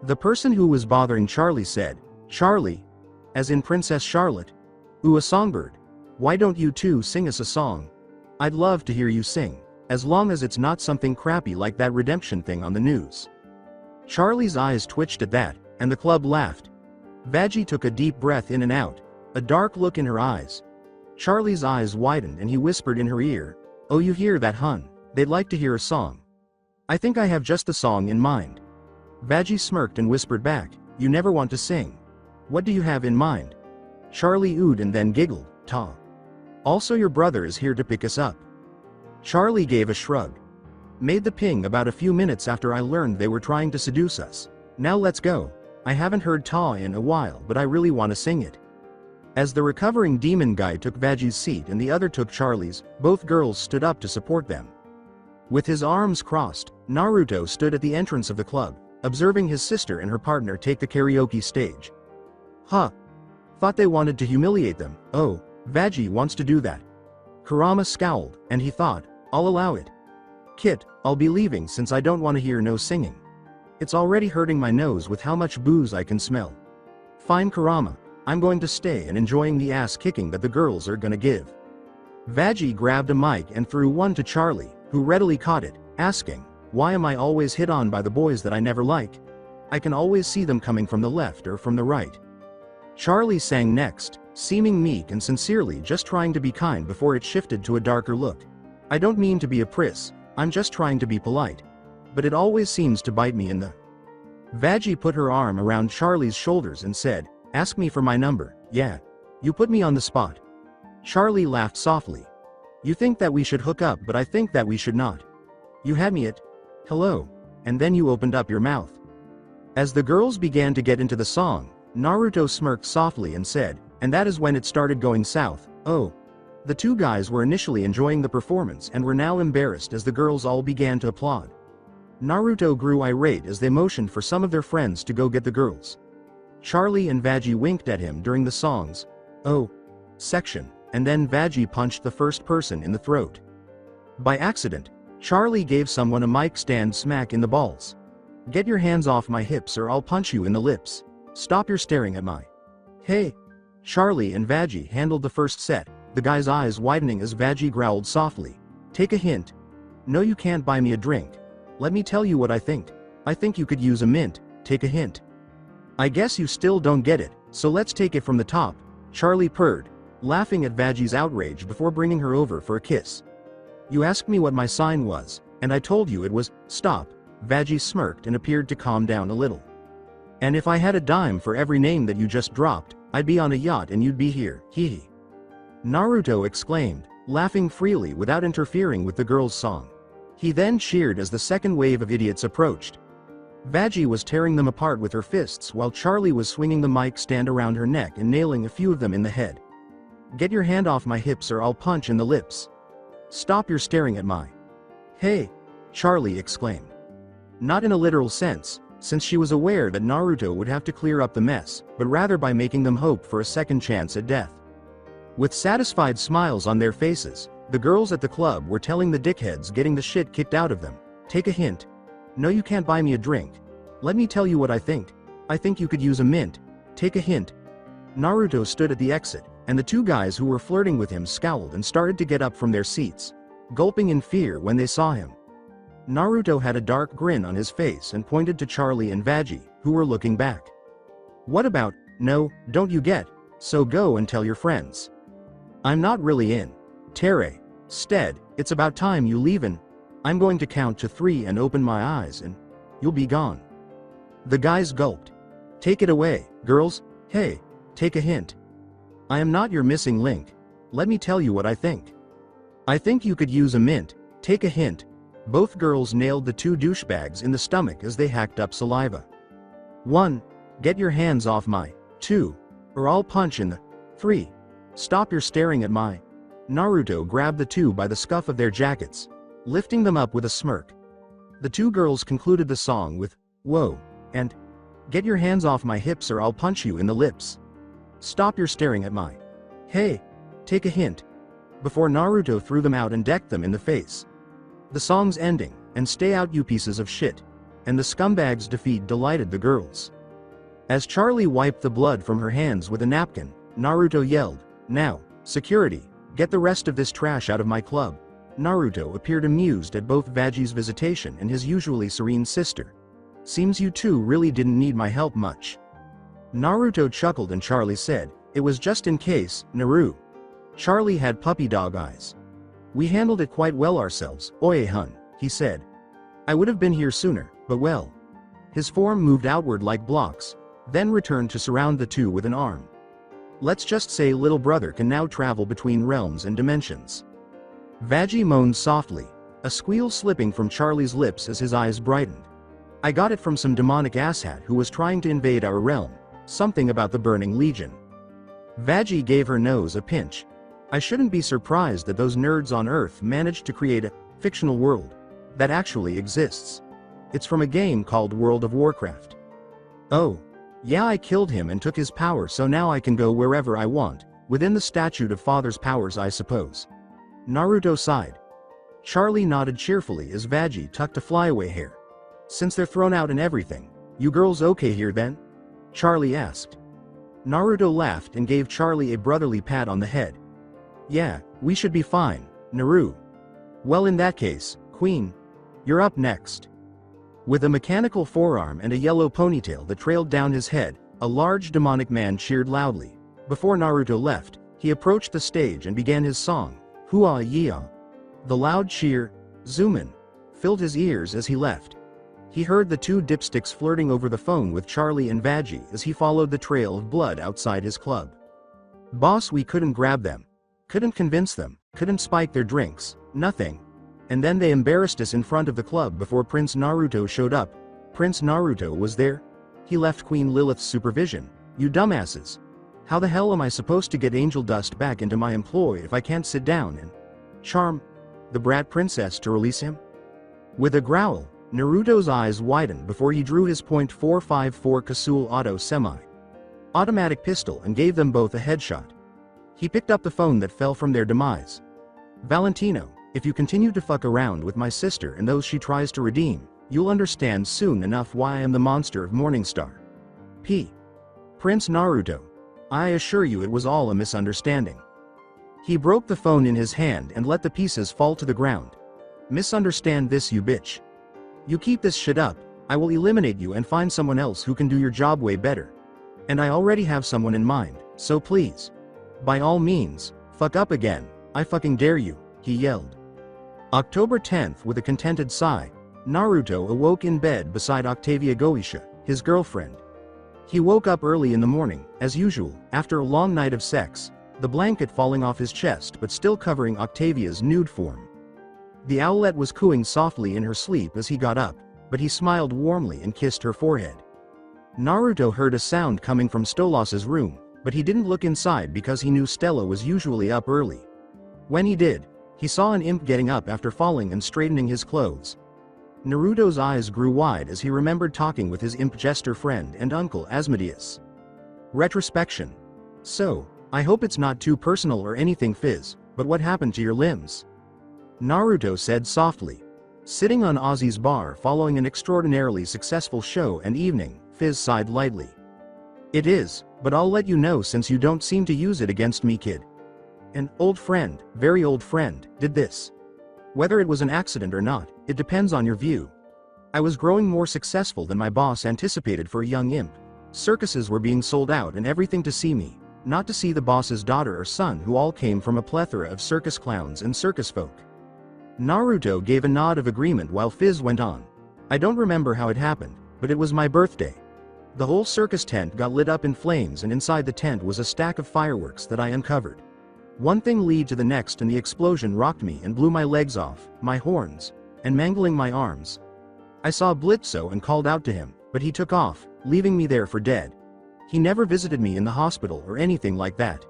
The person who was bothering Charlie said, Charlie, as in Princess Charlotte. Ooh, a songbird. Why don't you two sing us a song? I'd love to hear you sing, as long as it's not something crappy like that redemption thing on the news. Charlie's eyes twitched at that, and the club laughed. Veggie took a deep breath in and out, a dark look in her eyes. Charlie's eyes widened and he whispered in her ear, oh, you hear that, hun? They'd like to hear a song. I think I have just the song in mind. Veggie smirked and whispered back, you never want to sing. What do you have in mind? Charlie oohed and then giggled, ta. Also, your brother is here to pick us up. Charlie gave a shrug. Made the ping about a few minutes after I learned they were trying to seduce us. Now let's go. I haven't heard ta in a while, but I really want to sing it. As the recovering demon guy took Veggie's seat and the other took Charlie's, both girls stood up to support them. With his arms crossed, Naruto stood at the entrance of the club, observing his sister and her partner take the karaoke stage. Huh. Thought they wanted to humiliate them. Oh, Veggie wants to do that. Kurama scowled, and he thought, I'll allow it. Kit, I'll be leaving since I don't want to hear no singing. It's already hurting my nose with how much booze I can smell. Fine, Kurama, I'm going to stay and enjoying the ass kicking that the girls are gonna give. Veggie grabbed a mic and threw one to Charlie, who readily caught it, asking, why am I always hit on by the boys that I never like? I can always see them coming from the left or from the right. Charlie sang next, seeming meek and sincerely just trying to be kind before it shifted to a darker look. I don't mean to be a priss, I'm just trying to be polite. But it always seems to bite me in the... Veggie put her arm around Charlie's shoulders and said, ask me for my number, yeah. You put me on the spot. Charlie laughed softly. You think that we should hook up, but I think that we should not. You had me at, hello, and then you opened up your mouth. As the girls began to get into the song, Naruto smirked softly and said, and that is when it started going south. Oh. The two guys were initially enjoying the performance and were now embarrassed as the girls all began to applaud. Naruto grew irate as they motioned for some of their friends to go get the girls. Charlie and Veggie winked at him during the song's, oh, section, and then Veggie punched the first person in the throat. By accident, Charlie gave someone a mic stand smack in the balls. Get your hands off my hips or I'll punch you in the lips. Stop your staring at my... Hey! Charlie and Veggie handled the first set, the guy's eyes widening as Veggie growled softly. Take a hint. No, you can't buy me a drink. Let me tell you what I think. I think you could use a mint. Take a hint. I guess you still don't get it, so let's take it from the top, Charlie purred, laughing at Veggie's outrage before bringing her over for a kiss. You asked me what my sign was, and I told you it was, stop. Veggie smirked and appeared to calm down a little. And if I had a dime for every name that you just dropped, I'd be on a yacht and you'd be here, hee hee. Naruto exclaimed, laughing freely without interfering with the girl's song. He then cheered as the second wave of idiots approached. Vaggie was tearing them apart with her fists while Charlie was swinging the mic stand around her neck and nailing a few of them in the head. "Get your hand off my hips or I'll punch in the lips. Stop your staring at my..." "Hey!" Charlie exclaimed. Not in a literal sense, since she was aware that Naruto would have to clear up the mess, but rather by making them hope for a second chance at death. With satisfied smiles on their faces, the girls at the club were telling the dickheads getting the shit kicked out of them, "Take a hint. No, you can't buy me a drink. Let me tell you what I think. I think you could use a mint. Take a hint." Naruto stood at the exit, and the two guys who were flirting with him scowled and started to get up from their seats, gulping in fear when they saw him. Naruto had a dark grin on his face and pointed to Charlie and Vaggie, who were looking back. "What about, no, don't you get, so go and tell your friends. I'm not really in. Tere. Stead, it's about time you leave and I'm going to count to 3 and open my eyes and you'll be gone." The guys gulped. "Take it away, girls. Hey, take a hint. I am not your missing link. Let me tell you what I think. I think you could use a mint. Take a hint." Both girls nailed the two douchebags in the stomach as they hacked up saliva. 1. Get your hands off my. 2. Or I'll punch in the. 3. Stop your staring at my. Naruto grabbed the two by the scuff of their jackets, lifting them up with a smirk. The two girls concluded the song with, "Whoa," and "Get your hands off my hips or I'll punch you in the lips. Stop your staring at my. Hey, take a hint," before Naruto threw them out and decked them in the face. The song's ending, and "Stay out you pieces of shit," and the scumbag's defeat delighted the girls. As Charlie wiped the blood from her hands with a napkin, Naruto yelled, "Now, security, get the rest of this trash out of my club." Naruto appeared amused at both Vaggie's visitation and his usually serene sister. "Seems you two really didn't need my help much." Naruto chuckled and Charlie said, "It was just in case, Naru." Charlie had puppy dog eyes. "We handled it quite well ourselves, Oye-hun," he said. "I would have been here sooner, but well." His form moved outward like blocks, then returned to surround the two with an arm. "Let's just say little brother can now travel between realms and dimensions." Vaggie moaned softly, a squeal slipping from Charlie's lips as his eyes brightened. "I got it from some demonic asshat who was trying to invade our realm, something about the Burning Legion." Vaggie gave her nose a pinch. "I shouldn't be surprised that those nerds on Earth managed to create a fictional world that actually exists. It's from a game called World of Warcraft." "Oh. Yeah, I killed him and took his power, so now I can go wherever I want, within the statute of father's powers, I suppose." Naruto sighed. Charlie nodded cheerfully as Vaggie tucked a flyaway hair. "Since they're thrown out and everything, you girls okay here then?" Charlie asked. Naruto laughed and gave Charlie a brotherly pat on the head. "Yeah, we should be fine, Naru." "Well, in that case, Queen, you're up next." With a mechanical forearm and a yellow ponytail that trailed down his head, a large demonic man cheered loudly. Before Naruto left, he approached the stage and began his song, "Hua Yea." The loud cheer, "Zoom in," filled his ears as he left. He heard the two dipsticks flirting over the phone with Charlie and Vaggie as he followed the trail of blood outside his club. "Boss, we couldn't grab them. Couldn't convince them, couldn't spike their drinks, nothing. And then they embarrassed us in front of the club before Prince Naruto showed up." Prince Naruto was there? He left Queen Lilith's supervision. "You dumbasses. How the hell am I supposed to get angel dust back into my employ if I can't sit down and charm the brat princess to release him?" With a growl, Naruto's eyes widened before he drew his .454 Kasul Auto semi-automatic pistol and gave them both a headshot. He picked up the phone that fell from their demise. "Valentino, if you continue to fuck around with my sister and those she tries to redeem, you'll understand soon enough why I am the monster of Morningstar. P. Prince Naruto. I assure you it was all a misunderstanding." He broke the phone in his hand and let the pieces fall to the ground. "Misunderstand this, you bitch. You keep this shit up, I will eliminate you and find someone else who can do your job way better. And I already have someone in mind, so please. By all means, fuck up again, I fucking dare you," he yelled. October 10th, with a contented sigh, Naruto awoke in bed beside Octavia Goisha, his girlfriend. He woke up early in the morning, as usual, after a long night of sex, the blanket falling off his chest but still covering Octavia's nude form. The owlet was cooing softly in her sleep as he got up. but he smiled warmly and kissed her forehead. Naruto heard a sound coming from Stolas's room, but he didn't look inside because he knew Stella was usually up early. When he did, he saw an imp getting up after falling and straightening his clothes. Naruto's eyes grew wide as he remembered talking with his imp jester friend and uncle Asmodeus. Retrospection. So, I hope it's not too personal or anything, Fizz, but what happened to your limbs? Naruto said softly. Sitting on Ozzy's bar following an extraordinarily successful show and evening, Fizz sighed lightly. It is, but I'll let you know since you don't seem to use it against me, kid. An old friend, very old friend, did this. Whether it was an accident or not, it depends on your view. I was growing more successful than my boss anticipated for a young imp. Circuses were being sold out and everything to see me, not to see the boss's daughter or son who all came from a plethora of circus clowns and circus folk. Naruto gave a nod of agreement while Fizz went on. I don't remember how it happened, but it was my birthday. The whole circus tent got lit up in flames and inside the tent was a stack of fireworks that I uncovered. One thing led to the next and the explosion rocked me and blew my legs off, my horns, and mangling my arms. I saw Blitzo and called out to him, but he took off, leaving me there for dead. He never visited me in the hospital or anything like that.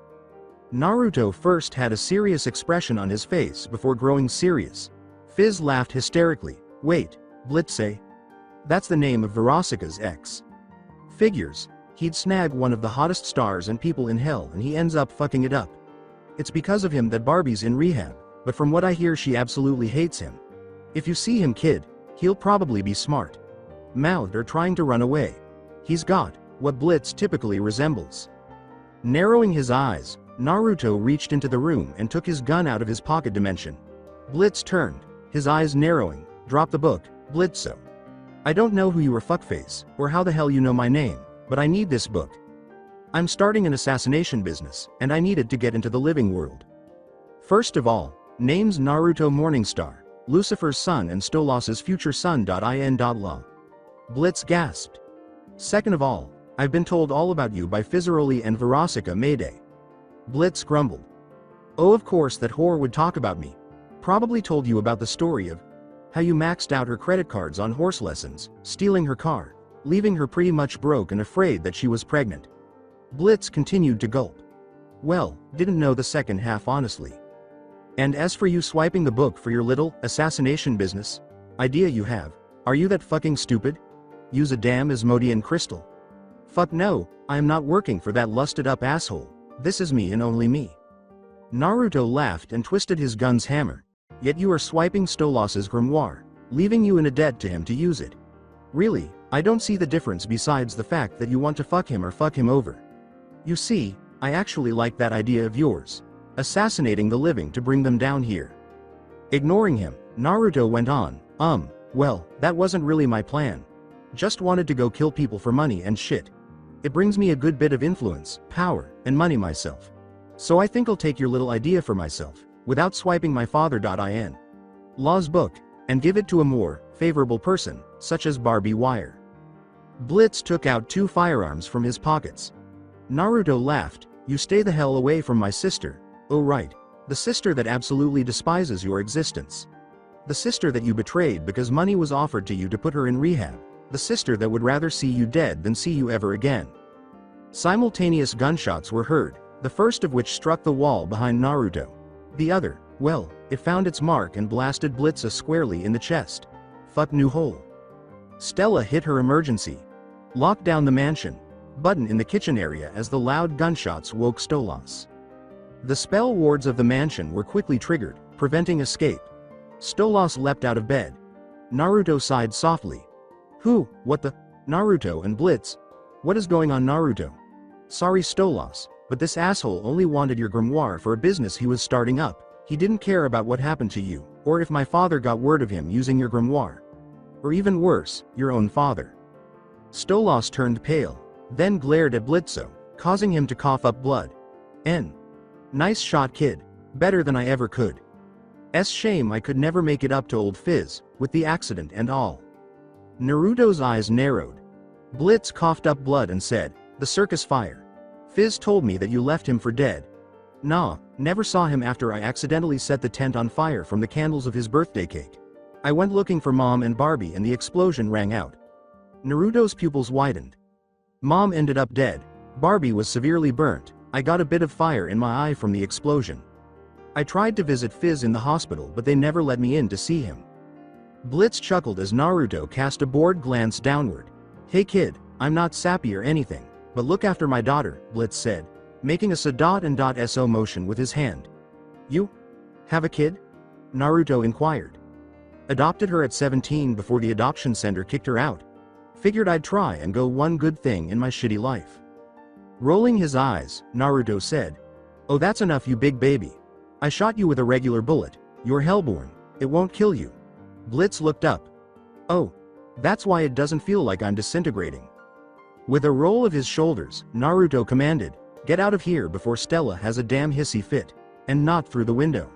Naruto first had a serious expression on his face before growing serious. Fizz laughed hysterically. Wait, Blitze? That's the name of Verosika's ex. Figures, he'd snag one of the hottest stars and people in hell and he ends up fucking it up. It's because of him that Barbie's in rehab, but from what I hear she absolutely hates him. If you see him, kid, he'll probably be smart. Mouthed or trying to run away. He's got what Blitz typically resembles. Narrowing his eyes, Naruto reached into the room and took his gun out of his pocket dimension. Blitz turned, his eyes narrowing, dropped the book. Blitzo. I don't know who you are, fuckface, or how the hell you know my name, but I need this book. I'm starting an assassination business, and I needed to get into the living world. First of all, name's Naruto Morningstar, Lucifer's son and Stolas's future son.in.law. Blitz gasped. Second of all, I've been told all about you by Fizzaroli and Verosika Mayday. Blitz grumbled. Oh, of course that whore would talk about me. Probably told you about the story of how you maxed out her credit cards on horse lessons, stealing her car, leaving her pretty much broke and afraid that she was pregnant. Blitz continued to gulp. Well, didn't know the second half honestly. And as for you swiping the book for your little assassination business idea you have, are you that fucking stupid? Use a damn Asmodean crystal. Fuck no, I am not working for that lusted up asshole. This is me and only me. Naruto laughed and twisted his gun's hammer. Yet you are swiping Stolas's grimoire, leaving you in a debt to him to use it. Really, I don't see the difference besides the fact that you want to fuck him or fuck him over. You see, I actually like that idea of yours. Assassinating the living to bring them down here. Ignoring him, Naruto went on, well, that wasn't really my plan. Just wanted to go kill people for money and shit. It brings me a good bit of influence, power, and money myself. So I think I'll take your little idea for myself, without swiping my father.in. Law's book, and give it to a more favorable person, such as Barbie Wire. Blitz took out 2 firearms from his pockets. Naruto laughed. You stay the hell away from my sister. Oh right. The sister that absolutely despises your existence. The sister that you betrayed because money was offered to you to put her in rehab. The sister that would rather see you dead than see you ever again. Simultaneous gunshots were heard, the first of which struck the wall behind Naruto. The other, well, it found its mark and blasted Blitz squarely in the chest. Fuck new hole. Stella hit her emergency. Locked down the mansion. Button in the kitchen area as the loud gunshots woke Stolas. The spell wards of the mansion were quickly triggered, preventing escape. Stolas leapt out of bed. Naruto sighed softly. Who, what the? Naruto and Blitz. What is going on, Naruto? Sorry Stolas, but this asshole only wanted your grimoire for a business he was starting up. He didn't care about what happened to you, or if my father got word of him using your grimoire. Or even worse, your own father. Stolas turned pale, then glared at Blitzo, causing him to cough up blood. Nice shot, kid. Better than I ever could. Shame I could never make it up to old Fizz, with the accident and all. Naruto's eyes narrowed. Blitz coughed up blood and said, the circus fire. Fizz told me that you left him for dead. Nah, never saw him after I accidentally set the tent on fire from the candles of his birthday cake. I went looking for Mom and Barbie and the explosion rang out. Naruto's pupils widened. Mom ended up dead. Barbie was severely burnt. I got a bit of fire in my eye from the explosion. I tried to visit Fizz in the hospital but they never let me in to see him. Blitz chuckled as Naruto cast a bored glance downward. Hey kid, I'm not sappy or anything, but look after my daughter, Blitz said, making a .so motion with his hand. You? Have a kid? Naruto inquired. Adopted her at 17 before the adoption center kicked her out. Figured I'd try and go one good thing in my shitty life. Rolling his eyes, Naruto said, Oh, that's enough, you big baby. I shot you with a regular bullet. You're hellborn. It won't kill you. Blitz looked up. Oh. That's why it doesn't feel like I'm disintegrating. With a roll of his shoulders, Naruto commanded, Get out of here before Stella has a damn hissy fit, and not through the window.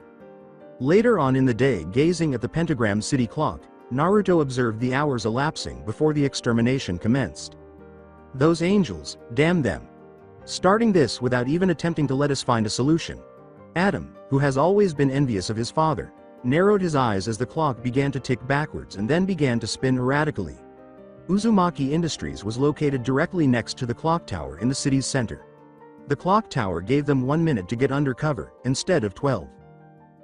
Later on in the day, gazing at the pentagram city clock, Naruto observed the hours elapsing before the extermination commenced. Those angels, damn them. Starting this without even attempting to let us find a solution. Adam, who has always been envious of his father, narrowed his eyes as the clock began to tick backwards and then began to spin erratically. Uzumaki Industries was located directly next to the clock tower in the city's center. The clock tower gave them 1 minute to get under cover, instead of 12.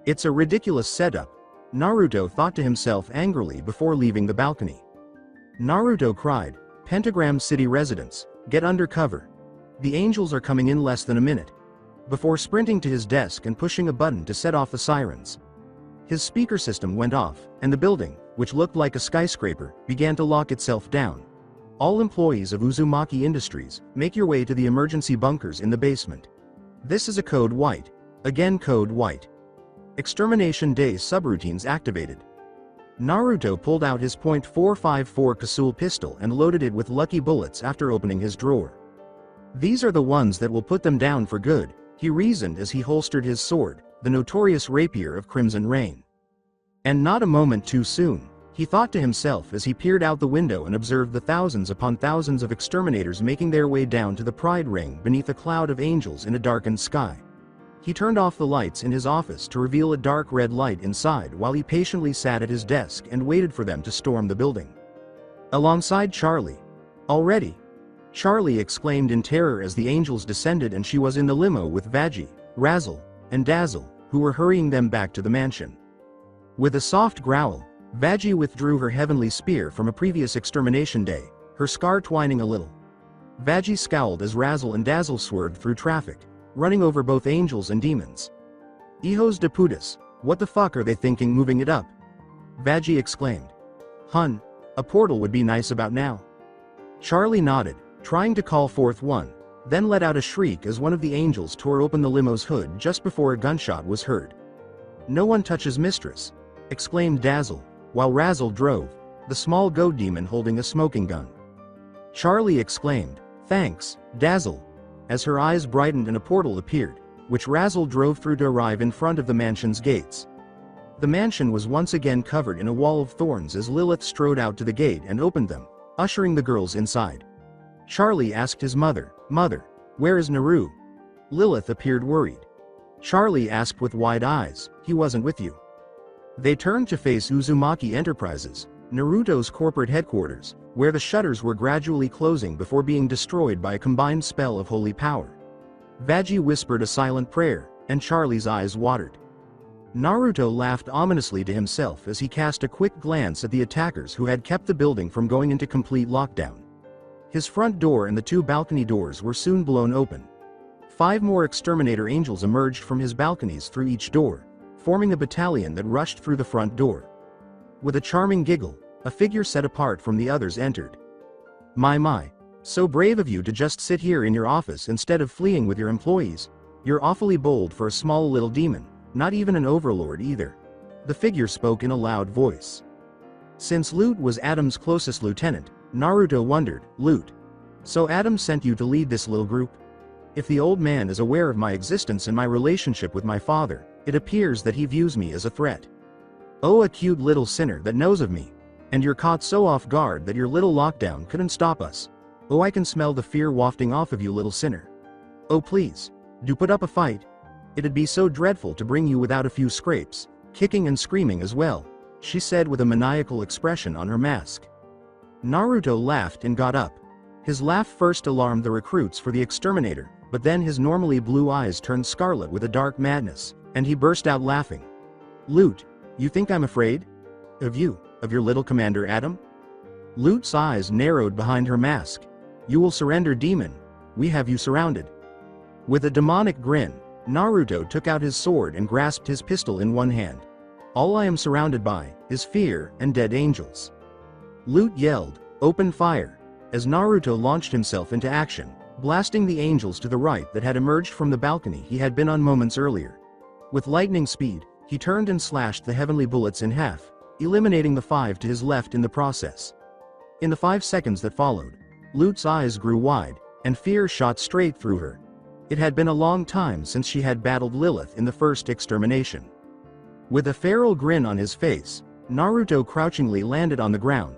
It's a ridiculous setup, Naruto thought to himself angrily before leaving the balcony. Naruto cried, Pentagram City residents, get under cover. The angels are coming in less than a minute. Before sprinting to his desk and pushing a button to set off the sirens. His speaker system went off, and the building, which looked like a skyscraper, began to lock itself down. All employees of Uzumaki Industries, make your way to the emergency bunkers in the basement. This is a code white. Again code white. Extermination Day subroutines activated. Naruto pulled out his .454 Kasul pistol and loaded it with lucky bullets after opening his drawer. These are the ones that will put them down for good, he reasoned as he holstered his sword, the notorious rapier of Crimson Rain. And not a moment too soon, he thought to himself as he peered out the window and observed the thousands upon thousands of exterminators making their way down to the Pride Ring beneath a cloud of angels in a darkened sky. He turned off the lights in his office to reveal a dark red light inside while he patiently sat at his desk and waited for them to storm the building. Alongside Charlie. Already? Charlie exclaimed in terror as the angels descended and she was in the limo with Veggie, Razzle, and Dazzle, who were hurrying them back to the mansion. With a soft growl, Veggie withdrew her heavenly spear from a previous extermination day, her scar twining a little. Veggie scowled as Razzle and Dazzle swerved through traffic, running over both angels and demons. Hijos de putas, what the fuck are they thinking moving it up? Veggie exclaimed. Hun, a portal would be nice about now. Charlie nodded, trying to call forth one, then let out a shriek as one of the angels tore open the limo's hood just before a gunshot was heard. No one touches mistress, exclaimed Dazzle, while Razzle drove, the small goat demon holding a smoking gun. Charlie exclaimed, Thanks, Dazzle, as her eyes brightened and a portal appeared, which Razzle drove through to arrive in front of the mansion's gates. The mansion was once again covered in a wall of thorns as Lilith strode out to the gate and opened them, ushering the girls inside. Charlie asked his mother, Mother, where is Naru? Lilith appeared worried. Charlie asked with wide eyes, He wasn't with you. They turned to face Uzumaki Enterprises, Naruto's corporate headquarters, where the shutters were gradually closing before being destroyed by a combined spell of holy power. Veggie whispered a silent prayer, and Charlie's eyes watered. Naruto laughed ominously to himself as he cast a quick glance at the attackers who had kept the building from going into complete lockdown. His front door and the 2 balcony doors were soon blown open. 5 more exterminator angels emerged from his balconies through each door, forming a battalion that rushed through the front door. With a charming giggle, a figure set apart from the others entered. My, so brave of you to just sit here in your office instead of fleeing with your employees. You're awfully bold for a small little demon, not even an overlord either. The figure spoke in a loud voice. Since Lute was Adam's closest lieutenant, Naruto wondered, Lute. So Adam sent you to lead this little group? If the old man is aware of my existence and my relationship with my father, it appears that he views me as a threat. Oh, a cute little sinner that knows of me. And you're caught so off guard that your little lockdown couldn't stop us. Oh, I can smell the fear wafting off of you, little sinner. Oh please, do put up a fight. It'd be so dreadful to bring you without a few scrapes, kicking and screaming as well. she said with a maniacal expression on her mask. Naruto laughed and got up. His laugh first alarmed the recruits for the exterminator, but then his normally blue eyes turned scarlet with a dark madness, and he burst out laughing. Lute, you think I'm afraid? Of you, of your little commander Adam? Lute's eyes narrowed behind her mask. You will surrender, demon. We have you surrounded. With a demonic grin, Naruto took out his sword and grasped his pistol in one hand. All I am surrounded by is fear and dead angels. Lute yelled, open fire, as Naruto launched himself into action, blasting the angels to the right that had emerged from the balcony he had been on moments earlier. With lightning speed, he turned and slashed the heavenly bullets in half, eliminating the 5 to his left in the process. In the 5 seconds that followed, Lute's eyes grew wide, and fear shot straight through her. It had been a long time since she had battled Lilith in the first extermination. With a feral grin on his face, Naruto crouchingly landed on the ground.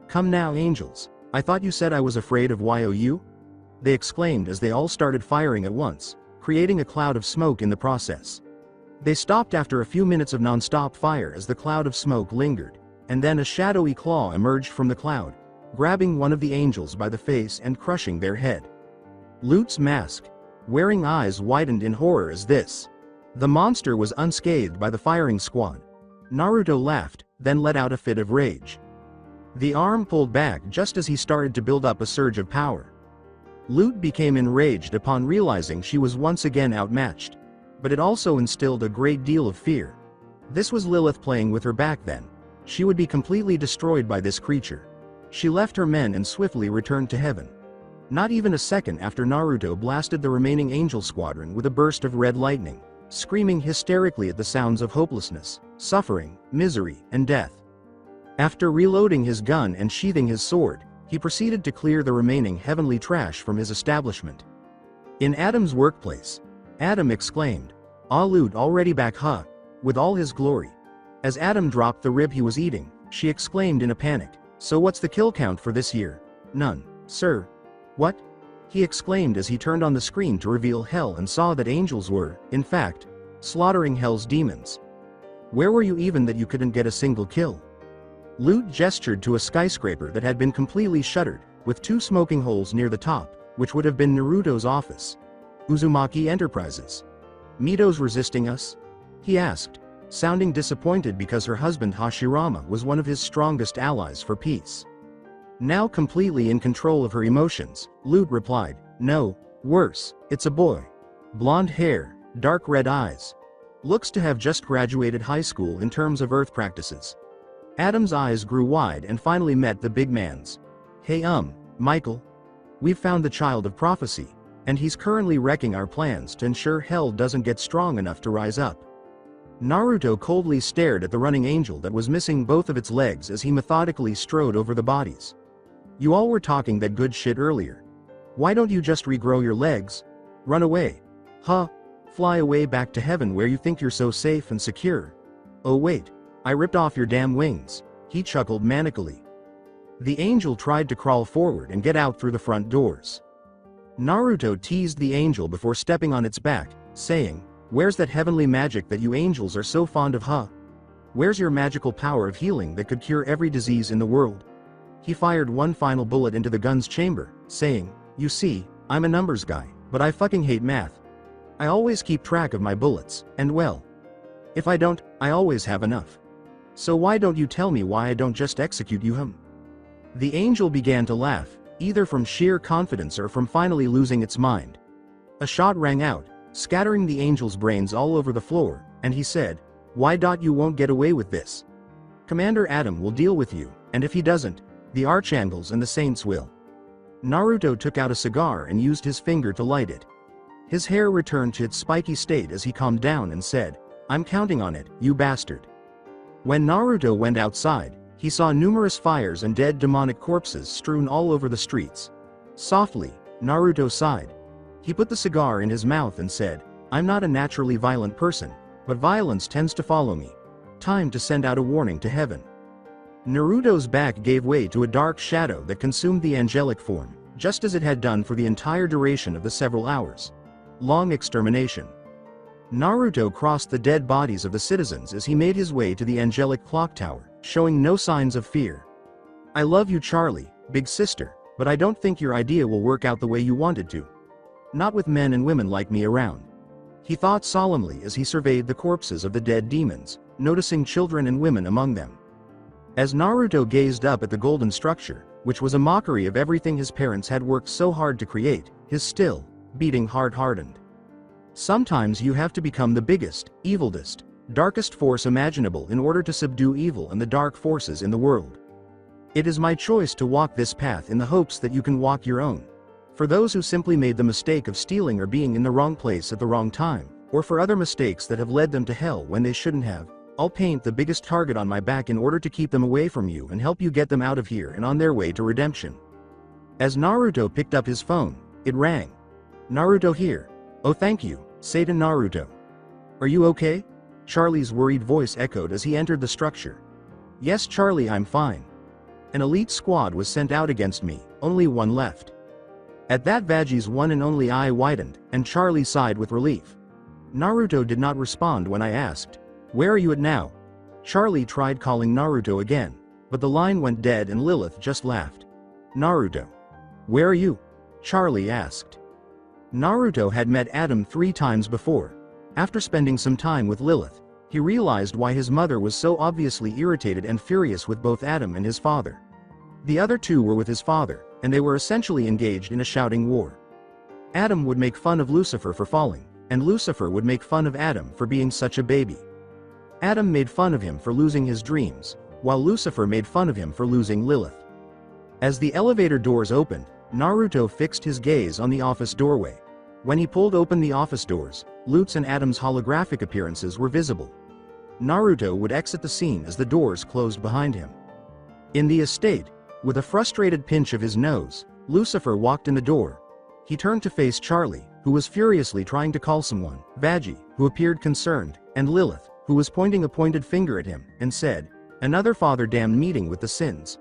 Come now, angels, I thought you said I was afraid of YOU? They exclaimed as they all started firing at once, creating a cloud of smoke in the process. They stopped after a few minutes of non-stop fire as the cloud of smoke lingered, and then a shadowy claw emerged from the cloud, grabbing one of the angels by the face and crushing their head. Lute's mask, wearing eyes widened in horror as this. The monster was unscathed by the firing squad. Naruto laughed, then let out a fit of rage. The arm pulled back just as he started to build up a surge of power. Lute became enraged upon realizing she was once again outmatched. But it also instilled a great deal of fear. This was Lilith playing with her back then. She would be completely destroyed by this creature. She left her men and swiftly returned to heaven. Not even a second after Naruto blasted the remaining angel squadron with a burst of red lightning, screaming hysterically at the sounds of hopelessness, suffering, misery, and death. After reloading his gun and sheathing his sword, he proceeded to clear the remaining heavenly trash from his establishment. In Adam's workplace, Adam exclaimed, "Ah, Lute already back, huh? With all his glory." As Adam dropped the rib he was eating, she exclaimed in a panic, "So what's the kill count for this year?" "None, sir." "What?" he exclaimed as he turned on the screen to reveal Hell and saw that angels were, in fact, slaughtering Hell's demons. "Where were you even that you couldn't get a single kill?" Lute gestured to a skyscraper that had been completely shuttered, with 2 smoking holes near the top, which would have been Naruto's office. Uzumaki Enterprises. Mito's resisting us? He asked, sounding disappointed because her husband Hashirama was one of his strongest allies for peace. Now completely in control of her emotions, Lute replied, "No, worse, it's a boy. Blonde hair, dark red eyes. Looks to have just graduated high school in terms of earth practices." Adam's eyes grew wide and finally met the big man's. "Hey Michael. We've found the child of prophecy, and he's currently wrecking our plans to ensure Hell doesn't get strong enough to rise up." Naruto coldly stared at the running angel that was missing both of its legs as he methodically strode over the bodies. "You all were talking that good shit earlier. Why don't you just regrow your legs? Run away. Huh? Fly away back to heaven where you think you're so safe and secure. Oh wait, I ripped off your damn wings," he chuckled manically. The angel tried to crawl forward and get out through the front doors. Naruto teased the angel before stepping on its back, saying, "Where's that heavenly magic that you angels are so fond of, huh? Where's your magical power of healing that could cure every disease in the world?" He fired one final bullet into the gun's chamber, saying, "You see, I'm a numbers guy, but I fucking hate math. I always keep track of my bullets, and well, if I don't, I always have enough. So why don't you tell me why I don't just execute you?" The angel began to laugh, either from sheer confidence or from finally losing its mind. A shot rang out, scattering the angel's brains all over the floor, and he said, "Why you won't get away with this? Commander Adam will deal with you, and if he doesn't, the archangels and the saints will." Naruto took out a cigar and used his finger to light it. His hair returned to its spiky state as he calmed down and said, "I'm counting on it, you bastard." When Naruto went outside, he saw numerous fires and dead demonic corpses strewn all over the streets. Softly, Naruto sighed. He put the cigar in his mouth and said, "I'm not a naturally violent person, but violence tends to follow me. Time to send out a warning to heaven." Naruto's back gave way to a dark shadow that consumed the angelic form, just as it had done for the entire duration of the several hours long extermination. Naruto crossed the dead bodies of the citizens as he made his way to the angelic clock tower, showing no signs of fear. "I love you, Charlie, big sister, but I don't think your idea will work out the way you wanted to. Not with men and women like me around," he thought solemnly as he surveyed the corpses of the dead demons, noticing children and women among them. As Naruto gazed up at the golden structure, which was a mockery of everything his parents had worked so hard to create, his still, beating heart hardened. Sometimes you have to become the biggest, evilest, darkest force imaginable in order to subdue evil and the dark forces in the world. It is my choice to walk this path in the hopes that you can walk your own. For those who simply made the mistake of stealing or being in the wrong place at the wrong time, or for other mistakes that have led them to hell when they shouldn't have, I'll paint the biggest target on my back in order to keep them away from you and help you get them out of here and on their way to redemption. As Naruto picked up his phone, it rang. "Naruto here. Oh, thank you, Satan Naruto. Are you okay?" Charlie's worried voice echoed as he entered the structure. "Yes, Charlie, I'm fine. An elite squad was sent out against me, only one left." At that, Vaji's one and only eye widened, and Charlie sighed with relief. Naruto did not respond when I asked, "Where are you at now?" Charlie tried calling Naruto again, but the line went dead and Lilith just laughed. "Naruto. Where are you?" Charlie asked. Naruto had met Adam 3 times before. After spending some time with Lilith, he realized why his mother was so obviously irritated and furious with both Adam and his father. The other 2 were with his father, and they were essentially engaged in a shouting war. Adam would make fun of Lucifer for falling, and Lucifer would make fun of Adam for being such a baby. Adam made fun of him for losing his dreams, while Lucifer made fun of him for losing Lilith. As the elevator doors opened, Naruto fixed his gaze on the office doorway. When he pulled open the office doors, Lutz and Adam's holographic appearances were visible. Naruto would exit the scene as the doors closed behind him. In the estate, with a frustrated pinch of his nose, Lucifer walked in the door. He turned to face Charlie, who was furiously trying to call someone, Vaji, who appeared concerned, and Lilith, who was pointing a pointed finger at him, and said, "Another father-damned meeting with the sins.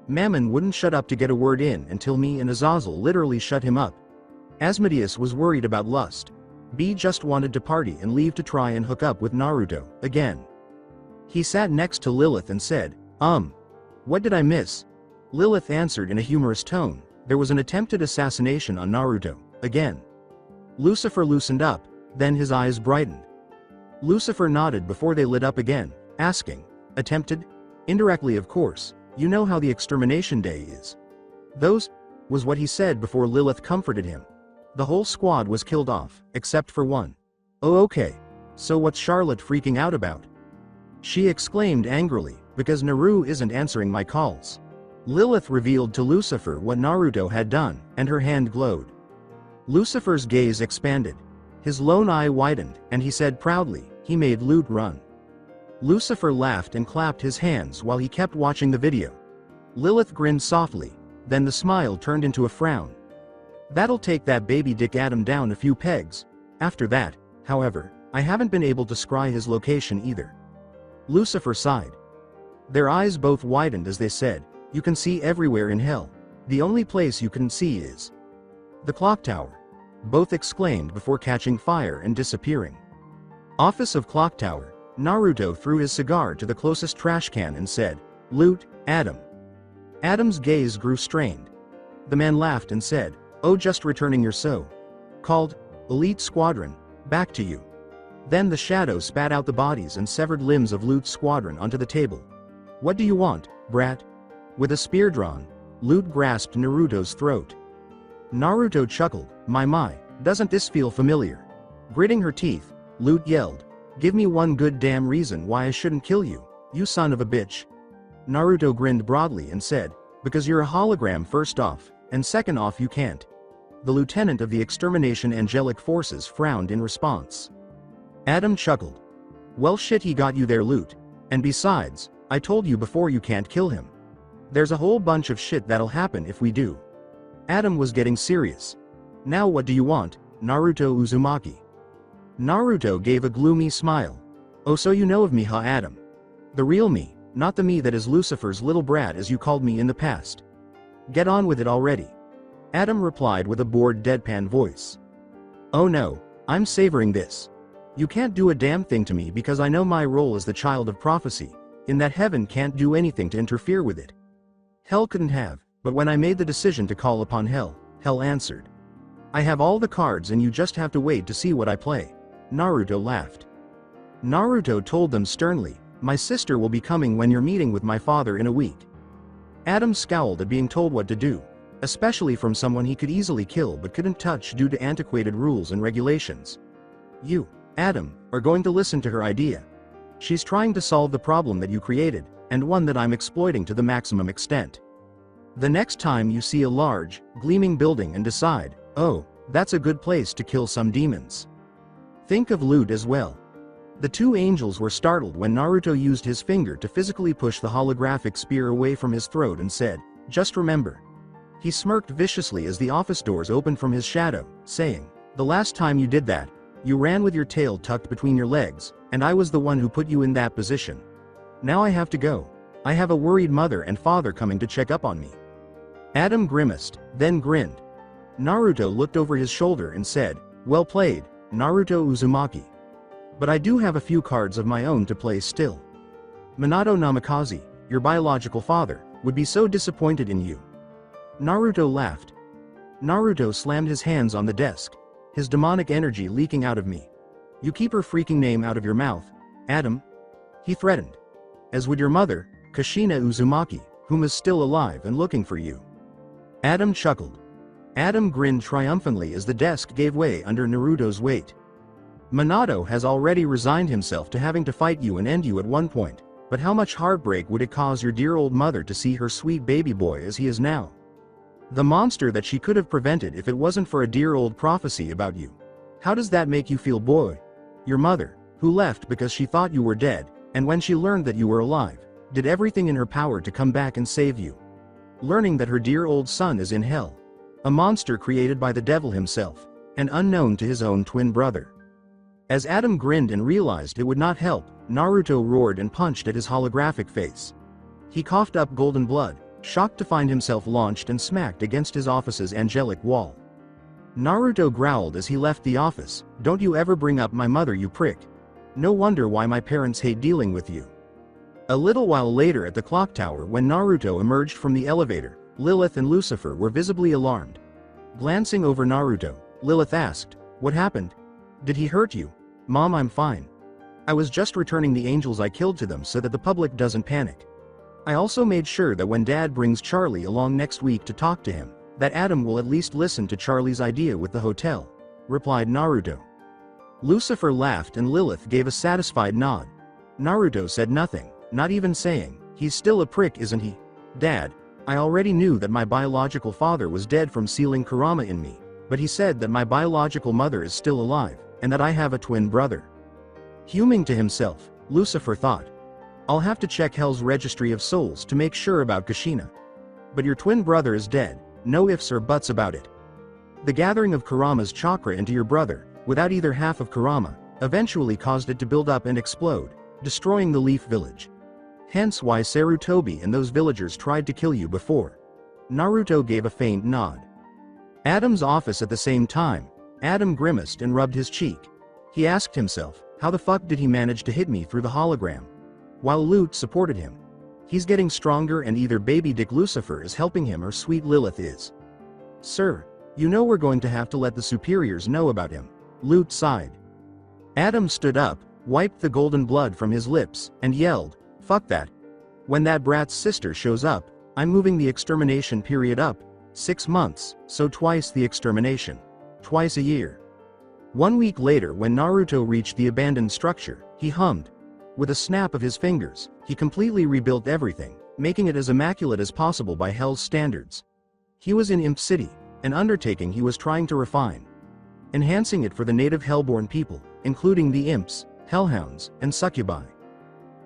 Mammon wouldn't shut up to get a word in until me and Azazel literally shut him up." Asmodeus was worried about lust. B just wanted to party and leave to try and hook up with Naruto, again. He sat next to Lilith and said, What did I miss?" Lilith answered in a humorous tone, "There was an attempted assassination on Naruto, again." Lucifer loosened up, then his eyes brightened. Lucifer nodded before they lit up again, asking, "Attempted? Indirectly, of course, you know how the extermination day is." "Those," was what he said before Lilith comforted him. "The whole squad was killed off, except for one." "Oh, okay. So what's Charlotte freaking out about?" she exclaimed angrily, "Because Naru isn't answering my calls." Lilith revealed to Lucifer what Naruto had done, and her hand glowed. Lucifer's gaze expanded. His lone eye widened, and he said proudly, "He made Loot run." Lucifer laughed and clapped his hands while he kept watching the video. Lilith grinned softly, then the smile turned into a frown. "That'll take that baby dick Adam down a few pegs. After that, however, I haven't been able to scry his location either." Lucifer sighed. Their eyes both widened as they said, "You can see everywhere in hell. The only place you can see is the clock tower." Both exclaimed before catching fire and disappearing. Office of Clock Tower. Naruto threw his cigar to the closest trash can and said, "Loot, Adam." Adam's gaze grew strained. The man laughed and said, "Oh, just returning your so-called elite squadron back to you." Then the shadow spat out the bodies and severed limbs of Loot's squadron onto the table. "What do you want, brat?" With a spear drawn, Loot grasped Naruto's throat. Naruto chuckled, My, doesn't this feel familiar?" Gritting her teeth, Loot yelled, "Give me one good damn reason why I shouldn't kill you, you son of a bitch." Naruto grinned broadly and said, "Because you're a hologram first off, and second off you can't." The lieutenant of the extermination angelic forces frowned in response. Adam chuckled. "Well shit, he got you there, Loot. And besides, I told you before you can't kill him. There's a whole bunch of shit that'll happen if we do." Adam was getting serious. "Now what do you want, Naruto Uzumaki?" Naruto gave a gloomy smile. "Oh, so you know of me, huh, Adam? The real me, not the me that is Lucifer's little brat as you called me in the past. Get on with it already." Adam replied with a bored deadpan voice. "Oh no, I'm savoring this. You can't do a damn thing to me because I know my role as the child of prophecy, in that heaven can't do anything to interfere with it. Hell couldn't have, but when I made the decision to call upon Hell, Hell answered. I have all the cards and you just have to wait to see what I play. Naruto laughed. Naruto told them sternly, my sister will be coming when you're meeting with my father in a week. Adam scowled at being told what to do, especially from someone he could easily kill but couldn't touch due to antiquated rules and regulations. You, Adam, are going to listen to her idea. She's trying to solve the problem that you created, and one that I'm exploiting to the maximum extent. The next time you see a large, gleaming building and decide, oh, that's a good place to kill some demons. Think of loot as well. The two angels were startled when Naruto used his finger to physically push the holographic spear away from his throat and said, just remember. He smirked viciously as the office doors opened from his shadow, saying, the last time you did that, you ran with your tail tucked between your legs, and I was the one who put you in that position. Now I have to go. I have a worried mother and father coming to check up on me. Adam grimaced, then grinned. Naruto looked over his shoulder and said, well played, Naruto Uzumaki. But I do have a few cards of my own to play still. Minato Namikaze, your biological father, would be so disappointed in you. Naruto laughed. Naruto slammed his hands on the desk, his demonic energy leaking out of me. You keep her freaking name out of your mouth, Adam. He threatened. As would your mother, Kushina Uzumaki, whom is still alive and looking for you. Adam chuckled. Adam grinned triumphantly as the desk gave way under Naruto's weight. Minato has already resigned himself to having to fight you and end you at one point, but how much heartbreak would it cause your dear old mother to see her sweet baby boy as he is now? The monster that she could have prevented if it wasn't for a dear old prophecy about you. How does that make you feel, boy? Your mother, who left because she thought you were dead, and when she learned that you were alive, did everything in her power to come back and save you. Learning that her dear old son is in hell. A monster created by the devil himself, and unknown to his own twin brother. As Adam grinned and realized it would not help, Naruto roared and punched at his holographic face. He coughed up golden blood, shocked to find himself launched and smacked against his office's angelic wall. Naruto growled as he left the office, don't you ever bring up my mother, you prick. No wonder why my parents hate dealing with you. A little while later at the clock tower when Naruto emerged from the elevator, Lilith and Lucifer were visibly alarmed. Glancing over Naruto, Lilith asked, what happened? Did he hurt you? Mom, I'm fine. I was just returning the angels I killed to them so that the public doesn't panic. I also made sure that when Dad brings Charlie along next week to talk to him, that Adam will at least listen to Charlie's idea with the hotel, replied Naruto. Lucifer laughed and Lilith gave a satisfied nod. Naruto said nothing, not even saying, he's still a prick, isn't he? Dad, I already knew that my biological father was dead from sealing Kurama in me, but he said that my biological mother is still alive, and that I have a twin brother. Fuming to himself, Lucifer thought, I'll have to check Hell's registry of souls to make sure about Kushina. But your twin brother is dead, no ifs or buts about it. The gathering of Kurama's chakra into your brother, without either half of Kurama, eventually caused it to build up and explode, destroying the Leaf Village. Hence why Sarutobi and those villagers tried to kill you before. Naruto gave a faint nod. Adam's office at the same time, Adam grimaced and rubbed his cheek. He asked himself, how the fuck did he manage to hit me through the hologram? While Lute supported him. He's getting stronger and either baby dick Lucifer is helping him or sweet Lilith is. Sir, you know we're going to have to let the superiors know about him. Lute sighed. Adam stood up, wiped the golden blood from his lips, and yelled, fuck that. When that brat's sister shows up, I'm moving the extermination period up 6 months, so twice the extermination. Twice a year. 1 week later when Naruto reached the abandoned structure, he hummed. With a snap of his fingers, he completely rebuilt everything, making it as immaculate as possible by Hell's standards. He was in Imp City, an undertaking he was trying to refine. Enhancing it for the native Hellborn people, including the Imps, Hellhounds, and Succubi.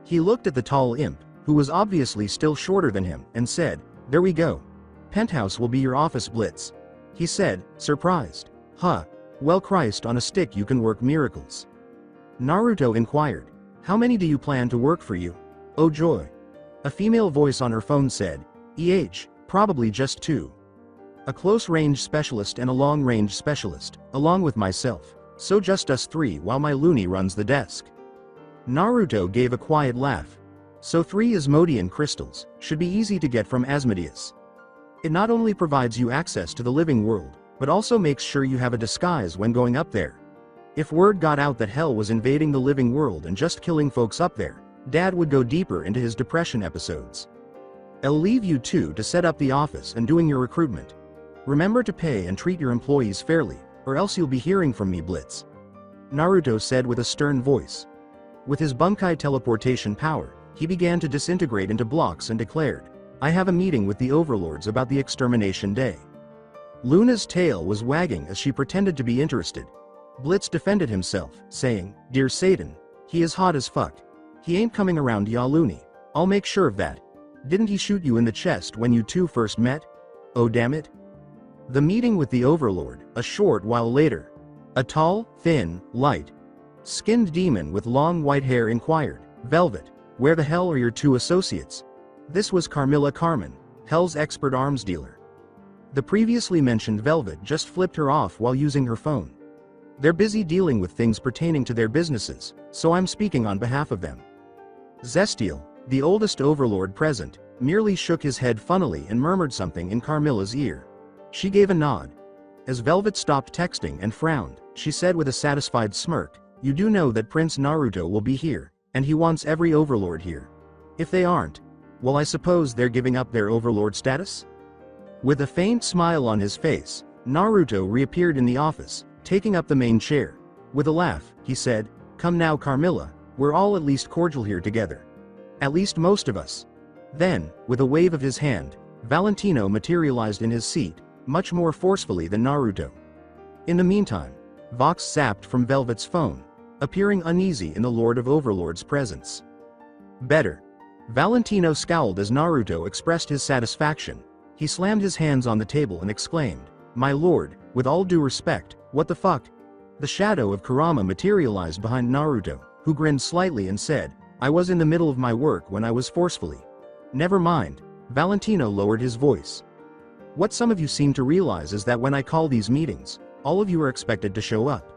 He looked at the tall Imp, who was obviously still shorter than him, and said, there we go. Penthouse will be your office, Blitz. He said, surprised. Huh. Well, Christ on a stick, you can work miracles. Naruto inquired, how many do you plan to work for you? Oh joy. A female voice on her phone said, probably just 2. A close-range specialist and a long-range specialist, along with myself, So just us three while my loony runs the desk. Naruto gave a quiet laugh. So 3 Asmodean crystals should be easy to get from Asmodeus. It not only provides you access to the living world, but also makes sure you have a disguise when going up there. If word got out that hell was invading the living world and just killing folks up there, Dad would go deeper into his depression episodes. I'll leave you two to set up the office and doing your recruitment. Remember to pay and treat your employees fairly, or else you'll be hearing from me, Blitz. Naruto said with a stern voice. With his Bunkai teleportation power, he began to disintegrate into blocks and declared, I have a meeting with the Overlords about the extermination day. Luna's tail was wagging as she pretended to be interested. Blitz defended himself, saying, Dear Satan, he is hot as fuck. He ain't coming around ya loony. I'll make sure of that. Didn't he shoot you in the chest when you two first met? Oh damn it. The meeting with the Overlord, a short while later. A tall, thin, light-skinned demon with long white hair inquired, Velvet, where the hell are your 2 associates? This was Carmilla Carmen, Hell's expert arms dealer. The previously mentioned Velvet just flipped her off while using her phone. They're busy dealing with things pertaining to their businesses, so I'm speaking on behalf of them. Zestiel, the oldest Overlord present, merely shook his head funnily and murmured something in Carmilla's ear. She gave a nod. As Velvet stopped texting and frowned, she said with a satisfied smirk, You do know that Prince Naruto will be here, and he wants every Overlord here. If they aren't, well, I suppose they're giving up their Overlord status? With a faint smile on his face, Naruto reappeared in the office, taking up the main chair. With a laugh, he said, Come now, Carmilla, we're all at least cordial here together. At least most of us. Then, with a wave of his hand, Valentino materialized in his seat, much more forcefully than Naruto. In the meantime, Vox zapped from Velvet's phone, appearing uneasy in the Lord of Overlord's presence. Better. Valentino scowled as Naruto expressed his satisfaction. He slammed his hands on the table and exclaimed, My lord, with all due respect, what the fuck? The shadow of Kurama materialized behind Naruto, who grinned slightly and said, I was in the middle of my work when I was forcefully. Never mind. Valentino lowered his voice. What some of you seem to realize is that when I call these meetings, all of you are expected to show up.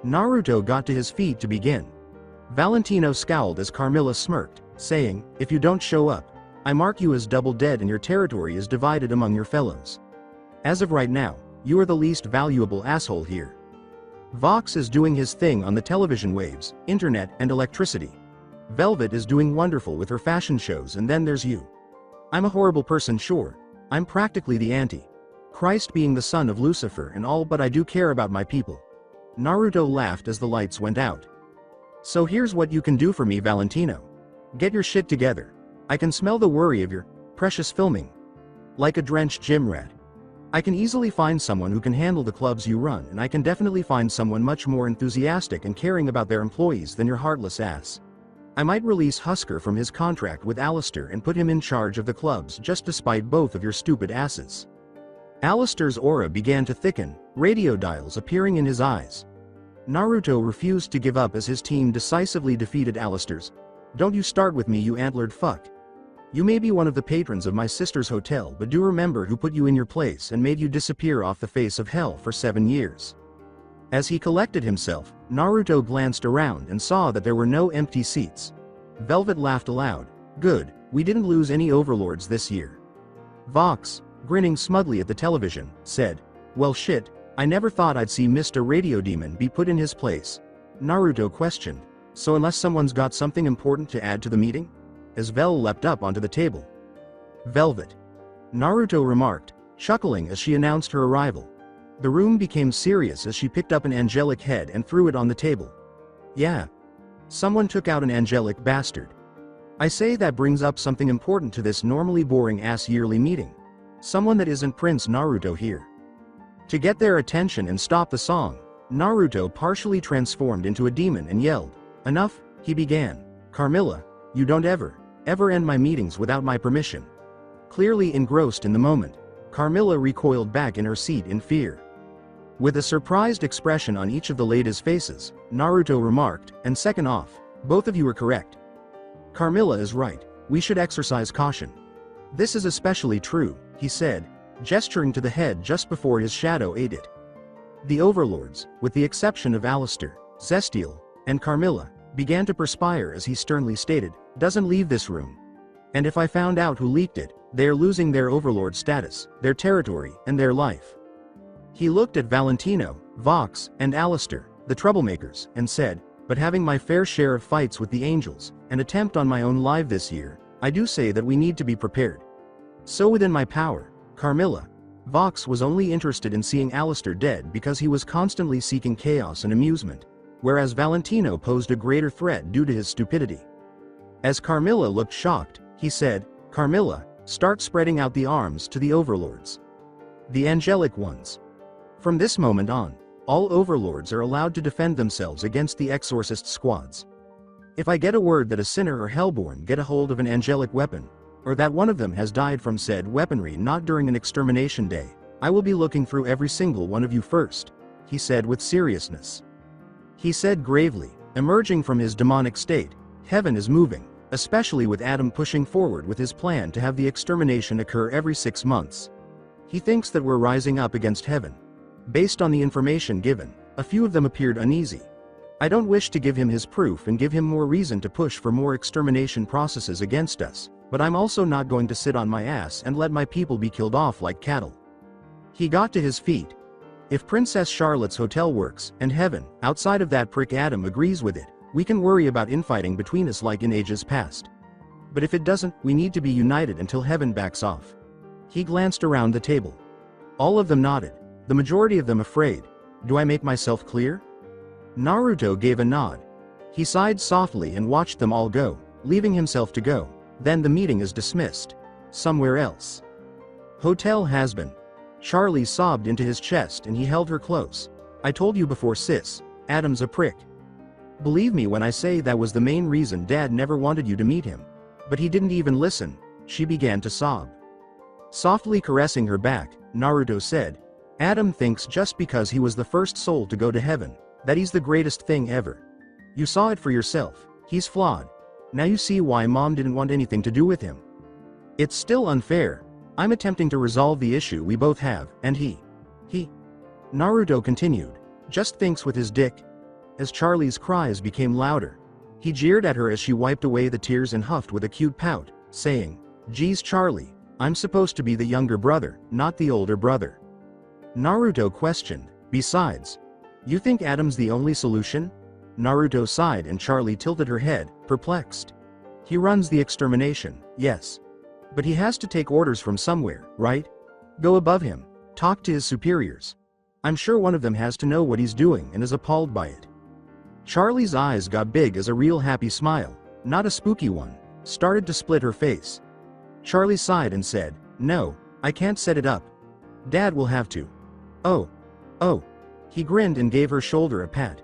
Naruto got to his feet to begin. Valentino scowled as Carmilla smirked, saying, If you don't show up, I mark you as double dead and your territory is divided among your fellows. As of right now, you are the least valuable asshole here. Vox is doing his thing on the television waves, internet and electricity. Velvet is doing wonderful with her fashion shows, and then there's you. I'm a horrible person, sure. I'm practically the Christ being the son of Lucifer and all, but I do care about my people. Naruto laughed as the lights went out. So here's what you can do for me, Valentino. Get your shit together. I can smell the worry of your precious filming. Like a drenched gym rat. I can easily find someone who can handle the clubs you run, and I can definitely find someone much more enthusiastic and caring about their employees than your heartless ass. I might release Husker from his contract with Alistair and put him in charge of the clubs just to spite both of your stupid asses. Alistair's aura began to thicken, radio dials appearing in his eyes. Naruto refused to give up as his team decisively defeated Alistair's. Don't you start with me, you antlered fuck. You may be one of the patrons of my sister's hotel, but do remember who put you in your place and made you disappear off the face of hell for 7 years. As he collected himself, Naruto glanced around and saw that there were no empty seats. Velvet laughed aloud. Good, we didn't lose any overlords this year. Vox, grinning smugly at the television, said, Well shit, I never thought I'd see Mr. Radio Demon be put in his place. Naruto questioned, So unless someone's got something important to add to the meeting? As Vel leapt up onto the table. Velvet. Naruto remarked, chuckling as she announced her arrival. The room became serious as she picked up an angelic head and threw it on the table. Yeah. Someone took out an angelic bastard. I say that brings up something important to this normally boring ass yearly meeting. Someone that isn't Prince Naruto here. To get their attention and stop the song, Naruto partially transformed into a demon and yelled, Enough, he began. Carmilla, you don't ever end my meetings without my permission. Clearly engrossed in the moment, Carmilla recoiled back in her seat in fear. With a surprised expression on each of the ladies' faces, Naruto remarked, And second off, both of you are correct. Carmilla is right, we should exercise caution. This is especially true, he said, gesturing to the head just before his shadow ate it. The overlords, with the exception of Alistair, Zestiel, and Carmilla, began to perspire as he sternly stated, "Doesn't leave this room. And if I found out who leaked it, they are losing their overlord status, their territory, and their life." He looked at Valentino, Vox, and Alistair, the troublemakers, and said, "But having my fair share of fights with the angels, and attempt on my own life this year, I do say that we need to be prepared. So within my power, Carmilla." Vox was only interested in seeing Alistair dead because he was constantly seeking chaos and amusement, whereas Valentino posed a greater threat due to his stupidity. As Carmilla looked shocked, he said, "Carmilla, start spreading out the arms to the overlords. The angelic ones. From this moment on, all overlords are allowed to defend themselves against the exorcist squads. If I get a word that a sinner or hellborn get a hold of an angelic weapon, or that one of them has died from said weaponry not during an extermination day, I will be looking through every single one of you first," he said with seriousness. He said gravely, emerging from his demonic state, "Heaven is moving, especially with Adam pushing forward with his plan to have the extermination occur every 6 months. He thinks that we're rising up against heaven. Based on the information given, a few of them appeared uneasy. I don't wish to give him his proof and give him more reason to push for more extermination processes against us, but I'm also not going to sit on my ass and let my people be killed off like cattle." He got to his feet. "If Princess Charlotte's hotel works, and heaven, outside of that prick Adam, agrees with it, we can worry about infighting between us like in ages past. But if it doesn't, we need to be united until heaven backs off." He glanced around the table. All of them nodded, the majority of them afraid. "Do I make myself clear?" Naruto gave a nod. He sighed softly and watched them all go, leaving himself to go. "Then the meeting is dismissed. Somewhere else." "Hotel has been." Charlie sobbed into his chest and he held her close. "I told you before, sis, Adam's a prick. Believe me when I say that was the main reason Dad never wanted you to meet him. But he didn't even listen." She began to sob. Softly caressing her back, Naruto said, "Adam thinks just because he was the first soul to go to heaven, that he's the greatest thing ever. You saw it for yourself. He's flawed. Now you see why Mom didn't want anything to do with him. It's still unfair. I'm attempting to resolve the issue we both have, and he, Naruto continued, just thinks with his dick." As Charlie's cries became louder, he jeered at her as she wiped away the tears and huffed with a cute pout, saying, "Geez Charlie, I'm supposed to be the younger brother, not the older brother." Naruto questioned, "Besides, you think Adam's the only solution?" Naruto sighed and Charlie tilted her head, perplexed. "He runs the extermination, yes. But he has to take orders from somewhere, right? Go above him, talk to his superiors. I'm sure one of them has to know what he's doing and is appalled by it." Charlie's eyes got big as a real happy smile, not a spooky one, started to split her face. Charlie sighed and said, "No, I can't set it up. Dad will have to." Oh. He grinned and gave her shoulder a pat.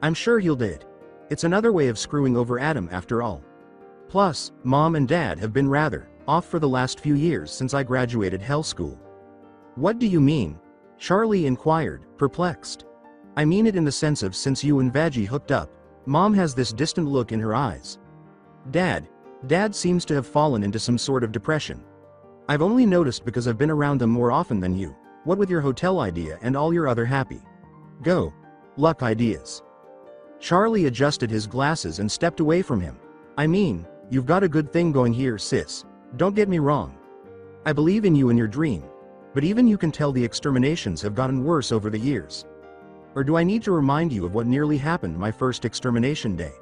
"I'm sure he'll do it. It's another way of screwing over Adam after all. Plus, Mom and Dad have been rather off for the last few years since I graduated hell school." "What do you mean?" Charlie inquired, perplexed. "I mean it in the sense of since you and Vaggie hooked up, Mom has this distant look in her eyes. Dad seems to have fallen into some sort of depression. I've only noticed because I've been around them more often than you, what with your hotel idea and all your other happy go luck ideas." Charlie adjusted his glasses and stepped away from him. "I mean, you've got a good thing going here, sis. Don't get me wrong. I believe in you and your dream. But even you can tell the exterminations have gotten worse over the years. Or do I need to remind you of what nearly happened my first extermination day?"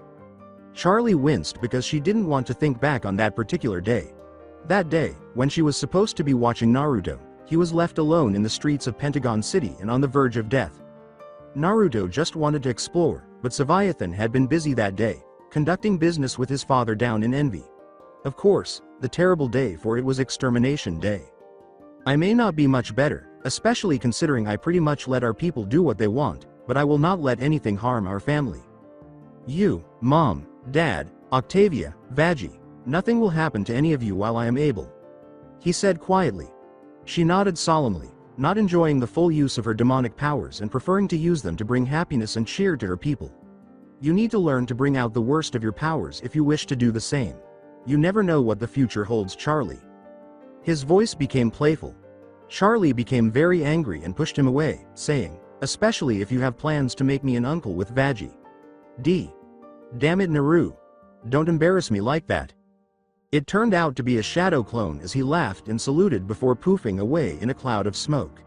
Charlie winced because she didn't want to think back on that particular day. That day, when she was supposed to be watching Naruto, he was left alone in the streets of Pentagon City and on the verge of death. Naruto just wanted to explore, but Leviathan had been busy that day, conducting business with his father down in Envy. Of course, the terrible day, for it was extermination day. "I may not be much better, especially considering I pretty much let our people do what they want, but I will not let anything harm our family. You, Mom, Dad, Octavia, Vaggie, nothing will happen to any of you while I am able," he said quietly. She nodded solemnly, not enjoying the full use of her demonic powers and preferring to use them to bring happiness and cheer to her people. "You need to learn to bring out the worst of your powers if you wish to do the same. You never know what the future holds, Charlie." His voice became playful. Charlie became very angry and pushed him away, saying, Especially if you have plans to make me an uncle with Veggie. D. Damn it, Naru. Don't embarrass me like that. It turned out to be a shadow clone as he laughed and saluted before poofing away in a cloud of smoke.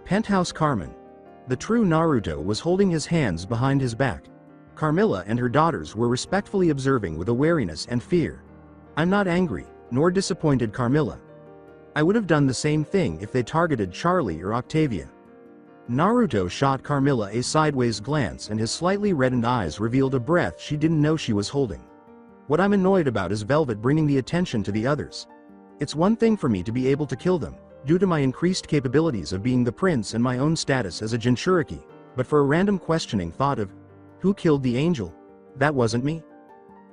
Penthouse Carmen. The true Naruto was holding his hands behind his back. Carmilla and her daughters were respectfully observing with a wariness and fear. I'm not angry, nor disappointed, Carmilla. I would have done the same thing if they targeted Charlie or Octavia. Naruto shot Carmilla a sideways glance and his slightly reddened eyes revealed a breath she didn't know she was holding. What I'm annoyed about is Velvet bringing the attention to the others. It's one thing for me to be able to kill them, due to my increased capabilities of being the prince and my own status as a Jinchuriki, but for a random questioning thought of, who killed the angel? That wasn't me?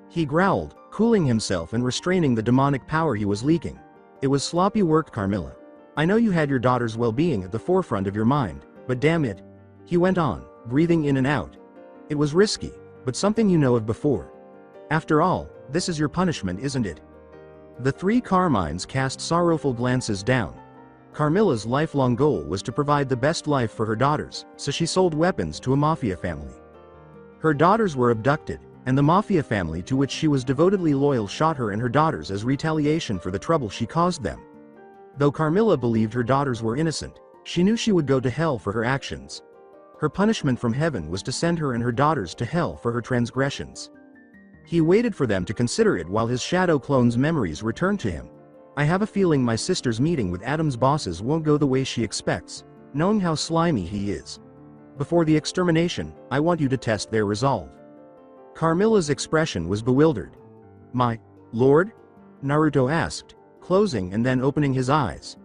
He growled, cooling himself and restraining the demonic power he was leaking. It was sloppy work, Carmilla. I know you had your daughter's well-being at the forefront of your mind, but damn it. He went on, breathing in and out. It was risky, but something you know of before. After all, this is your punishment, isn't it? The three Carmines cast sorrowful glances down. Carmilla's lifelong goal was to provide the best life for her daughters, so she sold weapons to a mafia family. Her daughters were abducted, and the mafia family to which she was devotedly loyal shot her and her daughters as retaliation for the trouble she caused them. Though Carmilla believed her daughters were innocent, she knew she would go to hell for her actions. Her punishment from heaven was to send her and her daughters to hell for her transgressions. He waited for them to consider it while his shadow clone's memories returned to him. I have a feeling my sister's meeting with Adam's bosses won't go the way she expects, knowing how slimy he is. Before the extermination, I want you to test their resolve. Carmilla's expression was bewildered. My lord? Naruto asked, closing and then opening his eyes.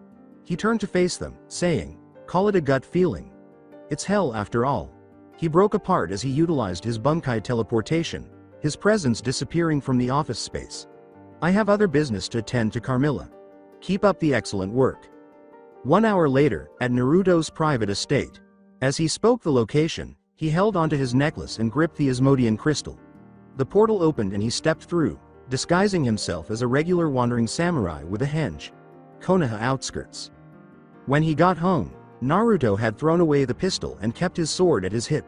He turned to face them, saying, call it a gut feeling. It's hell after all. He broke apart as he utilized his Bunkai teleportation, his presence disappearing from the office space. I have other business to attend to, Carmilla. Keep up the excellent work. 1 hour later, at Naruto's private estate. As he spoke the location, he held onto his necklace and gripped the Asmodean crystal. The portal opened and he stepped through, disguising himself as a regular wandering samurai with a henge. Konoha outskirts. When he got home, Naruto had thrown away the pistol and kept his sword at his hip.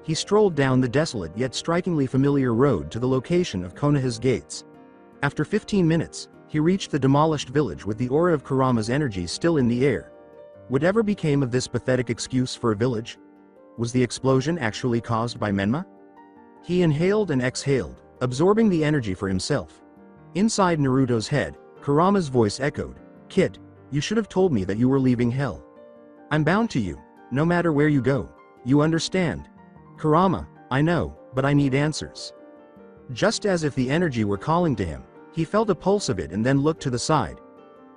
He strolled down the desolate yet strikingly familiar road to the location of Konoha's gates. After 15 minutes, he reached the demolished village with the aura of Kurama's energy still in the air. Whatever became of this pathetic excuse for a village? Was the explosion actually caused by Menma? He inhaled and exhaled, absorbing the energy for himself. Inside Naruto's head, Kurama's voice echoed, Kid, you should have told me that you were leaving hell. I'm bound to you, no matter where you go. You understand? Kurama, I know, but I need answers. Just as if the energy were calling to him, he felt a pulse of it and then looked to the side.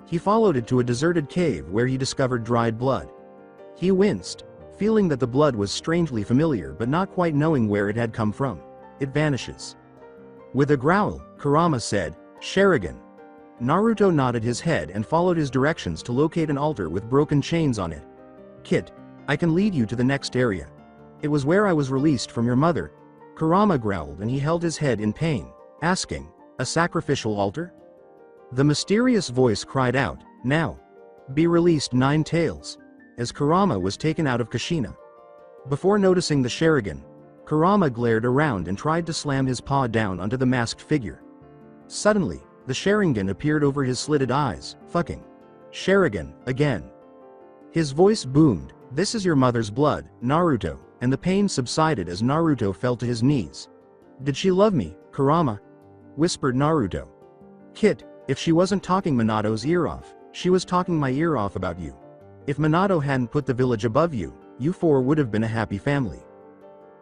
He followed it to a deserted cave where he discovered dried blood. He winced, feeling that the blood was strangely familiar but not quite knowing where it had come from. It vanishes. With a growl, Kurama said, Sharingan. Naruto nodded his head and followed his directions to locate an altar with broken chains on it. Kid, I can lead you to the next area. It was where I was released from your mother. Kurama growled and he held his head in pain, asking, a sacrificial altar? The mysterious voice cried out, now. Be released, Nine Tails. As Kurama was taken out of Kushina. Before noticing the Sharingan, Kurama glared around and tried to slam his paw down onto the masked figure. Suddenly, the Sharingan appeared over his slitted eyes, fucking. Sharingan, again. His voice boomed, this is your mother's blood, Naruto, and the pain subsided as Naruto fell to his knees. Did she love me, Kurama? Whispered Naruto. Kid, if she wasn't talking Minato's ear off, she was talking my ear off about you. If Minato hadn't put the village above you, you four would have been a happy family.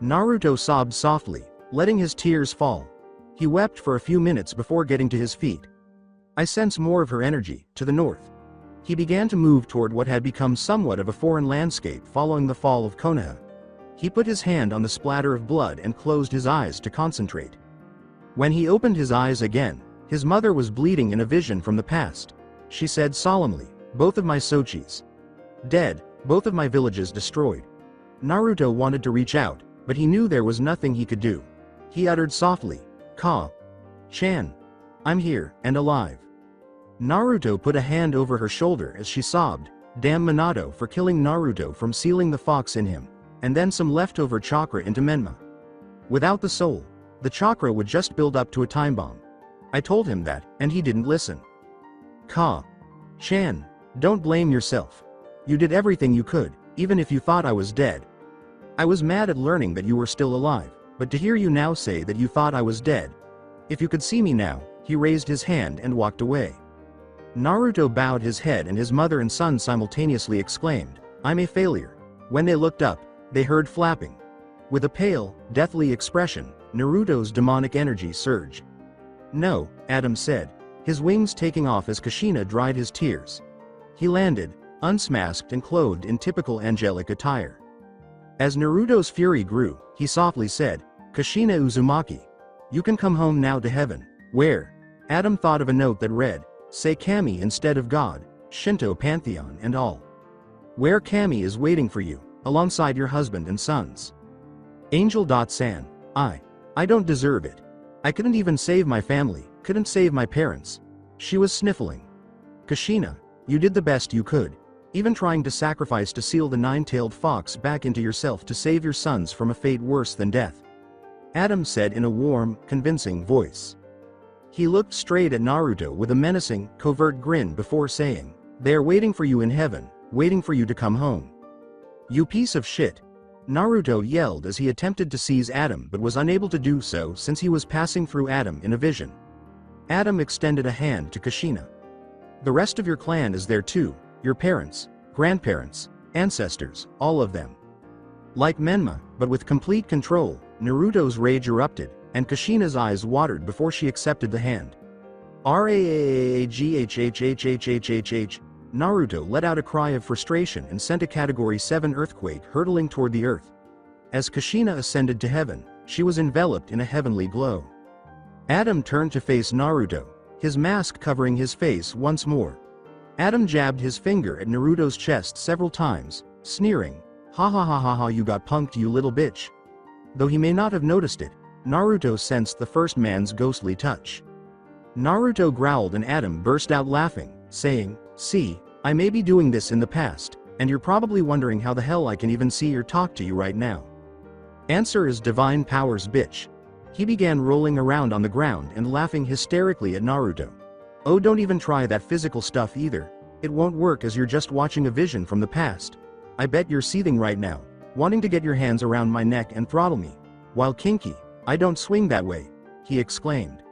Naruto sobbed softly, letting his tears fall. He wept for a few minutes before getting to his feet. I sense more of her energy, to the north. He began to move toward what had become somewhat of a foreign landscape following the fall of Konoha. He put his hand on the splatter of blood and closed his eyes to concentrate. When he opened his eyes again, his mother was bleeding in a vision from the past. She said solemnly, both of my Sochis. Dead, both of my villages destroyed. Naruto wanted to reach out, but he knew there was nothing he could do. He uttered softly, Chan. I'm here, and alive. Naruto put a hand over her shoulder as she sobbed, damn Minato for killing Naruto from sealing the fox in him. and then some leftover chakra into Menma. Without the soul, the chakra would just build up to a time bomb. I told him that, and he didn't listen. Chan, don't blame yourself. You did everything you could, even if you thought I was dead. I was mad at learning that you were still alive, but to hear you now say that you thought I was dead. If you could see me now, he raised his hand and walked away. Naruto bowed his head and his mother and son simultaneously exclaimed, I'm a failure. When they looked up, they heard flapping. With a pale, deathly expression, Naruto's demonic energy surged. No, Adam said, his wings taking off as Kushina dried his tears. He landed, unmasked and clothed in typical angelic attire. As Naruto's fury grew, he softly said, Kushina Uzumaki. You can come home now to heaven. Where? Adam thought of a note that read, say Kami instead of God, Shinto pantheon and all. Where Kami is waiting for you, alongside your husband and sons. Angel.san, I don't deserve it. I couldn't even save my family, couldn't save my parents. She was sniffling. Kushina, you did the best you could, even trying to sacrifice to seal the nine-tailed fox back into yourself to save your sons from a fate worse than death. Adam said in a warm, convincing voice. He looked straight at Naruto with a menacing, covert grin before saying, they are waiting for you in heaven, waiting for you to come home. You piece of shit. Naruto yelled as he attempted to seize Adam but was unable to do so since he was passing through Adam in a vision. Adam extended a hand to Kushina. The rest of your clan is there too, your parents, grandparents, ancestors, all of them. Like Menma, but with complete control, Naruto's rage erupted, and Kushina's eyes watered before she accepted the hand. Raghhhhhhhh. Naruto let out a cry of frustration and sent a Category 7 earthquake hurtling toward the earth. As Kushina ascended to heaven, she was enveloped in a heavenly glow. Adam turned to face Naruto, his mask covering his face once more. Adam jabbed his finger at Naruto's chest several times, sneering, ha ha ha ha ha, you got punked, you little bitch. Though he may not have noticed it, Naruto sensed the first man's ghostly touch. Naruto growled and Adam burst out laughing, saying, see, I may be doing this in the past, and you're probably wondering how the hell I can even see or talk to you right now. Answer is divine powers, bitch. He began rolling around on the ground and laughing hysterically at Naruto. Oh, don't even try that physical stuff either. It won't work as you're just watching a vision from the past. I bet you're seething right now, wanting to get your hands around my neck and throttle me. While kinky, I don't swing that way, he exclaimed.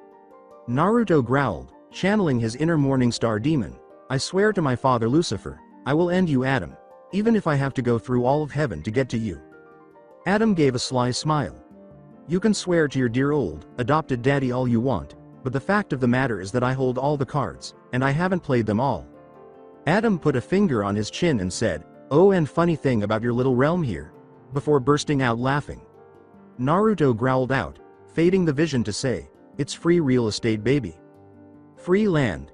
Naruto growled, channeling his inner Morningstar demon. I swear to my father Lucifer, I will end you, Adam, even if I have to go through all of heaven to get to you. Adam gave a sly smile. You can swear to your dear old, adopted daddy all you want, but the fact of the matter is that I hold all the cards, and I haven't played them all. Adam put a finger on his chin and said, oh, and funny thing about your little realm here, before bursting out laughing. Naruto growled out, fading the vision to say, it's free real estate, baby. Free land.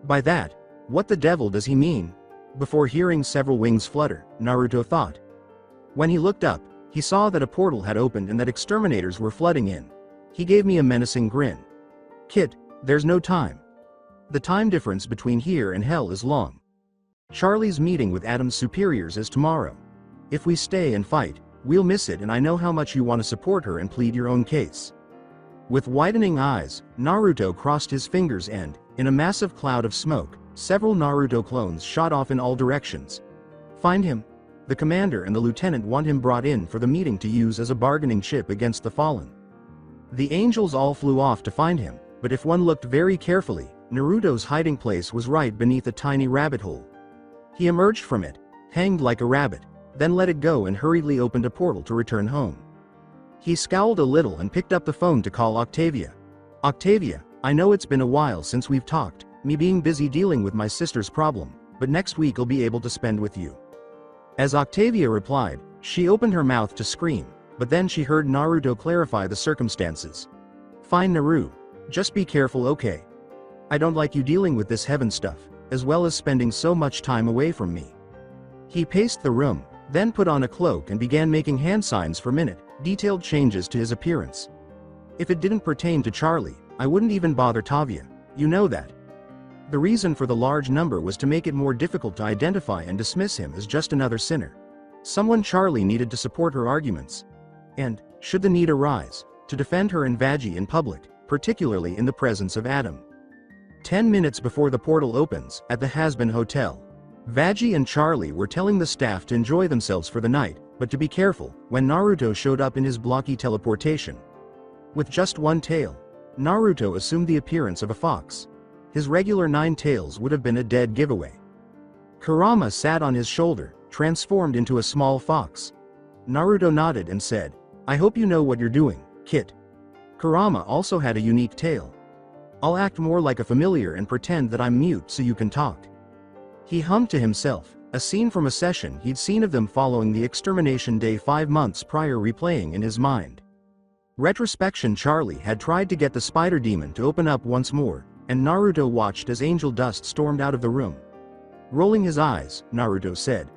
By that, what the devil does he mean? Before hearing several wings flutter, Naruto thought. When he looked up, he saw that a portal had opened and that exterminators were flooding in. He gave me a menacing grin. Kid, there's no time. The time difference between here and hell is long. Charlie's meeting with Adam's superiors is tomorrow. If we stay and fight, we'll miss it, and I know how much you want to support her and plead your own case. With widening eyes, Naruto crossed his fingers and, in a massive cloud of smoke, several Naruto clones shot off in all directions. Find him. The commander and the lieutenant want him brought in for the meeting to use as a bargaining chip against the fallen. The angels all flew off to find him, but if one looked very carefully, Naruto's hiding place was right beneath a tiny rabbit hole. He emerged from it, hanged like a rabbit, then let it go and hurriedly opened a portal to return home. He scowled a little and picked up the phone to call Octavia. Octavia, I know it's been a while since we've talked, me being busy dealing with my sister's problem, but next week I'll be able to spend with you. As Octavia replied, she opened her mouth to scream, but then she heard Naruto clarify the circumstances. Fine, Naru. Just be careful, okay? I don't like you dealing with this heaven stuff, as well as spending so much time away from me. He paced the room, then put on a cloak and began making hand signs for minute, detailed changes to his appearance. If it didn't pertain to Charlie, I wouldn't even bother Tavia, you know that. The reason for the large number was to make it more difficult to identify and dismiss him as just another sinner. someone Charlie needed to support her arguments. And, should the need arise, to defend her and Veggie in public, particularly in the presence of Adam. 10 minutes before the portal opens, at the Has-Been Hotel, Veggie and Charlie were telling the staff to enjoy themselves for the night, but to be careful, when Naruto showed up in his blocky teleportation. With just one tail, Naruto assumed the appearance of a fox. His regular 9 tails would have been a dead giveaway. Kurama sat on his shoulder, transformed into a small fox. Naruto nodded and said, "I hope you know what you're doing, Kit." Kurama also had a unique tail. "I'll act more like a familiar and pretend that I'm mute so you can talk." He hummed to himself, a scene from a session he'd seen of them following the extermination day 5 months prior replaying in his mind. Retrospection. Charlie had tried to get the spider demon to open up once more, and Naruto watched as Angel Dust stormed out of the room. Rolling his eyes, Naruto said.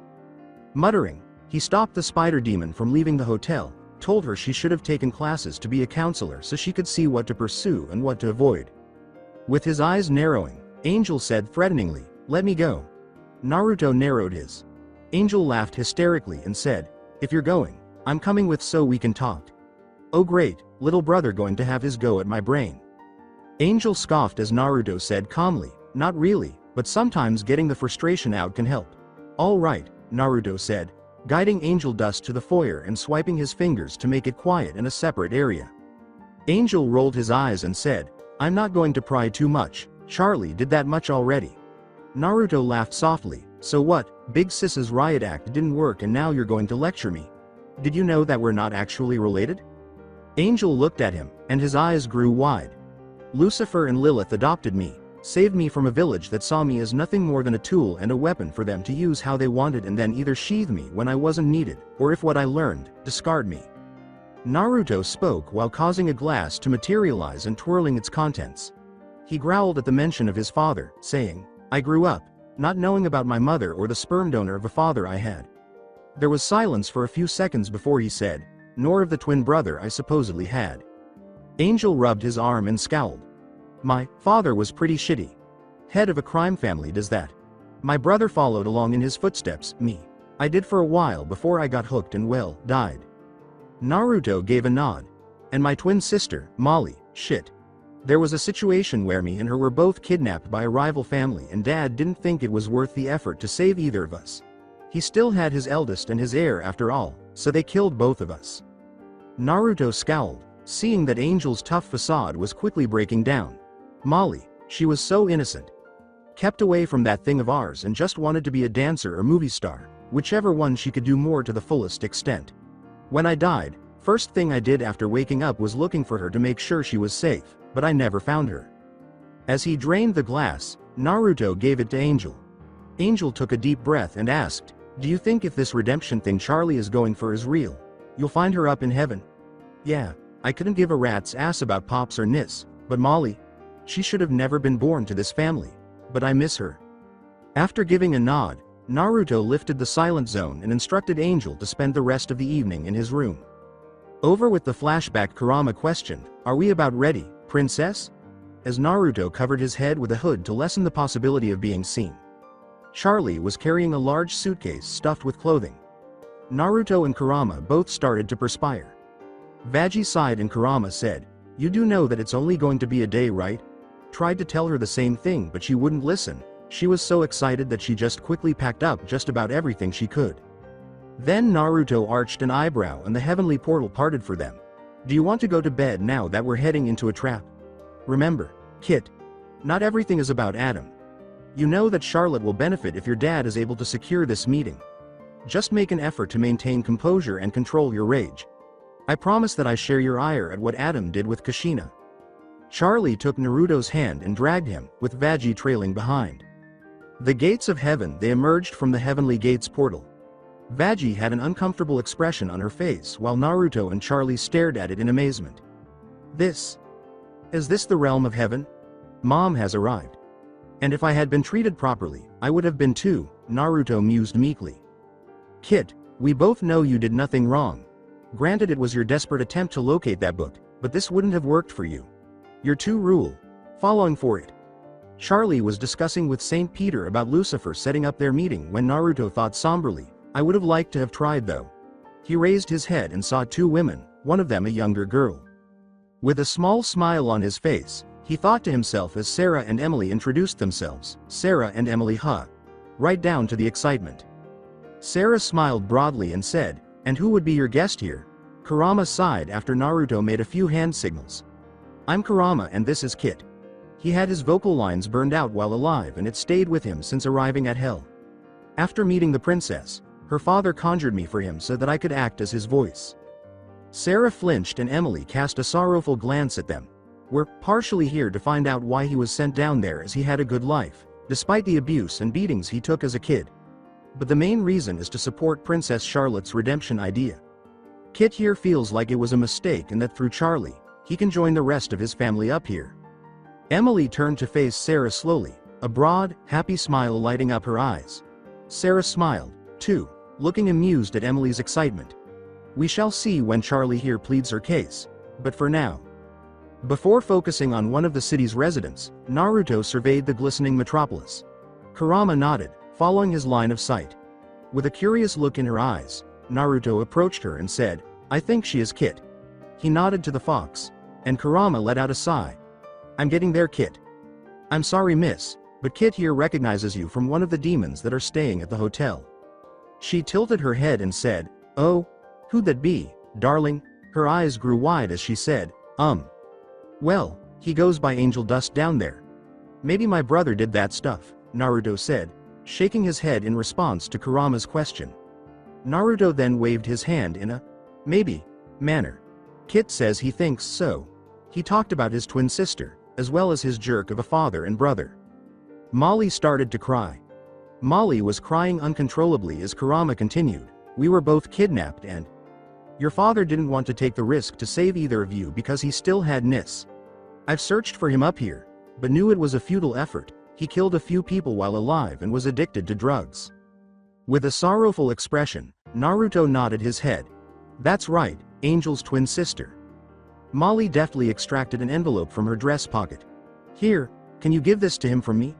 Muttering, he stopped the spider demon from leaving the hotel, told her she should have taken classes to be a counselor so she could see what to pursue and what to avoid. With his eyes narrowing, Angel said threateningly, "Let me go." Naruto narrowed his. Angel laughed hysterically and said, "If you're going, I'm coming with so we can talk." "Oh great, little brother going to have his go at my brain." Angel scoffed as Naruto said calmly, "Not really, but sometimes getting the frustration out can help." "All right," Naruto said, guiding Angel Dust to the foyer and swiping his fingers to make it quiet in a separate area. Angel rolled his eyes and said, "I'm not going to pry too much, Charlie did that much already." Naruto laughed softly, "So what, Big Sis's riot act didn't work and now you're going to lecture me? Did you know that we're not actually related?" Angel looked at him, and his eyes grew wide. "Lucifer and Lilith adopted me, saved me from a village that saw me as nothing more than a tool and a weapon for them to use how they wanted and then either sheathe me when I wasn't needed, or if what I learned, discard me." Naruto spoke while causing a glass to materialize and twirling its contents. He growled at the mention of his father, saying, "I grew up, not knowing about my mother or the sperm donor of a father I had." There was silence for a few seconds before he said, "Nor of the twin brother I supposedly had." Angel rubbed his arm and scowled. "My father was pretty shitty. Head of a crime family does that. My brother followed along in his footsteps, me. I did for a while before I got hooked and well, died." Naruto gave a nod. "And my twin sister, Molly, shit. There was a situation where me and her were both kidnapped by a rival family and Dad didn't think it was worth the effort to save either of us. He still had his eldest and his heir after all, so they killed both of us." Naruto scowled, seeing that Angel's tough facade was quickly breaking down. "Molly, she was so innocent. Kept away from that thing of ours and just wanted to be a dancer or movie star, whichever one she could do more to the fullest extent. When I died, first thing I did after waking up was looking for her to make sure she was safe, but I never found her." As he drained the glass, Naruto gave it to Angel. Angel took a deep breath and asked, "Do you think if this redemption thing Charlie is going for is real, you'll find her up in heaven?" "Yeah, I couldn't give a rat's ass about Pops or Nis, but Molly, she should have never been born to this family, but I miss her." After giving a nod, Naruto lifted the silent zone and instructed Angel to spend the rest of the evening in his room. Over with the flashback, Kurama questioned, "Are we about ready, princess?" as Naruto covered his head with a hood to lessen the possibility of being seen. Charlie was carrying a large suitcase stuffed with clothing. Naruto and Kurama both started to perspire. Veggie sighed and Kurama said, "You do know that it's only going to be a day, right?" Tried to tell her the same thing but she wouldn't listen. She was so excited that she just quickly packed up just about everything she could. Then Naruto arched an eyebrow and the heavenly portal parted for them. "Do you want to go to bed now that we're heading into a trap? Remember, Kit, not everything is about Adam. You know that Charlotte will benefit if your dad is able to secure this meeting. Just make an effort to maintain composure and control your rage. I promise that I share your ire at what Adam did with Kushina." Charlie took Naruto's hand and dragged him, with Veggie trailing behind. The gates of heaven. They emerged from the heavenly gates portal. Veggie had an uncomfortable expression on her face while Naruto and Charlie stared at it in amazement. Is this the realm of heaven? Mom has arrived. And if I had been treated properly, I would have been too, Naruto mused meekly. "Kit, we both know you did nothing wrong. Granted it was your desperate attempt to locate that book, but this wouldn't have worked for you. You're too following for it." Charlie was discussing with St. Peter about Lucifer setting up their meeting when Naruto thought somberly, I would have liked to have tried though. He raised his head and saw two women, one of them a younger girl. With a small smile on his face, he thought to himself as Sarah and Emily introduced themselves. Sarah and Emily, huh? Right down to the excitement. Sarah smiled broadly and said, "And who would be your guest here?" Kurama sighed after Naruto made a few hand signals. "I'm Kurama and this is Kit." He had his vocal lines burned out while alive and it stayed with him since arriving at Hell. After meeting the princess, her father conjured me for him so that I could act as his voice. Sarah flinched and Emily cast a sorrowful glance at them. We're partially here to find out why he was sent down there, as he had a good life, despite the abuse and beatings he took as a kid. But the main reason is to support Princess Charlotte's redemption idea. Kit here feels like it was a mistake and that through Charlie, he can join the rest of his family up here. Emily turned to face Sarah slowly, a broad, happy smile lighting up her eyes. Sarah smiled, too, looking amused at Emily's excitement. We shall see when Charlie here pleads her case, but for now. Before focusing on one of the city's residents, Naruto surveyed the glistening metropolis. Kurama nodded, following his line of sight. With a curious look in her eyes, Naruto approached her and said, "I think she is Kit." He nodded to the fox, and Kurama let out a sigh. "I'm getting there, Kit. I'm sorry, miss, but Kit here recognizes you from one of the demons that are staying at the hotel." She tilted her head and said, "Oh, who'd that be, darling?" Her eyes grew wide as she said, Well, he goes by Angel Dust down there." "Maybe my brother did that stuff," Naruto said, shaking his head in response to Kurama's question. Naruto then waved his hand in a maybe manner. Kit says he thinks so. He talked about his twin sister, as well as his jerk of a father and brother. Molly started to cry. Molly was crying uncontrollably as Kurama continued, "We were both kidnapped and your father didn't want to take the risk to save either of you because he still had Nis. I've searched for him up here, but knew it was a futile effort. He killed a few people while alive and was addicted to drugs." With a sorrowful expression, Naruto nodded his head. "That's right, Angel's twin sister." Molly deftly extracted an envelope from her dress pocket. "Here, can you give this to him from me?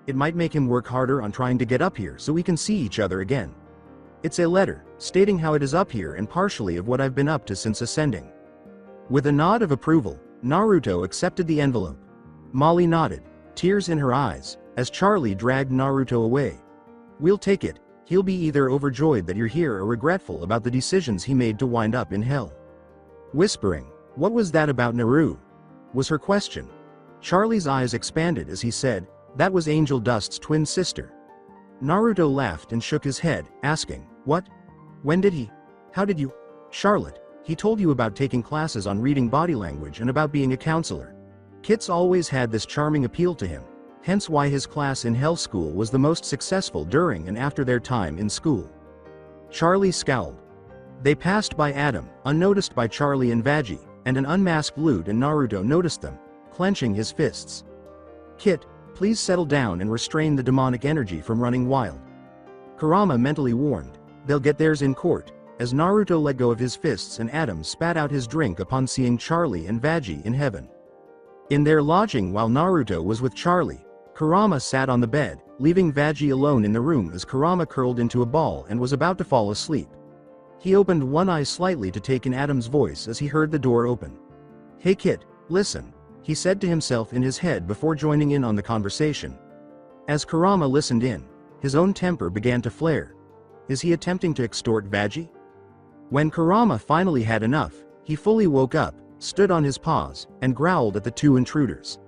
It might make him work harder on trying to get up here so we can see each other again. It's a letter, stating how it is up here and partially of what I've been up to since ascending." With a nod of approval, Naruto accepted the envelope. Molly nodded, tears in her eyes, as Charlie dragged Naruto away. "We'll take it. He'll be either overjoyed that you're here or regretful about the decisions he made to wind up in hell." Whispering, "What was that about Naru?" was her question. Charlie's eyes expanded as he said, "That was Angel Dust's twin sister." Naruto laughed and shook his head, asking, "What? When did he? How did you?" "Charlotte, he told you about taking classes on reading body language and about being a counselor. Kit's always had this charming appeal to him, hence why his class in Hell School was the most successful during and after their time in school." Charlie scowled. They passed by Adam, unnoticed by Charlie and Veggie, and an unmasked Lute, and Naruto noticed them, clenching his fists. "Kit, please settle down and restrain the demonic energy from running wild," Kurama mentally warned. "They'll get theirs in court," as Naruto let go of his fists and Adam spat out his drink upon seeing Charlie and Veggie in heaven. In their lodging while Naruto was with Charlie, Kurama sat on the bed, leaving Veggie alone in the room as Kurama curled into a ball and was about to fall asleep. He opened one eye slightly to take in Adam's voice as he heard the door open. "Hey Kit, listen," he said to himself in his head before joining in on the conversation. As Kurama listened in, his own temper began to flare. Is he attempting to extort Veggie? When Kurama finally had enough, he fully woke up, stood on his paws, and growled at the two intruders.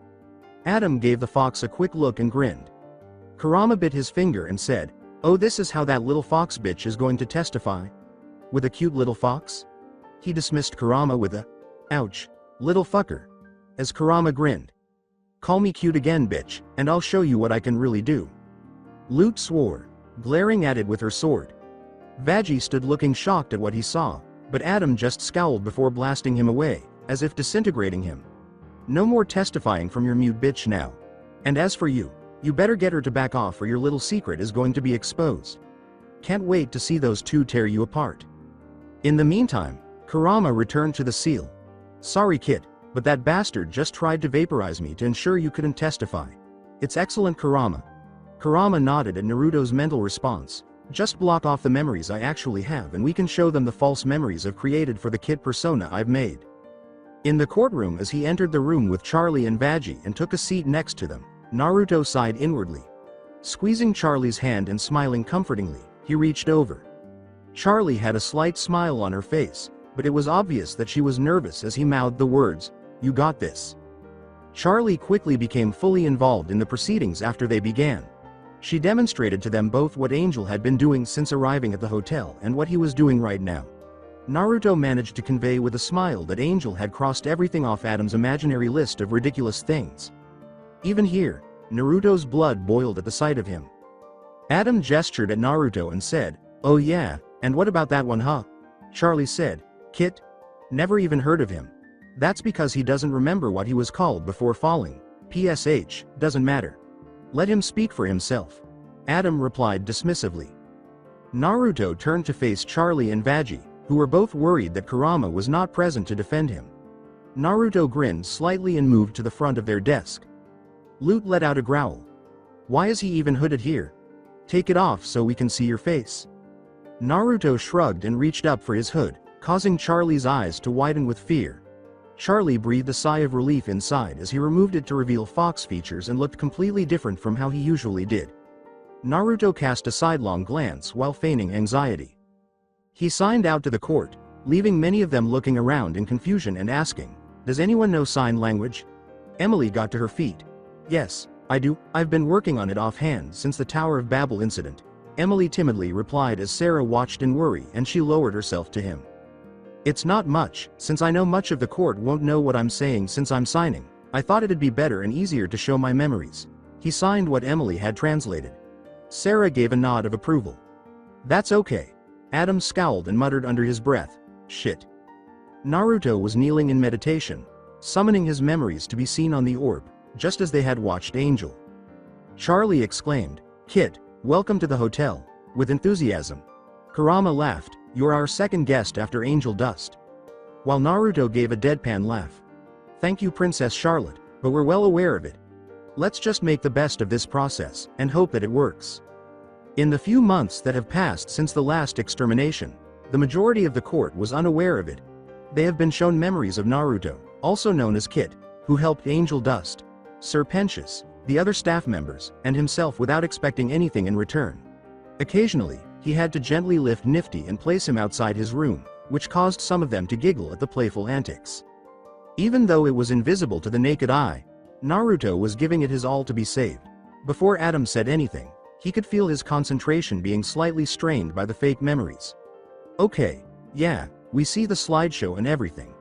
Adam gave the fox a quick look and grinned. Kurama bit his finger and said, "Oh, this is how that little fox bitch is going to testify? With a cute little fox?" He dismissed Kurama with a, "Ouch, little fucker." As Kurama grinned, "Call me cute again, bitch, and I'll show you what I can really do." Lute swore, glaring at it with her sword. Veggie stood looking shocked at what he saw, but Adam just scowled before blasting him away, as if disintegrating him. "No more testifying from your mute bitch now. And as for you, you better get her to back off or your little secret is going to be exposed. Can't wait to see those two tear you apart." In the meantime, Kurama returned to the seal. "Sorry Kit, but that bastard just tried to vaporize me to ensure you couldn't testify. It's excellent, Kurama." Kurama nodded at Naruto's mental response. Just block off the memories I actually have and we can show them the false memories I've created for the kid persona I've made. In the courtroom, as he entered the room with Charlie and Veggie and took a seat next to them, Naruto sighed inwardly. Squeezing Charlie's hand and smiling comfortingly, he reached over. Charlie had a slight smile on her face, but it was obvious that she was nervous as he mouthed the words, "You got this." Charlie quickly became fully involved in the proceedings after they began. She demonstrated to them both what Angel had been doing since arriving at the hotel and what he was doing right now. Naruto managed to convey with a smile that Angel had crossed everything off Adam's imaginary list of ridiculous things. Even here, Naruto's blood boiled at the sight of him. Adam gestured at Naruto and said, "Oh yeah, and what about that one, huh?" Charlie said, "Kit? Never even heard of him. That's because he doesn't remember what he was called before falling. PSH, doesn't matter. Let him speak for himself." Adam replied dismissively. Naruto turned to face Charlie and Veggie, who were both worried that Kurama was not present to defend him. Naruto grinned slightly and moved to the front of their desk. Lute let out a growl. "Why is he even hooded here? Take it off so we can see your face." Naruto shrugged and reached up for his hood, causing Charlie's eyes to widen with fear. Charlie breathed a sigh of relief inside as he removed it to reveal Fox features and looked completely different from how he usually did. Naruto cast a sidelong glance while feigning anxiety. He signed out to the court, leaving many of them looking around in confusion and asking, "Does anyone know sign language?" Emily got to her feet. "Yes, I do. I've been working on it offhand since the Tower of Babel incident," Emily timidly replied as Sarah watched in worry and she lowered herself to him. "It's not much, since I know much of the court won't know what I'm saying since I'm signing. I thought it'd be better and easier to show my memories." He signed what Emily had translated. Sarah gave a nod of approval. "That's okay." Adam scowled and muttered under his breath, "Shit." Naruto was kneeling in meditation, summoning his memories to be seen on the orb, just as they had watched Angel. Charlie exclaimed, "Kit, welcome to the hotel," with enthusiasm. Kurama laughed, "You're our second guest after Angel Dust." While Naruto gave a deadpan laugh. "Thank you, Princess Charlotte, but we're well aware of it. Let's just make the best of this process, and hope that it works." In the few months that have passed since the last extermination, the majority of the court was unaware of it. They have been shown memories of Naruto, also known as Kit, who helped Angel Dust, Sir Pentious, the other staff members, and himself without expecting anything in return. Occasionally, he had to gently lift Nifty and place him outside his room, which caused some of them to giggle at the playful antics. Even though it was invisible to the naked eye, Naruto was giving it his all to be saved. Before Adam said anything, he could feel his concentration being slightly strained by the fake memories. "Okay, yeah, we see the slideshow and everything.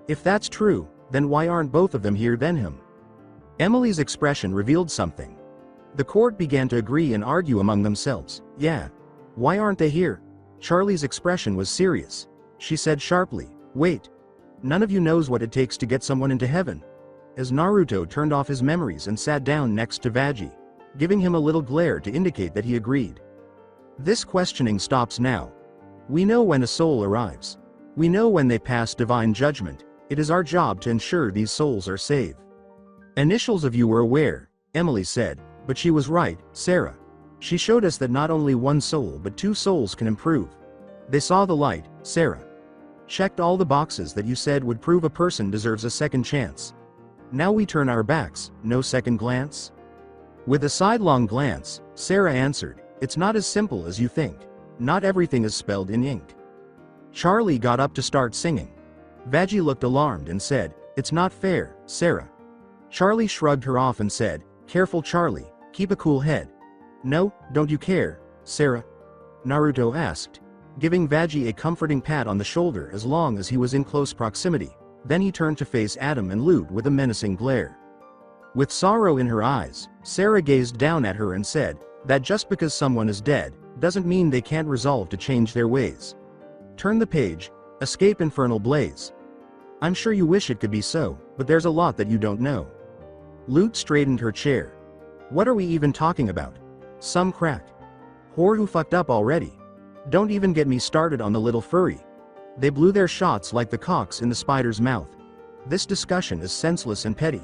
If that's true, then why aren't both of them here then him?" Emily's expression revealed something. The court began to agree and argue among themselves. "Yeah. Why aren't they here?" Charlie's expression was serious. She said sharply, "Wait. None of you knows what it takes to get someone into heaven." As Naruto turned off his memories and sat down next to Veggie, giving him a little glare to indicate that he agreed. "This questioning stops now. We know when a soul arrives. We know when they pass divine judgment. It is our job to ensure these souls are saved." "Initials of you were aware," Emily said, "but she was right, Sarah. She showed us that not only one soul but two souls can improve. They saw the light, Sarah. Checked all the boxes that you said would prove a person deserves a second chance. Now we turn our backs, no second glance?" With a sidelong glance, Sarah answered, "It's not as simple as you think. Not everything is spelled in ink." Charlie got up to start singing. Veggie looked alarmed and said, "It's not fair, Sarah." Charlie shrugged her off and said, "Careful Charlie, keep a cool head." "No, don't you care, Sarah?" Naruto asked, giving Veggie a comforting pat on the shoulder as long as he was in close proximity. Then he turned to face Adam and Lute with a menacing glare. With sorrow in her eyes, Sarah gazed down at her and said, "That just because someone is dead, doesn't mean they can't resolve to change their ways. Turn the page, escape infernal blaze. I'm sure you wish it could be so, but there's a lot that you don't know." Lute straightened her chair. "What are we even talking about? Some crack whore who fucked up already? Don't even get me started on the little furry. They blew their shots like the cocks in the spider's mouth. This discussion is senseless and petty."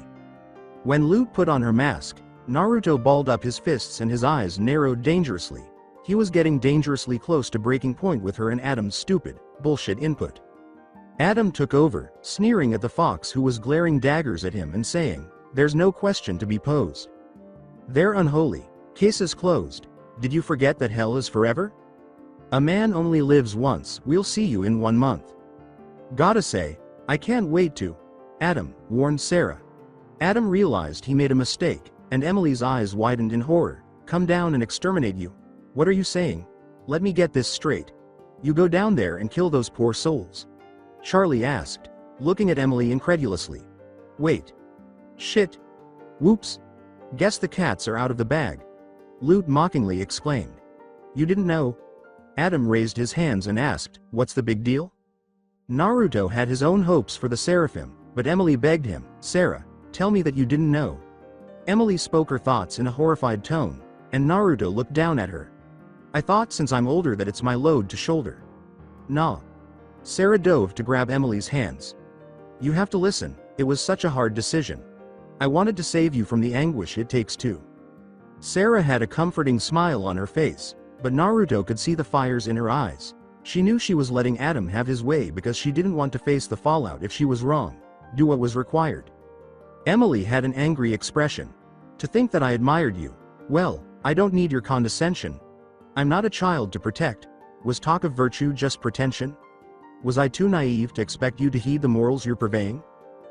When Lute put on her mask, Naruto balled up his fists and his eyes narrowed dangerously. He was getting dangerously close to breaking point with her and Adam's stupid, bullshit input. Adam took over, sneering at the fox who was glaring daggers at him and saying, "There's no question to be posed. They're unholy. Cases closed. Did you forget that hell is forever? A man only lives once. We'll see you in 1 month." "Gotta say, I can't wait to," Adam warned Sarah. Adam realized he made a mistake, and Emily's eyes widened in horror. "Come down and exterminate you? What are you saying? Let me get this straight. You go down there and kill those poor souls?" Charlie asked, looking at Emily incredulously. "Wait. Shit. Whoops. Guess the cats are out of the bag," Lute mockingly exclaimed. "You didn't know?" Adam raised his hands and asked, "What's the big deal?" Naruto had his own hopes for the Seraphim, but Emily begged him, "Sarah, tell me that you didn't know." Emily spoke her thoughts in a horrified tone, and Naruto looked down at her. "I thought since I'm older that it's my load to shoulder." "Nah." Sarah dove to grab Emily's hands. "You have to listen, it was such a hard decision. I wanted to save you from the anguish it takes to." Sarah had a comforting smile on her face, but Naruto could see the fires in her eyes. She knew she was letting Adam have his way because she didn't want to face the fallout if she was wrong. Do what was required. Emily had an angry expression. "To think that I admired you. Well, I don't need your condescension. I'm not a child to protect. Was talk of virtue just pretension? Was I too naive to expect you to heed the morals you're purveying?"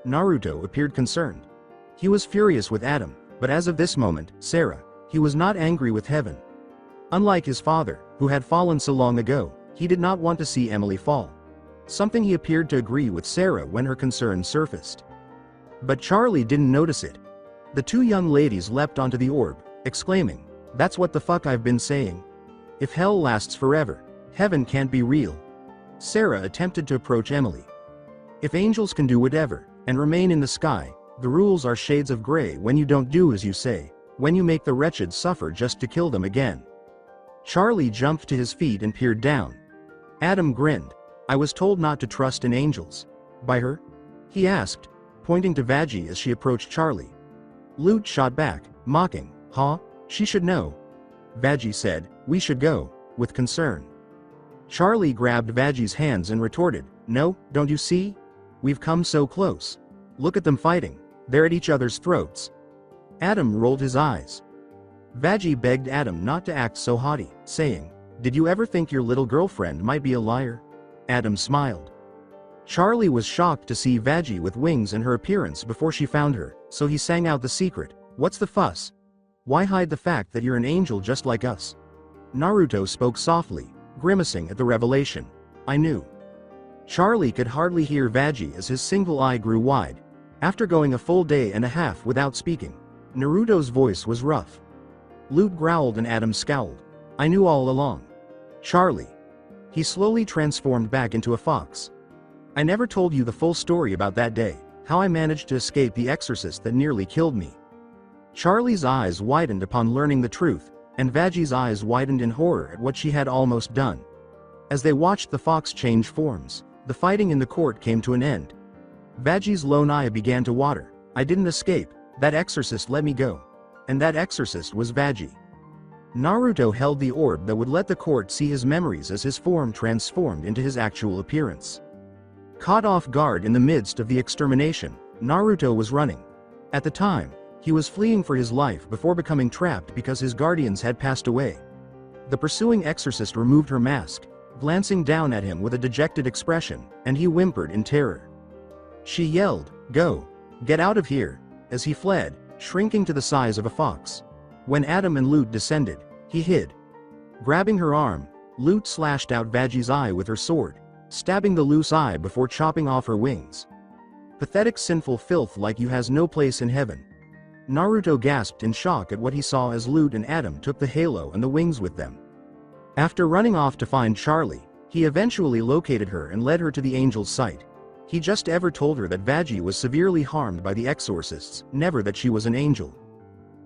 Naruto appeared concerned. He was furious with Adam, but as of this moment, Sarah, he was not angry with heaven. Unlike his father, who had fallen so long ago, he did not want to see Emily fall. Something he appeared to agree with Sarah when her concern surfaced. But Charlie didn't notice it. The two young ladies leapt onto the orb, exclaiming, "That's what the fuck I've been saying. If hell lasts forever, heaven can't be real." Sarah attempted to approach Emily. "If angels can do whatever, and remain in the sky, the rules are shades of gray when you don't do as you say, when you make the wretched suffer just to kill them again." Charlie jumped to his feet and peered down. Adam grinned. "I was told not to trust in angels." "By her?" he asked, pointing to Vaggie as she approached Charlie. Lute shot back, mocking, "Huh? She should know." Vaggie said, "We should go," with concern. Charlie grabbed Vaggie's hands and retorted, "No, don't you see? We've come so close. Look at them fighting. They're at each other's throats." Adam rolled his eyes. Vaggie begged Adam not to act so haughty, saying, "Did you ever think your little girlfriend might be a liar?" Adam smiled. Charlie was shocked to see Vaggie with wings and her appearance before she found her, so he sang out the secret, "What's the fuss? Why hide the fact that you're an angel just like us?" Naruto spoke softly, grimacing at the revelation. "I knew." Charlie could hardly hear Vaggie as his single eye grew wide. After going a full day and a half without speaking, Naruto's voice was rough. Lute growled and Adam scowled. "I knew all along. Charlie." He slowly transformed back into a fox. "I never told you the full story about that day, how I managed to escape the exorcist that nearly killed me." Charlie's eyes widened upon learning the truth, and Vaggie's eyes widened in horror at what she had almost done. As they watched the fox change forms, the fighting in the court came to an end. Vaggie's lone eye began to water. "I didn't escape, that exorcist let me go. And that exorcist was Vaggie." Naruto held the orb that would let the court see his memories as his form transformed into his actual appearance. Caught off guard in the midst of the extermination, Naruto was running. At the time, he was fleeing for his life before becoming trapped because his guardians had passed away. The pursuing exorcist removed her mask, glancing down at him with a dejected expression, and he whimpered in terror. She yelled, "Go! Get out of here!" as he fled, shrinking to the size of a fox. When Adam and Lute descended, he hid. Grabbing her arm, Lute slashed out Vaggie's eye with her sword, stabbing the loose eye before chopping off her wings. "Pathetic sinful filth like you has no place in heaven." Naruto gasped in shock at what he saw as Lute and Adam took the halo and the wings with them. After running off to find Charlie, he eventually located her and led her to the angel's site. He just ever told her that Vaggie was severely harmed by the exorcists, never that she was an angel.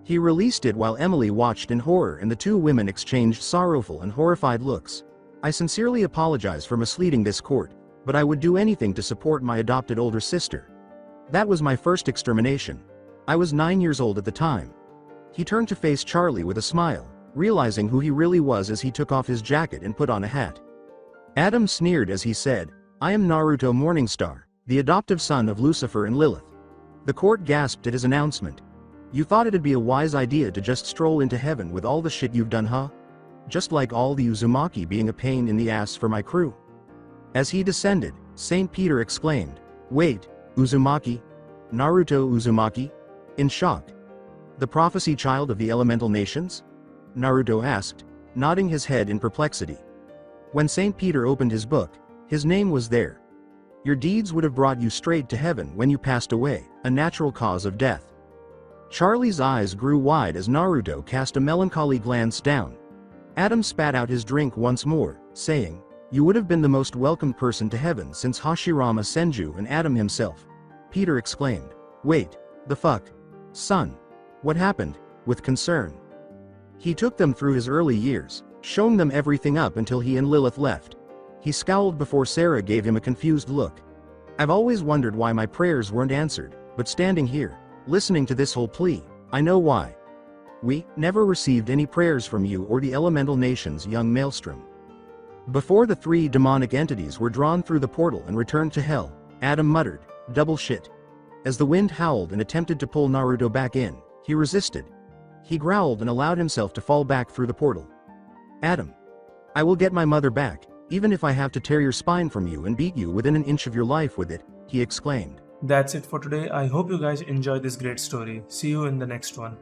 He released it while Emily watched in horror and the two women exchanged sorrowful and horrified looks. "I sincerely apologize for misleading this court, but I would do anything to support my adopted older sister. That was my first extermination. I was 9 years old at the time." He turned to face Charlie with a smile. realizing who he really was as he took off his jacket and put on a hat. Adam sneered as he said, "I am Naruto Morningstar, the adoptive son of Lucifer and Lilith." The court gasped at his announcement. "You thought it'd be a wise idea to just stroll into heaven with all the shit you've done, huh? Just like all the Uzumaki being a pain in the ass for my crew." As he descended, St. Peter exclaimed, "Wait, Uzumaki? Naruto Uzumaki?" In shock. "The prophecy child of the elemental nations?" Naruto asked, nodding his head in perplexity. When St. Peter opened his book, his name was there. "Your deeds would have brought you straight to heaven when you passed away, a natural cause of death." Charlie's eyes grew wide as Naruto cast a melancholy glance down. Adam spat out his drink once more, saying, "You would have been the most welcomed person to heaven since Hashirama Senju and Adam himself." Peter exclaimed, "Wait, the fuck? Son. What happened?" with concern. "He took them through his early years, showing them everything up until he and Lilith left." He scowled before Sarah gave him a confused look. "I've always wondered why my prayers weren't answered, but standing here, listening to this whole plea, I know why. We never received any prayers from you or the elemental nations, young Maelstrom." Before the three demonic entities were drawn through the portal and returned to hell, Adam muttered, "Double shit." As the wind howled and attempted to pull Naruto back in, he resisted. He growled and allowed himself to fall back through the portal. "Adam. I will get my mother back, even if I have to tear your spine from you and beat you within an inch of your life with it," he exclaimed. That's it for today. I hope you guys enjoyed this great story. See you in the next one.